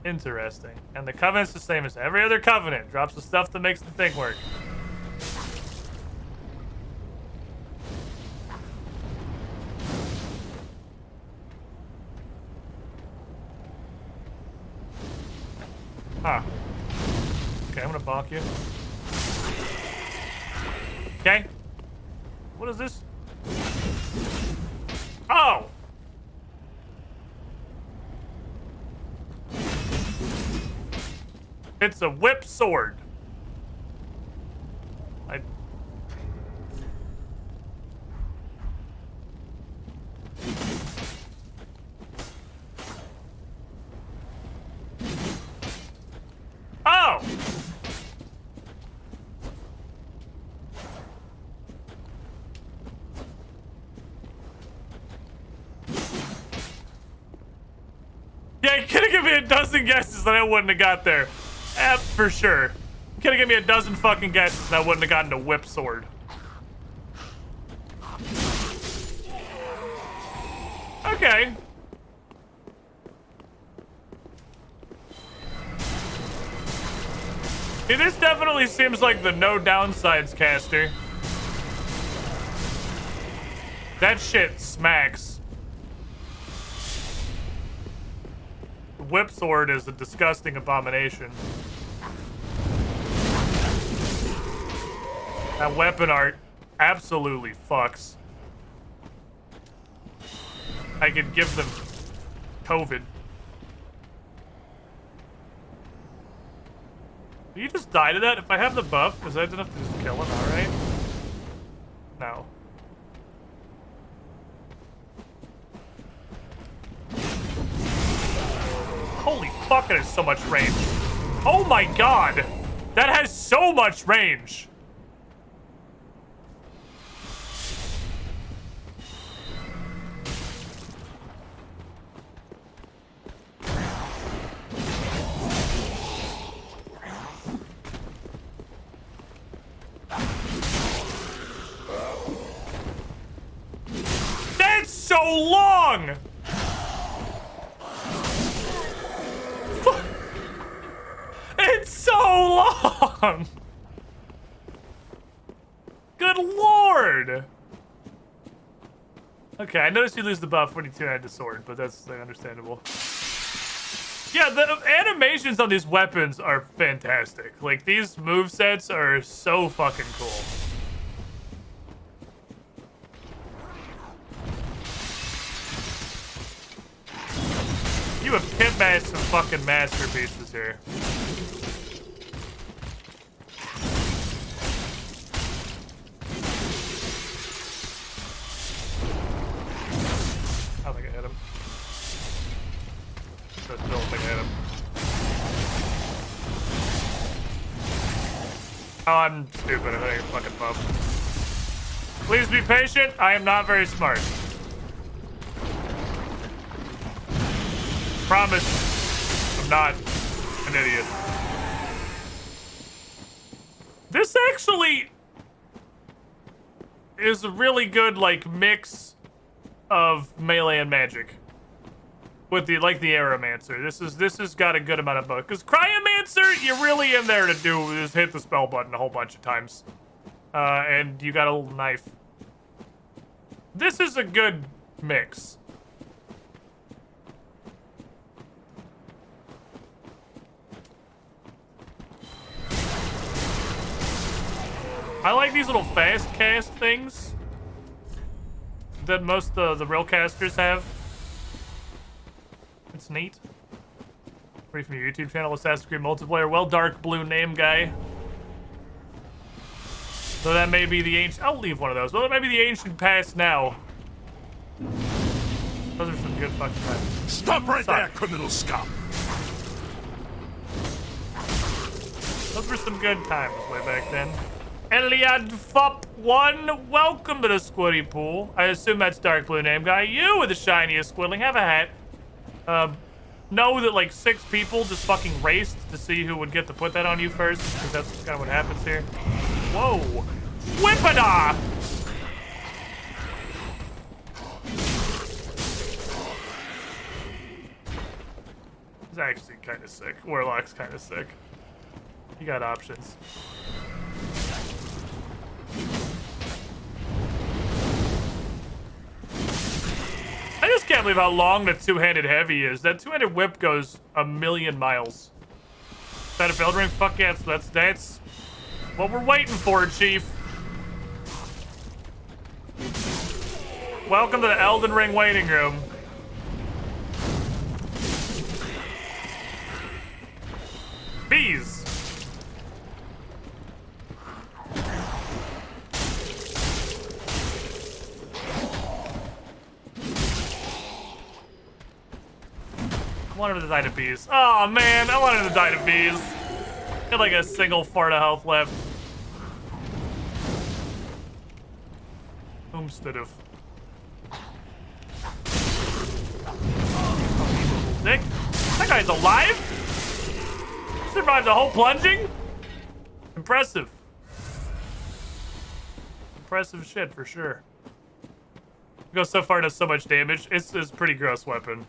Interesting. And the covenant's the same as every other covenant. Drops the stuff that makes the thing work. Huh. Okay, I'm gonna bonk you. Okay. What is this? Oh! It's a whip sword. Oh! Yeah, you could have given me a dozen guesses that I wouldn't have got there. For sure. You could have given me a dozen fucking guesses and I wouldn't have gotten a whip sword. Okay. See, this definitely seems like the no downsides caster. That shit smacks. The whip sword is a disgusting abomination. That weapon art absolutely fucks. I could give them COVID. Will you just die to that? If I have the buff, is that enough to just kill him? Alright. No. Holy fuck, it has so much range. Oh my god! That has so much range! That's so long! It's so long! Good lord! Okay, I noticed you lose the buff when you two-handed the sword, but that's understandable. Yeah, the animations on these weapons are fantastic. Like, these movesets are so fucking cool. You have pitmatched some fucking masterpieces here. I don't think I hit him. I don't think I hit him. Oh, I'm stupid. I think fucking buff. Please be patient. I am not very smart. Promise, I'm not an idiot. This actually is a really good like mix of melee and magic with the like the Aeromancer. This has got a good amount of both. Because Cryomancer, you're really in there to do is hit the spell button a whole bunch of times, and you got a little knife. This is a good mix. I like these little fast cast things that most of the real casters have. It's neat. Free from your YouTube channel, Assassin's Creed Multiplayer. Well, dark blue name guy. So that may be the ancient... I'll leave one of those. Well, that may be the ancient past now. Those are some good fucking times. Stop right there, criminal scum! Those were some good times way back then. Eliad Fop1, welcome to the Squiddy Pool. I assume that's dark blue name guy. You with the shiniest squiddling, have a hat. Know that like 6 people just fucking raced to see who would get to put that on you first, because that's kind of what happens here. Whoa! Whip it off! It's actually kind of sick. Warlock's kind of sick. You got options. I just can't believe how long the two-handed heavy is. That two-handed whip goes a million miles. Is that a build ring? Fuck yes, that's what we're waiting for, Chief. Welcome to the Elden Ring waiting room. Bees. I wanted to die to bees. Oh man, I wanted to die to bees. Had like a single fart of health left. Instead of Dick. That guy's alive? Survived the whole plunging? Impressive. Impressive shit for sure. Goes so far, does so much damage. It's a pretty gross weapon.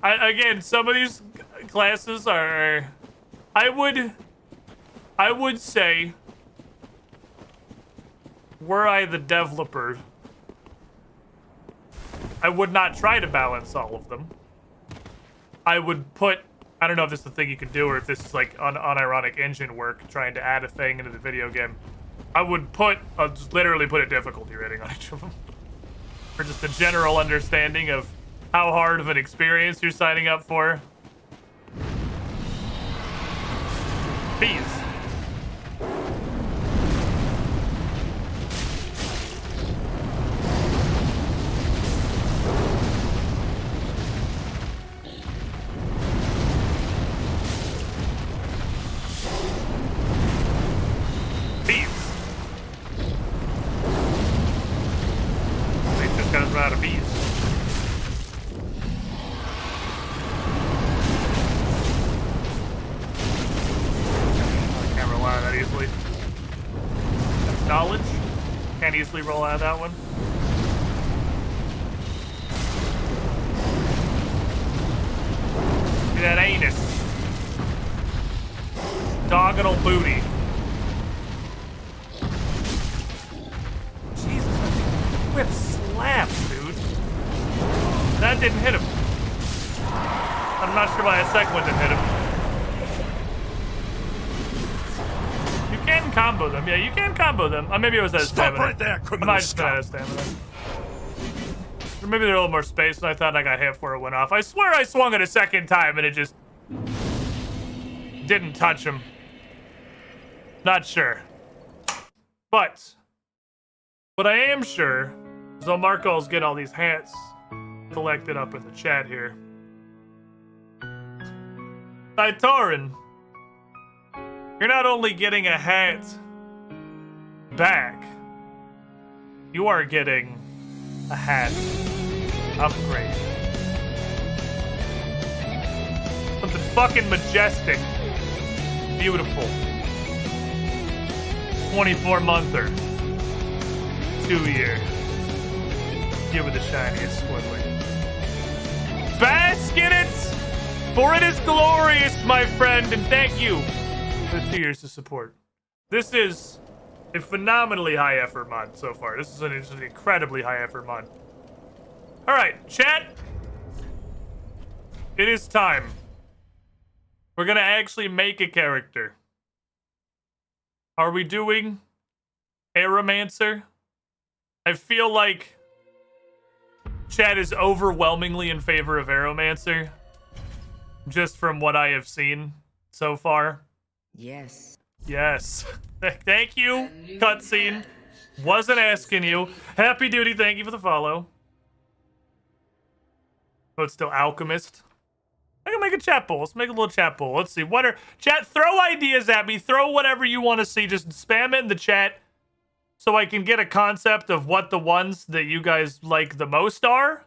Again, some of these classes are... I would say, were I the developer, I would not try to balance all of them. I would put... I don't know if this is the thing you can do or if this is like unironic engine work, trying to add a thing into the video game. I would put... I'll just literally put a difficulty rating on each of them. For just a general understanding of how hard of an experience you're signing up for. Bees. Bees. They just got us run out of bees. Roll out of that easily. Knowledge. Can't easily roll out of that one. Look at that anus. Doggonal booty. Jesus. Whip slaps, dude. That didn't hit him. I'm not sure why that second one didn't hit him. You can combo them. Yeah, you can combo them. Maybe it was that stamina. Stop right there, I criminal might just been scum. out of stamina. Or maybe they're a little more space and I thought I got hit before it went off. I swear I swung it a second time and it just didn't touch him. Not sure. But what I am sure is while Marco's getting all these hats collected up in the chat here. Saitorin, you're not only getting a hat back, you are getting a hat upgrade. Something fucking majestic. Beautiful. 24-monther. 2-year. Give it the shiniest squiddly. Bask in it! For it is glorious, my friend, and thank you for the 2 years of support. This is a phenomenally high effort mod so far. This is an incredibly high effort mod. Alright, chat. It is time. We're gonna actually make a character. Are we doing Aeromancer? I feel like chat is overwhelmingly in favor of Aeromancer. Just from what I have seen so far. Yes. Yes. Thank you, cutscene. Wasn't asking you. Happy Duty, thank you for the follow. Oh, it's still Alchemist. I can make a chat poll. Let's make a little chat poll. Let's see. What are... Chat, throw ideas at me. Throw whatever you want to see. Just spam it in the chat so I can get a concept of what the ones that you guys like the most are.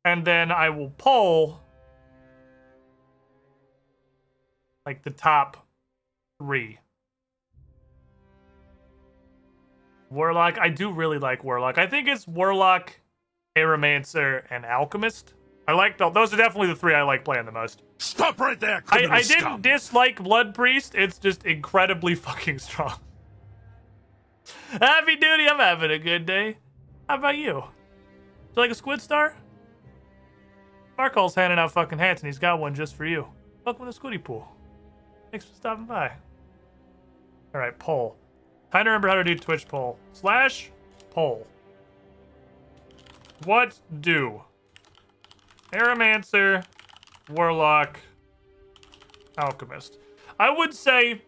And then I will poll like the top 3. Warlock. I do really like Warlock. I think it's Warlock, Aeromancer, and Alchemist. I like those are definitely the 3 I like playing the most. Stop right there, I didn't dislike Blood Priest. It's just incredibly fucking strong. Happy Duty, I'm having a good day. How about you? Do you like a squid star? Markol's handing out fucking hats and he's got one just for you. Welcome to Squiddy Pool. Thanks for stopping by. Alright, poll. Trying to remember how to do Twitch poll. /poll. What do Aeromancer, Warlock, Alchemist? I would say,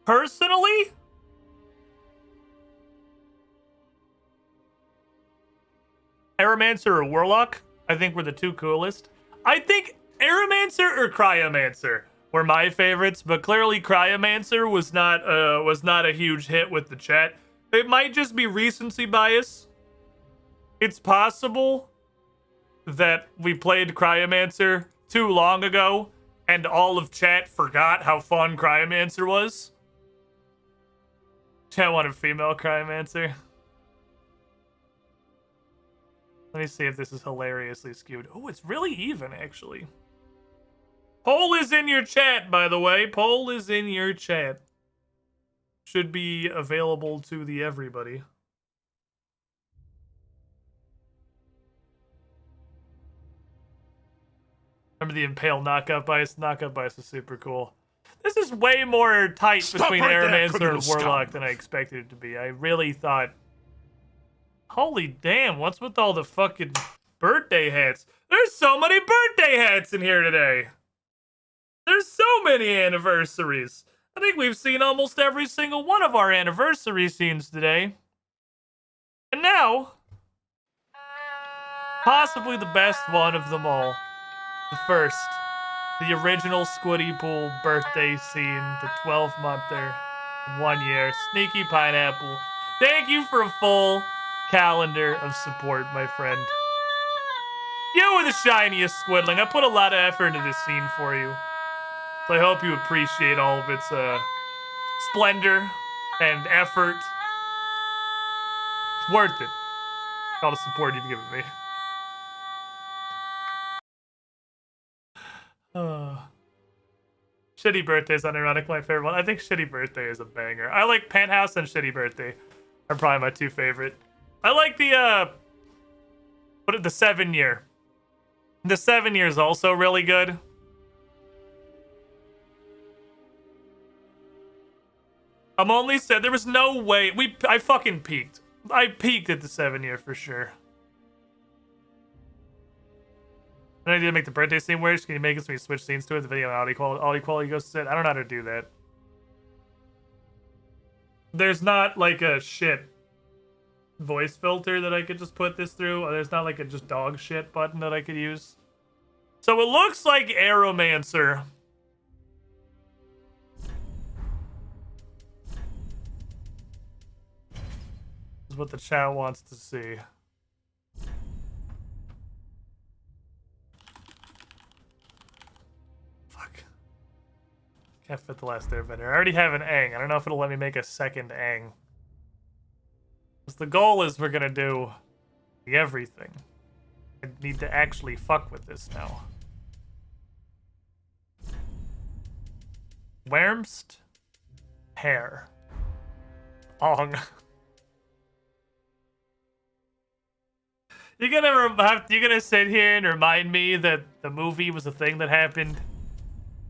personally, Aeromancer or Warlock, I think were the 2 coolest. I think Aeromancer or Cryomancer were my favorites, but clearly Cryomancer was not a huge hit with the chat. It might just be recency bias. It's possible that we played Cryomancer too long ago and all of chat forgot how fun Cryomancer was. Chat wanted female Cryomancer. Let me see if this is hilariously skewed. Oh, it's really even, actually. Poll is in your chat, by the way. Poll is in your chat. Should be available to the everybody. Remember the Impale knockout bias? Knockout bias is super cool. This is way more tight between Aeromancer and Warlock than I expected it to be. I really thought... Holy damn, what's with all the fucking birthday hats? There's so many birthday hats in here today. There's so many anniversaries. I think we've seen almost every single one of our anniversary scenes today. And now, possibly the best one of them all. The first, the original Squiddy Pool birthday scene, the 12-monther, 1 year, Sneaky Pineapple. Thank you for a full calendar of support, my friend. You were the shiniest squidling. I put a lot of effort into this scene for you. So I hope you appreciate all of its splendor and effort. It's worth it. All the support you've given me. Shitty Birthday is unironically my favorite one. I think Shitty Birthday is a banger. I like Penthouse and Shitty Birthday are probably my 2 favorite. I like the 7 year. The 7 year is also really good. I'm only said there was no way I fucking peaked. I peaked at the 7 year for sure. I need to make the birthday scene worse. Can you make it so we switch scenes to it? The video and audio quality goes to sit. I don't know how to do that. There's not like a shit voice filter that I could just put this through. There's not like a just dog shit button that I could use. So it looks like Aeromancer. what the chat wants to see. Fuck. Can't fit the last airbender. I already have an Aang. I don't know if it'll let me make a second Aang. Because the goal is we're gonna do the everything. I need to actually fuck with this now. Wärmst. Hair. Ong. You're gonna sit here and remind me that the movie was a thing that happened?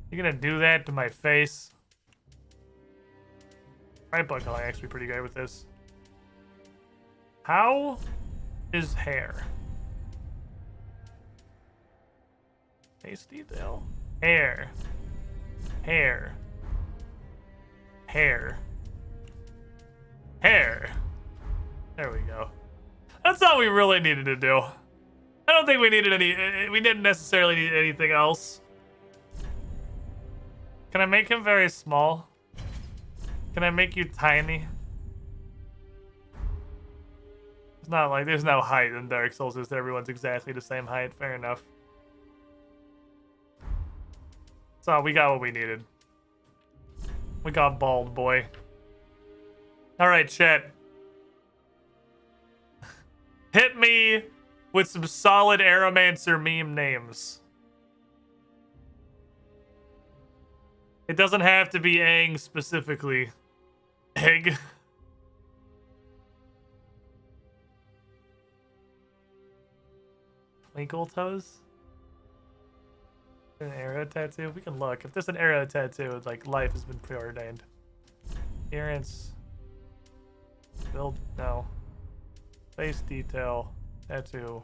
You're gonna do that to my face? Right, Bug I'll actually be pretty good with this. How is hair? Face detail? Hair. Hair. Hair. Hair. There we go. That's all we really needed to do. I don't think we needed we didn't necessarily need anything else. Can I make him very small? Can I make you tiny? It's not like there's no height in Dark Souls, is there? Everyone's exactly the same height. Fair enough. So we got what we needed. We got bald boy. Alright, chat. Hit me with some solid Aeromancer meme names. It doesn't have to be Aang specifically. Egg. Twinkle toes? An arrow tattoo? We can look. If there's an arrow tattoo, like life has been preordained. Appearance. Build. No. Face detail. Tattoo.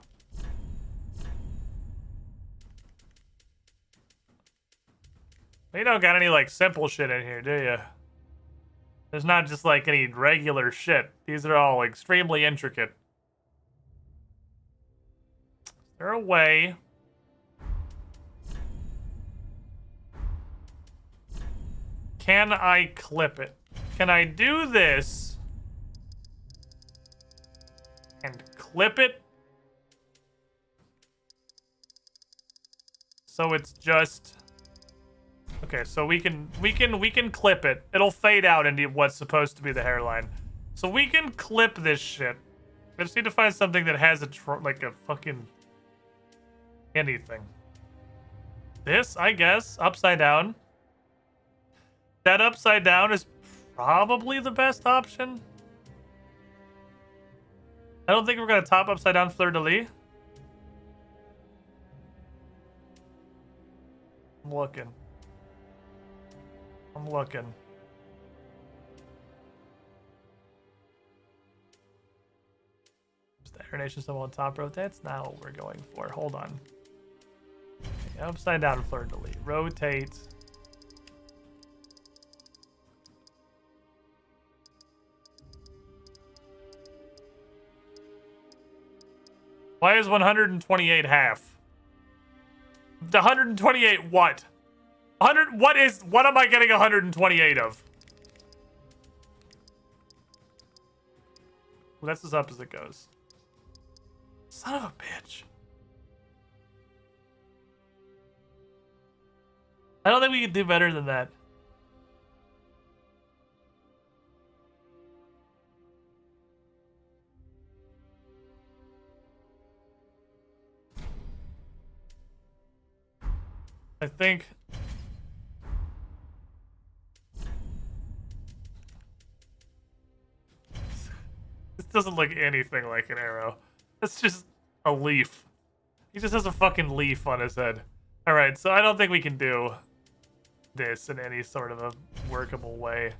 You don't got any like simple shit in here, do you? There's not just like any regular shit. These are all extremely intricate. Is there a way? Can I clip it? Can I do this and clip it so it's just okay? So we can clip it. It'll fade out into what's supposed to be the hairline. So we can clip this shit. I just need to find something that has like a fucking anything. This, I guess, upside down. That upside down is probably the best option. I don't think we're gonna top upside down fleur-de-lis. I'm looking. I'm looking. Just the aeronation symbol on top, bro. That's not what we're going for. Hold on. Okay, upside down fleur-de-lis. Rotate. Why is 128 half? The 128 what? 100 what am I getting 128 of? Well, that's as up as it goes. Son of a bitch. I don't think we can do better than that. I think this doesn't look anything like an arrow. It's just a leaf. He just has a fucking leaf on his head. Alright, so I don't think we can do this in any sort of a workable way.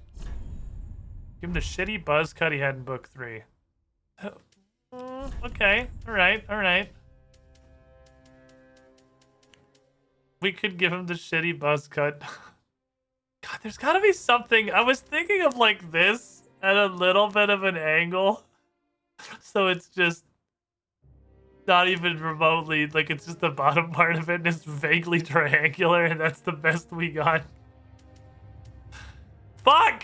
Give him the shitty buzz cut he had in book 3. Okay, alright. We could give him the shitty buzz cut. God, there's gotta be something. I was thinking of like this at a little bit of an angle. So it's just not even remotely, like it's just the bottom part of it and it's vaguely triangular and that's the best we got. Fuck!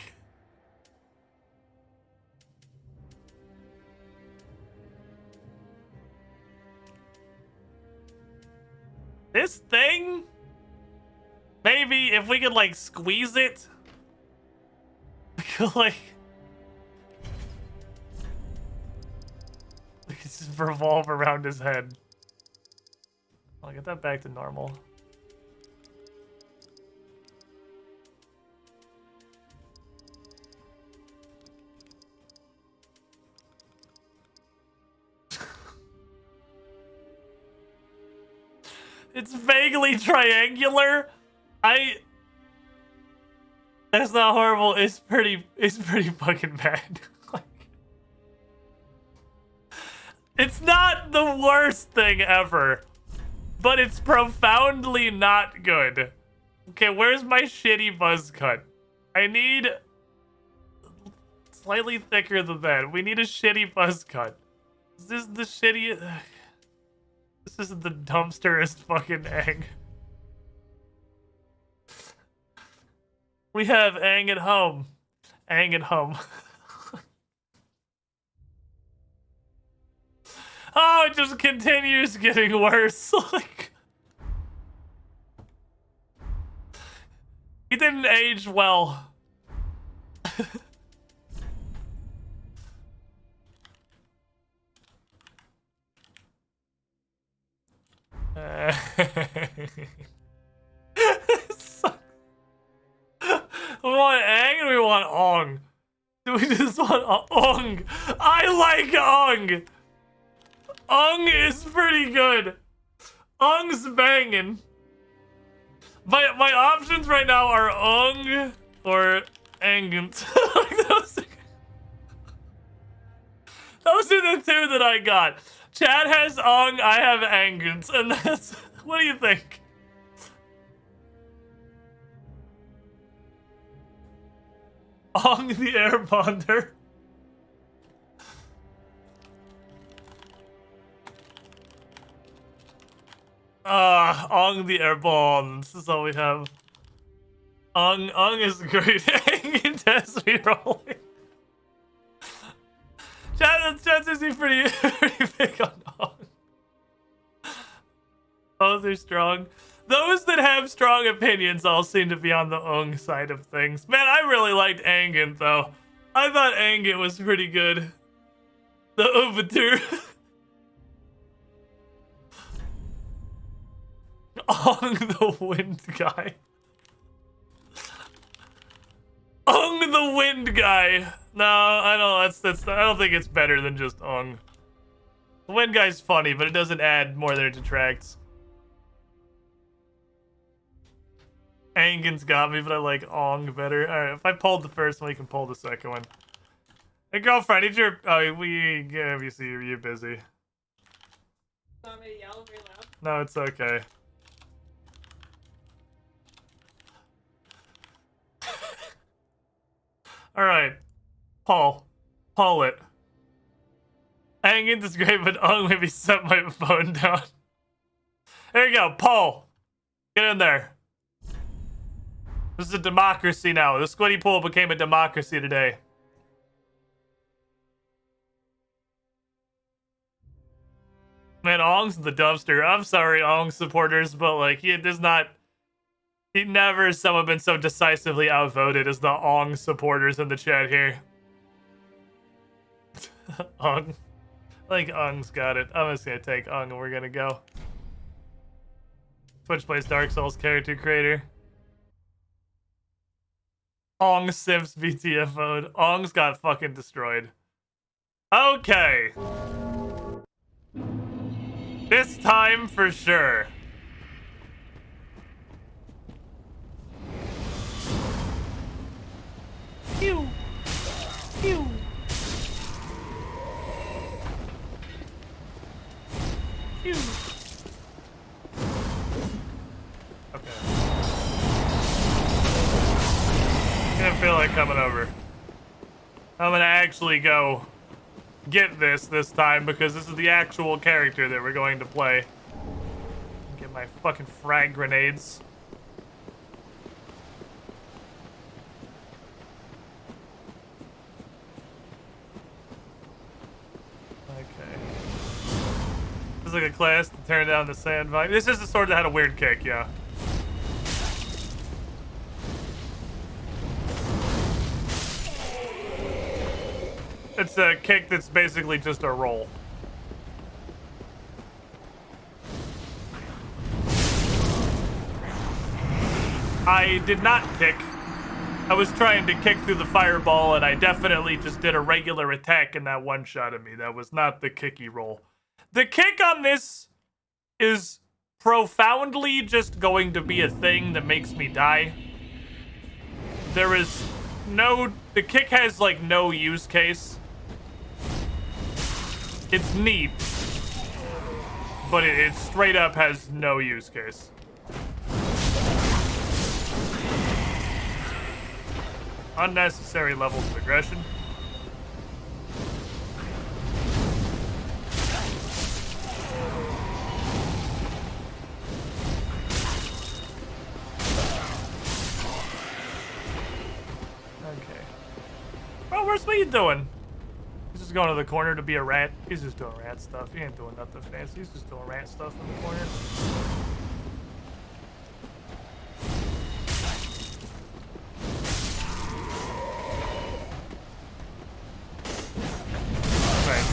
This thing? Maybe if we could, like, squeeze it? We could, like... We could just revolve around his head. I'll get that back to normal. It's vaguely triangular. That's not horrible. It's pretty fucking bad. Like, it's not the worst thing ever, but it's profoundly not good. Okay, where's my shitty buzz cut? I need slightly thicker than that. We need a shitty buzz cut. Is this the shitty? This is the dumpsterest fucking egg. We have Aang at home. Aang at home. Oh, it just continues getting worse. Like, he didn't age well. We want Aang and we want Ong. Do we just want Ong? I like Ong. Ong is pretty good. Ong's banging. My options right now are Ong or Aangant. Those are the two that I got. Chad has Ong, I have Aangant, and that's... What do you think? Ong the Airbonder. Ong the Airborne. This is all we have. Ong is great. Aangant has me rolling. Chad seems to be pretty big on Ong. Both are strong. Those that have strong opinions all seem to be on the Ong side of things. Man, I really liked Aangant, though. I thought Aangant was pretty good. The Overture. Ong the Wind Guy. Ong the Wind Guy. No, I don't. I don't think it's better than just Ong. The Wind Guy's funny, but it doesn't add more than it detracts. Aangant's got me, but I like Ong better. Alright, if I pulled the first one, we can pull the second one. Hey, girlfriend, need your... Oh, obviously, you're busy. Want me to yell really loud? No, it's okay. Alright. Paul it. Aangant is great, but Ong maybe set my phone down. There you go, Paul. Get in there. This is a democracy now. The Squiddy Pool became a democracy today. Man, Ong's the dumpster. I'm sorry, Ong supporters, but like, he never has someone been so decisively outvoted as the Ong supporters in the chat here. Ong. I think Ong's got it. I'm just gonna take Ong and we're gonna go. Twitch plays Dark Souls character creator. Ong Sims VTFO'd. Ong's got fucking destroyed. Okay. This time for sure. Pew. Pew. Pew. Okay. I didn't feel like coming over. I'm gonna actually go get this time because this is the actual character that we're going to play. Get my fucking frag grenades. Okay. is like a class to turn down the sand vibe. This is the sword that had a weird kick, yeah. It's a kick that's basically just a roll. I did not kick. I was trying to kick through the fireball, and I definitely just did a regular attack and that one-shotted me. That was not the kicky roll. The kick on this is profoundly just going to be a thing that makes me die. There is no... The kick has, like, no use case. It's neat, but it straight up has no use case. Unnecessary levels of aggression. Okay. Well, where's Speed doing? He's just going to the corner to be a rat. He's just doing rat stuff. He ain't doing nothing fancy. He's just doing rat stuff in the corner.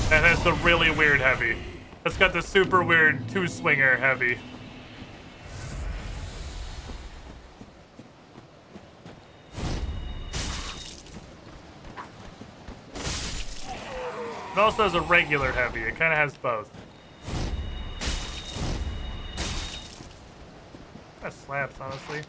That has the really weird heavy. That's got the super weird two-swinger heavy. It also has a regular heavy. It kind of has both. That slaps, honestly.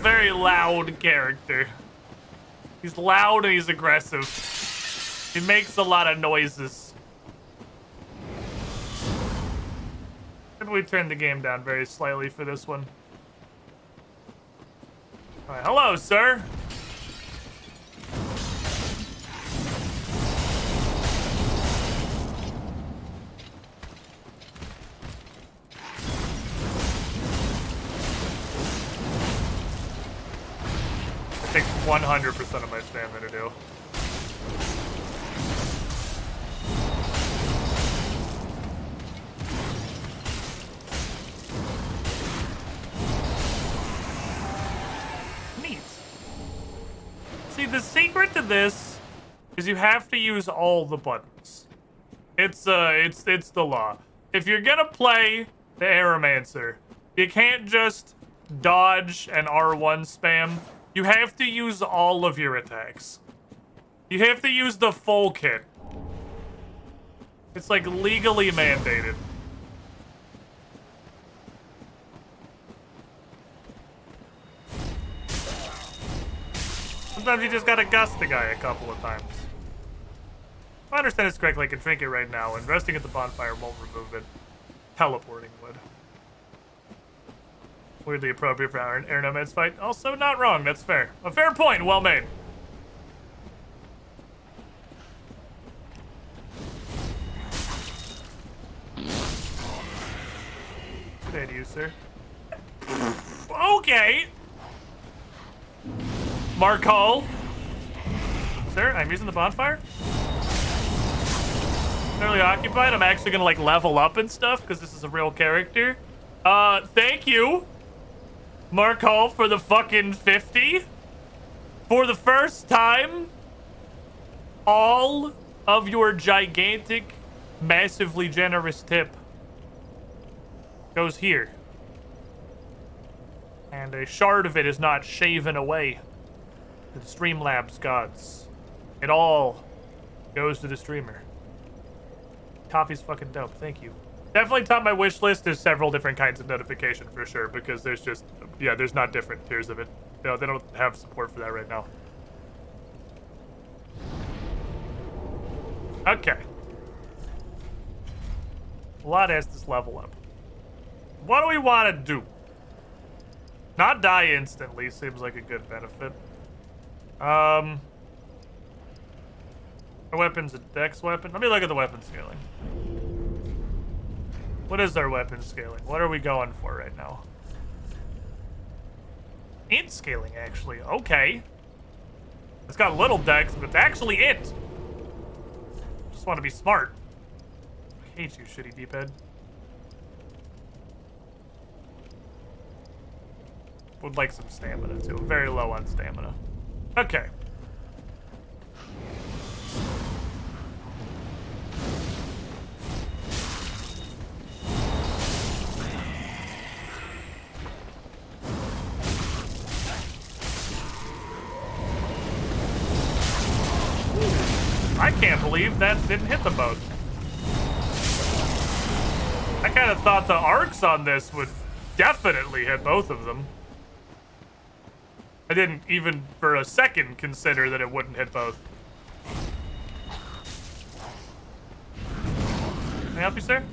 Very loud character. He's loud and he's aggressive. He makes a lot of noises. And we turned the game down very slightly for this one. Alright, hello, sir. Takes 100% of my stamina to do. Neat. See, the secret to this is you have to use all the buttons. It's the law. If you're gonna play the Aeromancer, you can't just dodge and R1 spam. You have to use all of your attacks. You have to use the full kit. It's like legally mandated. Sometimes you just gotta gust the guy a couple of times. If I understand this correctly, I can drink it right now, and resting at the bonfire won't remove it. Teleporting would. Weirdly appropriate for our Air Nomads fight. Also not wrong, that's fair. A fair point, well made. Good day to you, sir. Okay. Mark Hall. Sir, I'm using the bonfire. Fairly occupied. I'm actually gonna like level up and stuff because this is a real character. Thank you, Mark Hall, for the fucking 50. For the first time, all of your gigantic, massively generous tip goes here. And a shard of it is not shaven away to the Streamlabs gods. It all goes to the streamer. Coffee's fucking dope, thank you. Definitely top my wish list. There's several different kinds of notification for sure, because there's just, yeah, there's not different tiers of it. No, they don't have support for that right now. Okay. Vlad has this level up. What do we want to do? Not die instantly seems like a good benefit. Our weapon's a dex weapon. Let me look at the weapon scaling. What is our weapon scaling? What are we going for right now? Int scaling, actually. Okay. It's got little dex, but it's actually int. Just want to be smart. I hate you, shitty D-pad. Would like some stamina, too. I'm very low on stamina. Okay. I can't believe that didn't hit them both. I kind of thought the arcs on this would definitely hit both of them. I didn't even for a second consider that it wouldn't hit both. Can I help you, sir?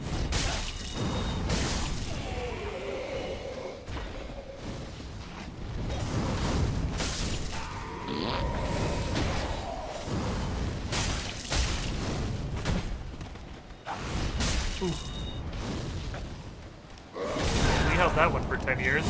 We held that one for 10 years.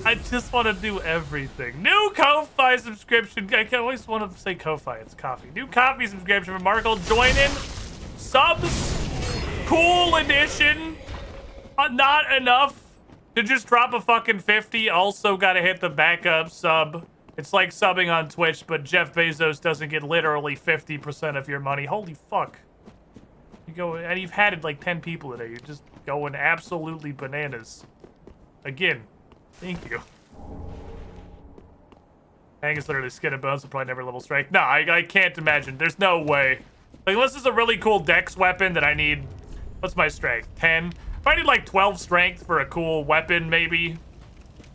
I just want to do everything. New Ko-Fi subscription. I always want to say Ko-Fi. It's coffee. New coffee subscription from Markle. Join in. Subs. Cool edition. Not enough to just drop a fucking 50. Also got to hit the backup sub. It's like subbing on Twitch, but Jeff Bezos doesn't get literally 50% of your money. Holy fuck. You go, and you've had like 10 people today. You're just going absolutely bananas. Again, thank you. Hang is literally skin and bones, will probably never level strength. No, I can't imagine. There's no way. Like, unless it's a really cool dex weapon that I need. What's my strength? 10? If I need like 12 strength for a cool weapon, maybe.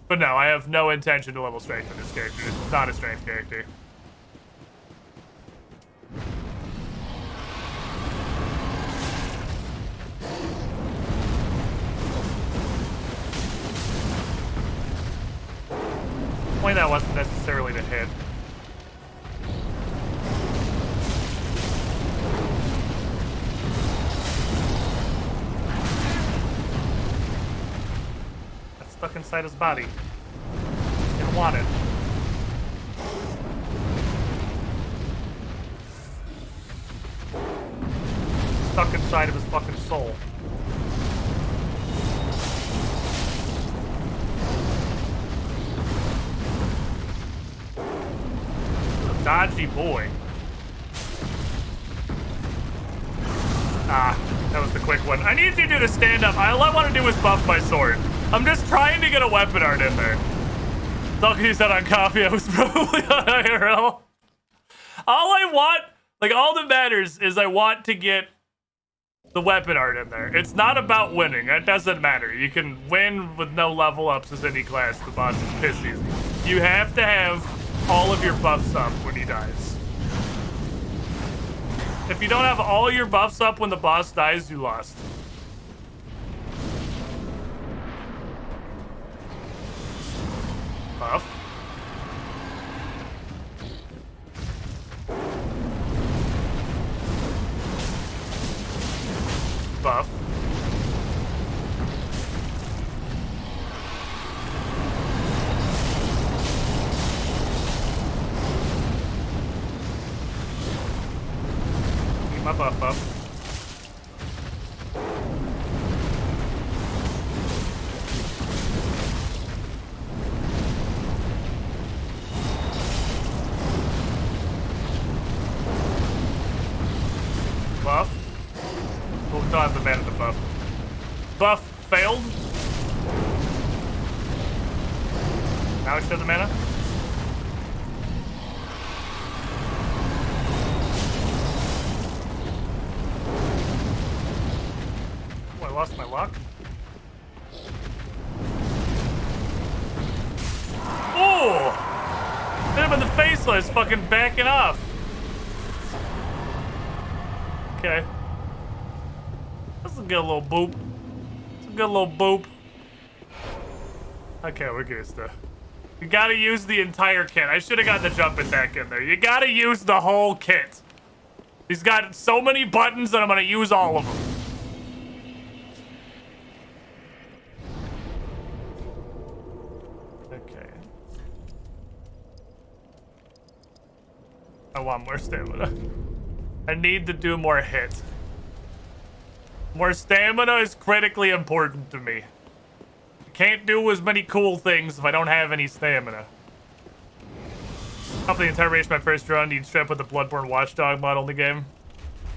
But no, I have no intention to level strength in this character. It's not a strength character. Point that wasn't necessarily to hit. That's stuck inside his body. Didn't want it. Stuck inside of his fucking soul. Dodgy boy. Ah, that was the quick one. I need you to stand up. All I want to do is buff my sword. I'm just trying to get a weapon art in there. Don't use that on coffee. I was probably on IRL. All I want, like all that matters is I want to get the weapon art in there. It's not about winning. That doesn't matter. You can win with no level ups as any class. The boss is piss easy. You have to have all of your buffs up when he dies. If you don't have all your buffs up when the boss dies, you lost. Buff. Buff. My buff up. Buff. We'll still have the mana to buff. Buff failed. Now I show the mana. Lost my luck. Oh! Hit him in the face while I was fucking backing off. Okay. That's a good little boop. It's a good little boop. Okay, we're good stuff. You gotta use the entire kit. I should have got the jump attack in there. You gotta use the whole kit. He's got so many buttons that I'm gonna use all of them. I want more stamina. I need to do more hit. More stamina is critically important to me. I can't do as many cool things if I don't have any stamina. Up the entire race my first run, you'd strap with the Bloodborne Watchdog model in the game.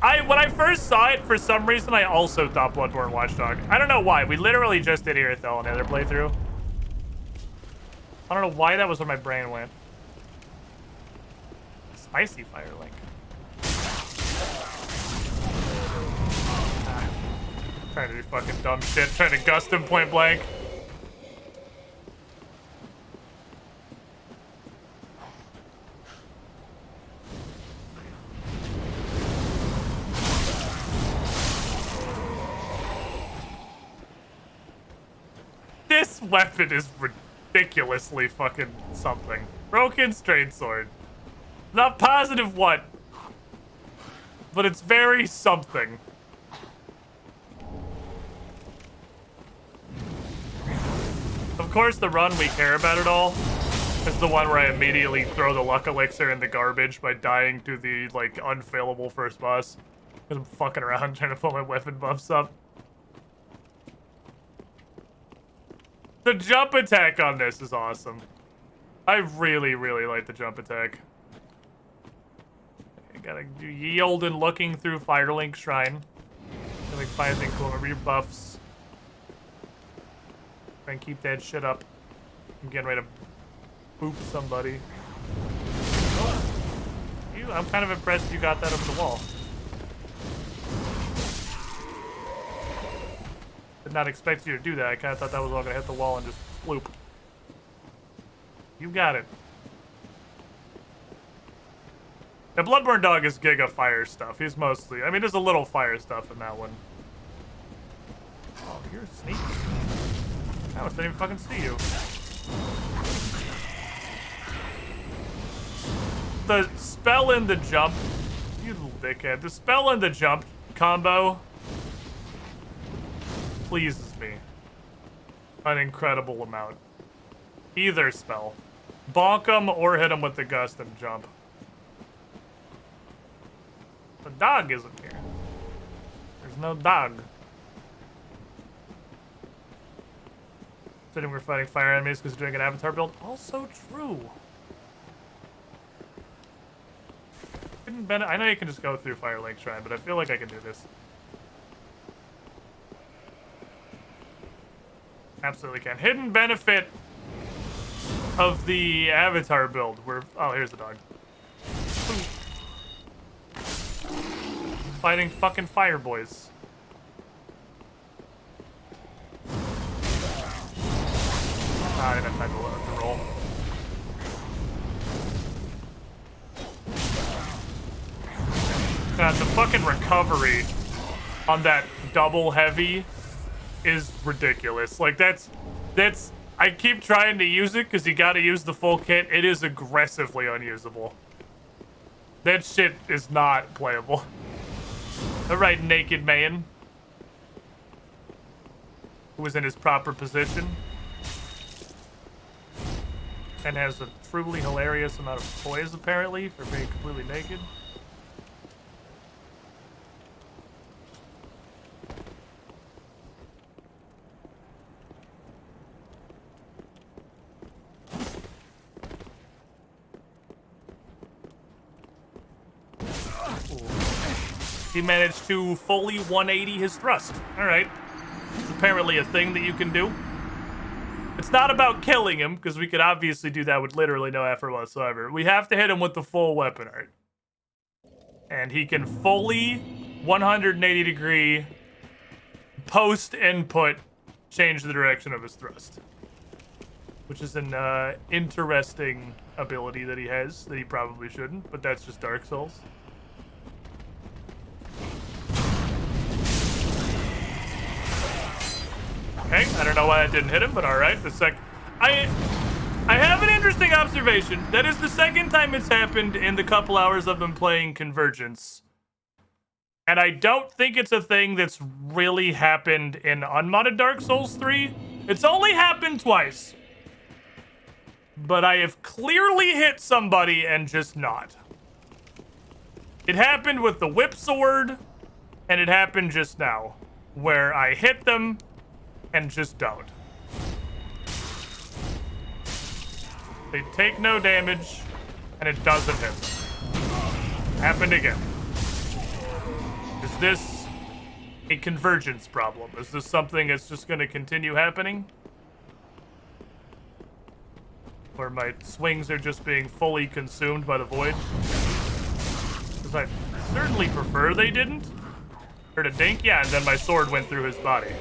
When I first saw it, for some reason, I also thought Bloodborne Watchdog. I don't know why. We literally just did hear it though on the other playthrough. I don't know why that was where my brain went. Spicy Firelink. Trying to do fucking dumb shit. Trying to gust him point blank. This weapon is ridiculously fucking something. Broken straight sword. Not positive what, but it's very something. Of course, the run we care about at all is the one where I immediately throw the luck elixir in the garbage by dying to the, like, unfailable first boss. Because I'm fucking around trying to pull my weapon buffs up. The jump attack on this is awesome. I really, really like the jump attack. I gotta do yield and looking through Firelink Shrine. I like find things cool. Remember your buffs. Try and keep that shit up. I'm getting ready to boop somebody. I'm kind of impressed you got that over the wall. Did not expect you to do that. I kind of thought that was all gonna hit the wall and just floop. You got it. The Bloodborne dog is Giga fire stuff. He's mostly, I mean, there's a little fire stuff in that one. Oh, you're sneaky. I almost didn't even fucking see you. The spell and the jump, you little dickhead. The spell and the jump combo pleases me an incredible amount. Either spell. Bonk him or hit him with the gust and jump. The dog isn't here. There's no dog. Sitting we're fighting fire enemies because we're doing an avatar build. Also true. I know you can just go through Firelink Shrine, but I feel like I can do this. Absolutely can. Hidden benefit of the avatar build. Oh, here's the dog. Fighting fucking fire boys. I didn't have time to roll. God, the fucking recovery on that double heavy is ridiculous. Like, that's I keep trying to use it because you gotta use the full kit. It is aggressively unusable. That shit is not playable. Alright, naked man. Who is in his proper position. And has a truly hilarious amount of poise, apparently, for being completely naked. He managed to fully 180 his thrust. Alright. It's apparently a thing that you can do. It's not about killing him, because we could obviously do that with literally no effort whatsoever. We have to hit him with the full weapon art. And he can fully 180 degree post-input change the direction of his thrust. Which is an interesting ability that he has, that he probably shouldn't, but that's just Dark Souls. Okay, I don't know why I didn't hit him, but alright. I have an interesting observation. That is the second time it's happened in the couple hours I've been playing Convergence. And I don't think it's a thing that's really happened in unmodded Dark Souls 3. It's only happened twice. But I have clearly hit somebody and just not. It happened with the whip sword, and it happened just now, where I hit them and just don't. They take no damage, and it doesn't hit them. Happened again. Is this a convergence problem? Is this something that's just going to continue happening? Or my swings are just being fully consumed by the void? Because I certainly prefer they didn't. Heard a dink? Yeah, and then my sword went through his body.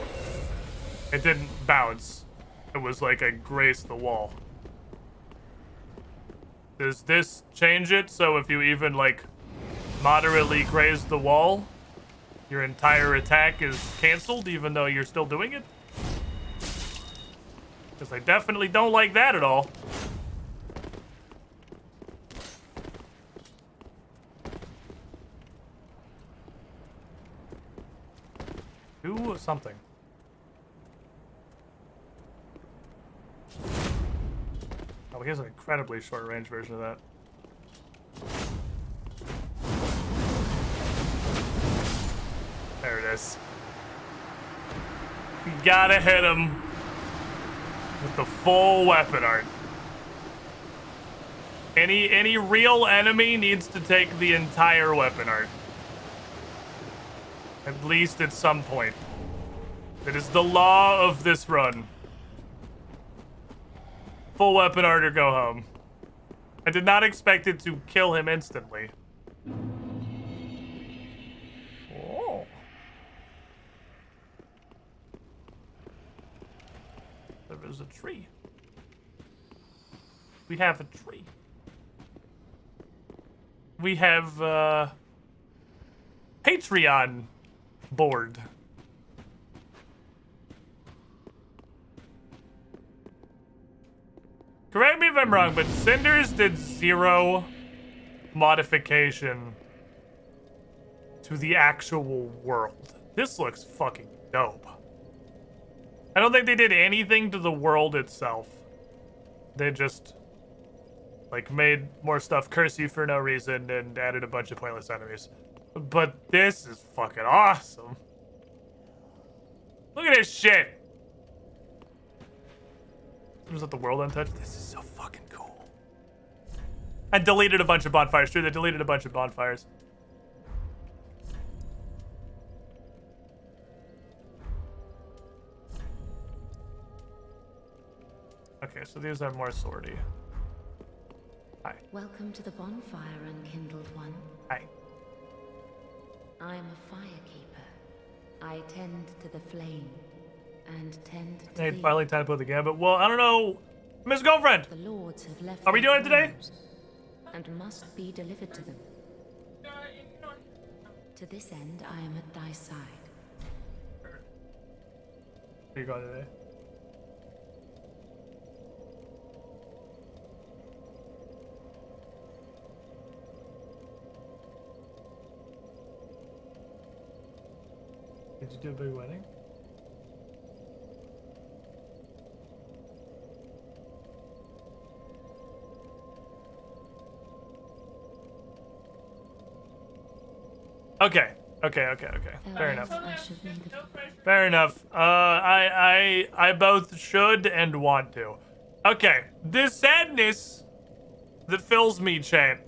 It didn't bounce. It was like I grazed the wall. Does this change it? So if you even, like, moderately graze the wall, your entire attack is canceled even though you're still doing it? Because I definitely don't like that at all. Do something. Oh, he has an incredibly short range version of that. There it is. You gotta hit him with the full weapon art. Any real enemy needs to take the entire weapon art. At least at some point. It is the law of this run. Full weapon art or go home. I did not expect it to kill him instantly. Oh. There is a tree. We have a tree. We have Patreon board. Correct me if I'm wrong, but Cinders did 0 modification to the actual world. This looks fucking dope. I don't think they did anything to the world itself. They just, like, made more stuff curse you for no reason and added a bunch of pointless enemies. But this is fucking awesome. Look at this shit. Was that the world untouched? This is so fucking cool. I deleted a bunch of bonfires. True, they deleted a bunch of bonfires. Okay, so these are more swordy. Hi. Welcome to the bonfire, unkindled one. Hi. I am a firekeeper. I tend to the flame and tend to Hey, thee. finally time to play the gambit. Well, I don't know. Miss Girlfriend! The lords have left Are we their doing it today? thrones and must be delivered to them. To this end, I am at thy side. Where are you going today? Did you do a big wedding? Okay. Fair enough. I should need a Fair enough. I both should and want to. Okay. This sadness that fills me, chat.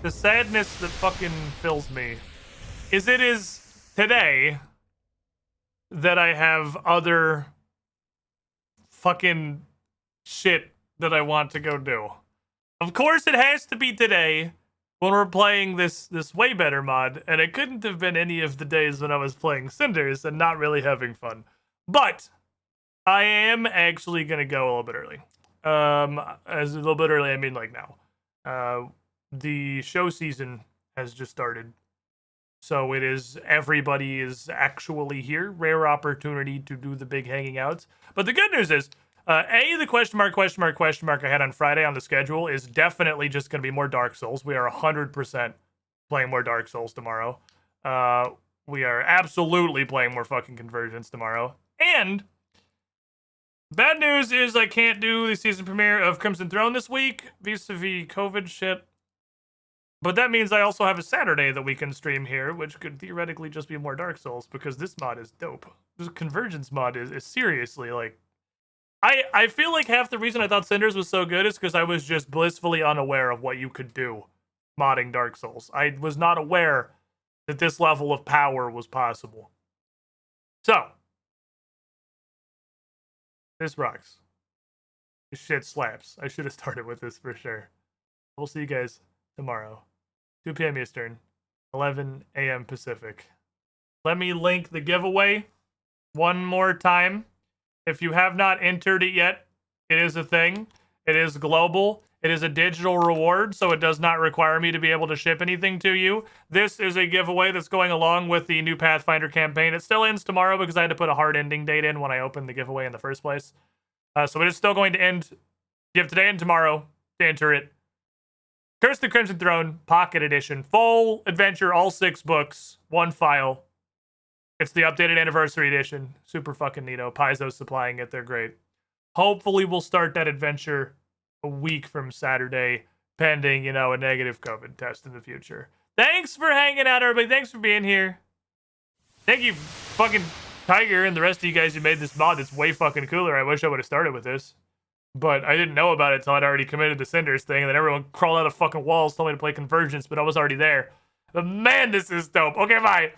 The sadness that fucking fills me is it is today that I have other fucking shit that I want to go do. Of course it has to be today when we're playing this way better mod, and it couldn't have been any of the days when I was playing Cinders and not really having fun. But I am actually gonna go a little bit early. As a little bit early, I mean like now. The show season has just started. So it is, everybody is actually here. Rare opportunity to do the big hanging outs. But the good news is, the question mark I had on Friday on the schedule is definitely just going to be more Dark Souls. We are 100% playing more Dark Souls tomorrow. We are absolutely playing more fucking Convergence tomorrow. And bad news is I can't do the season premiere of Crimson Throne this week vis-a-vis COVID shit. But that means I also have a Saturday that we can stream here, which could theoretically just be more Dark Souls, because this mod is dope. This Convergence mod is seriously, like... I feel like half the reason I thought Cinders was so good is because I was just blissfully unaware of what you could do modding Dark Souls. I was not aware that this level of power was possible. So, this rocks. This shit slaps. I should have started with this for sure. We'll see you guys tomorrow. 2 p.m. Eastern, 11 a.m. Pacific. Let me link the giveaway one more time. If you have not entered it yet, it is a thing. It is global. It is a digital reward, so it does not require me to be able to ship anything to you. This is a giveaway that's going along with the new Pathfinder campaign. It still ends tomorrow because I had to put a hard ending date in when I opened the giveaway in the first place. So it is still going to end. You have today and tomorrow to enter it. Curse of the Crimson Throne, Pocket Edition. Full adventure, all 6 books, 1 file. It's the updated anniversary edition. Super fucking neato. Paizo's supplying it. They're great. Hopefully we'll start that adventure a week from Saturday, pending, you know, a negative COVID test in the future. Thanks for hanging out, everybody. Thanks for being here. Thank you, fucking Tiger, and the rest of you guys who made this mod. It's way fucking cooler. I wish I would have started with this. But I didn't know about it until I'd already committed the Cinders thing, and then everyone crawled out of fucking walls, told me to play Convergence, but I was already there. But man, this is dope. Okay, bye.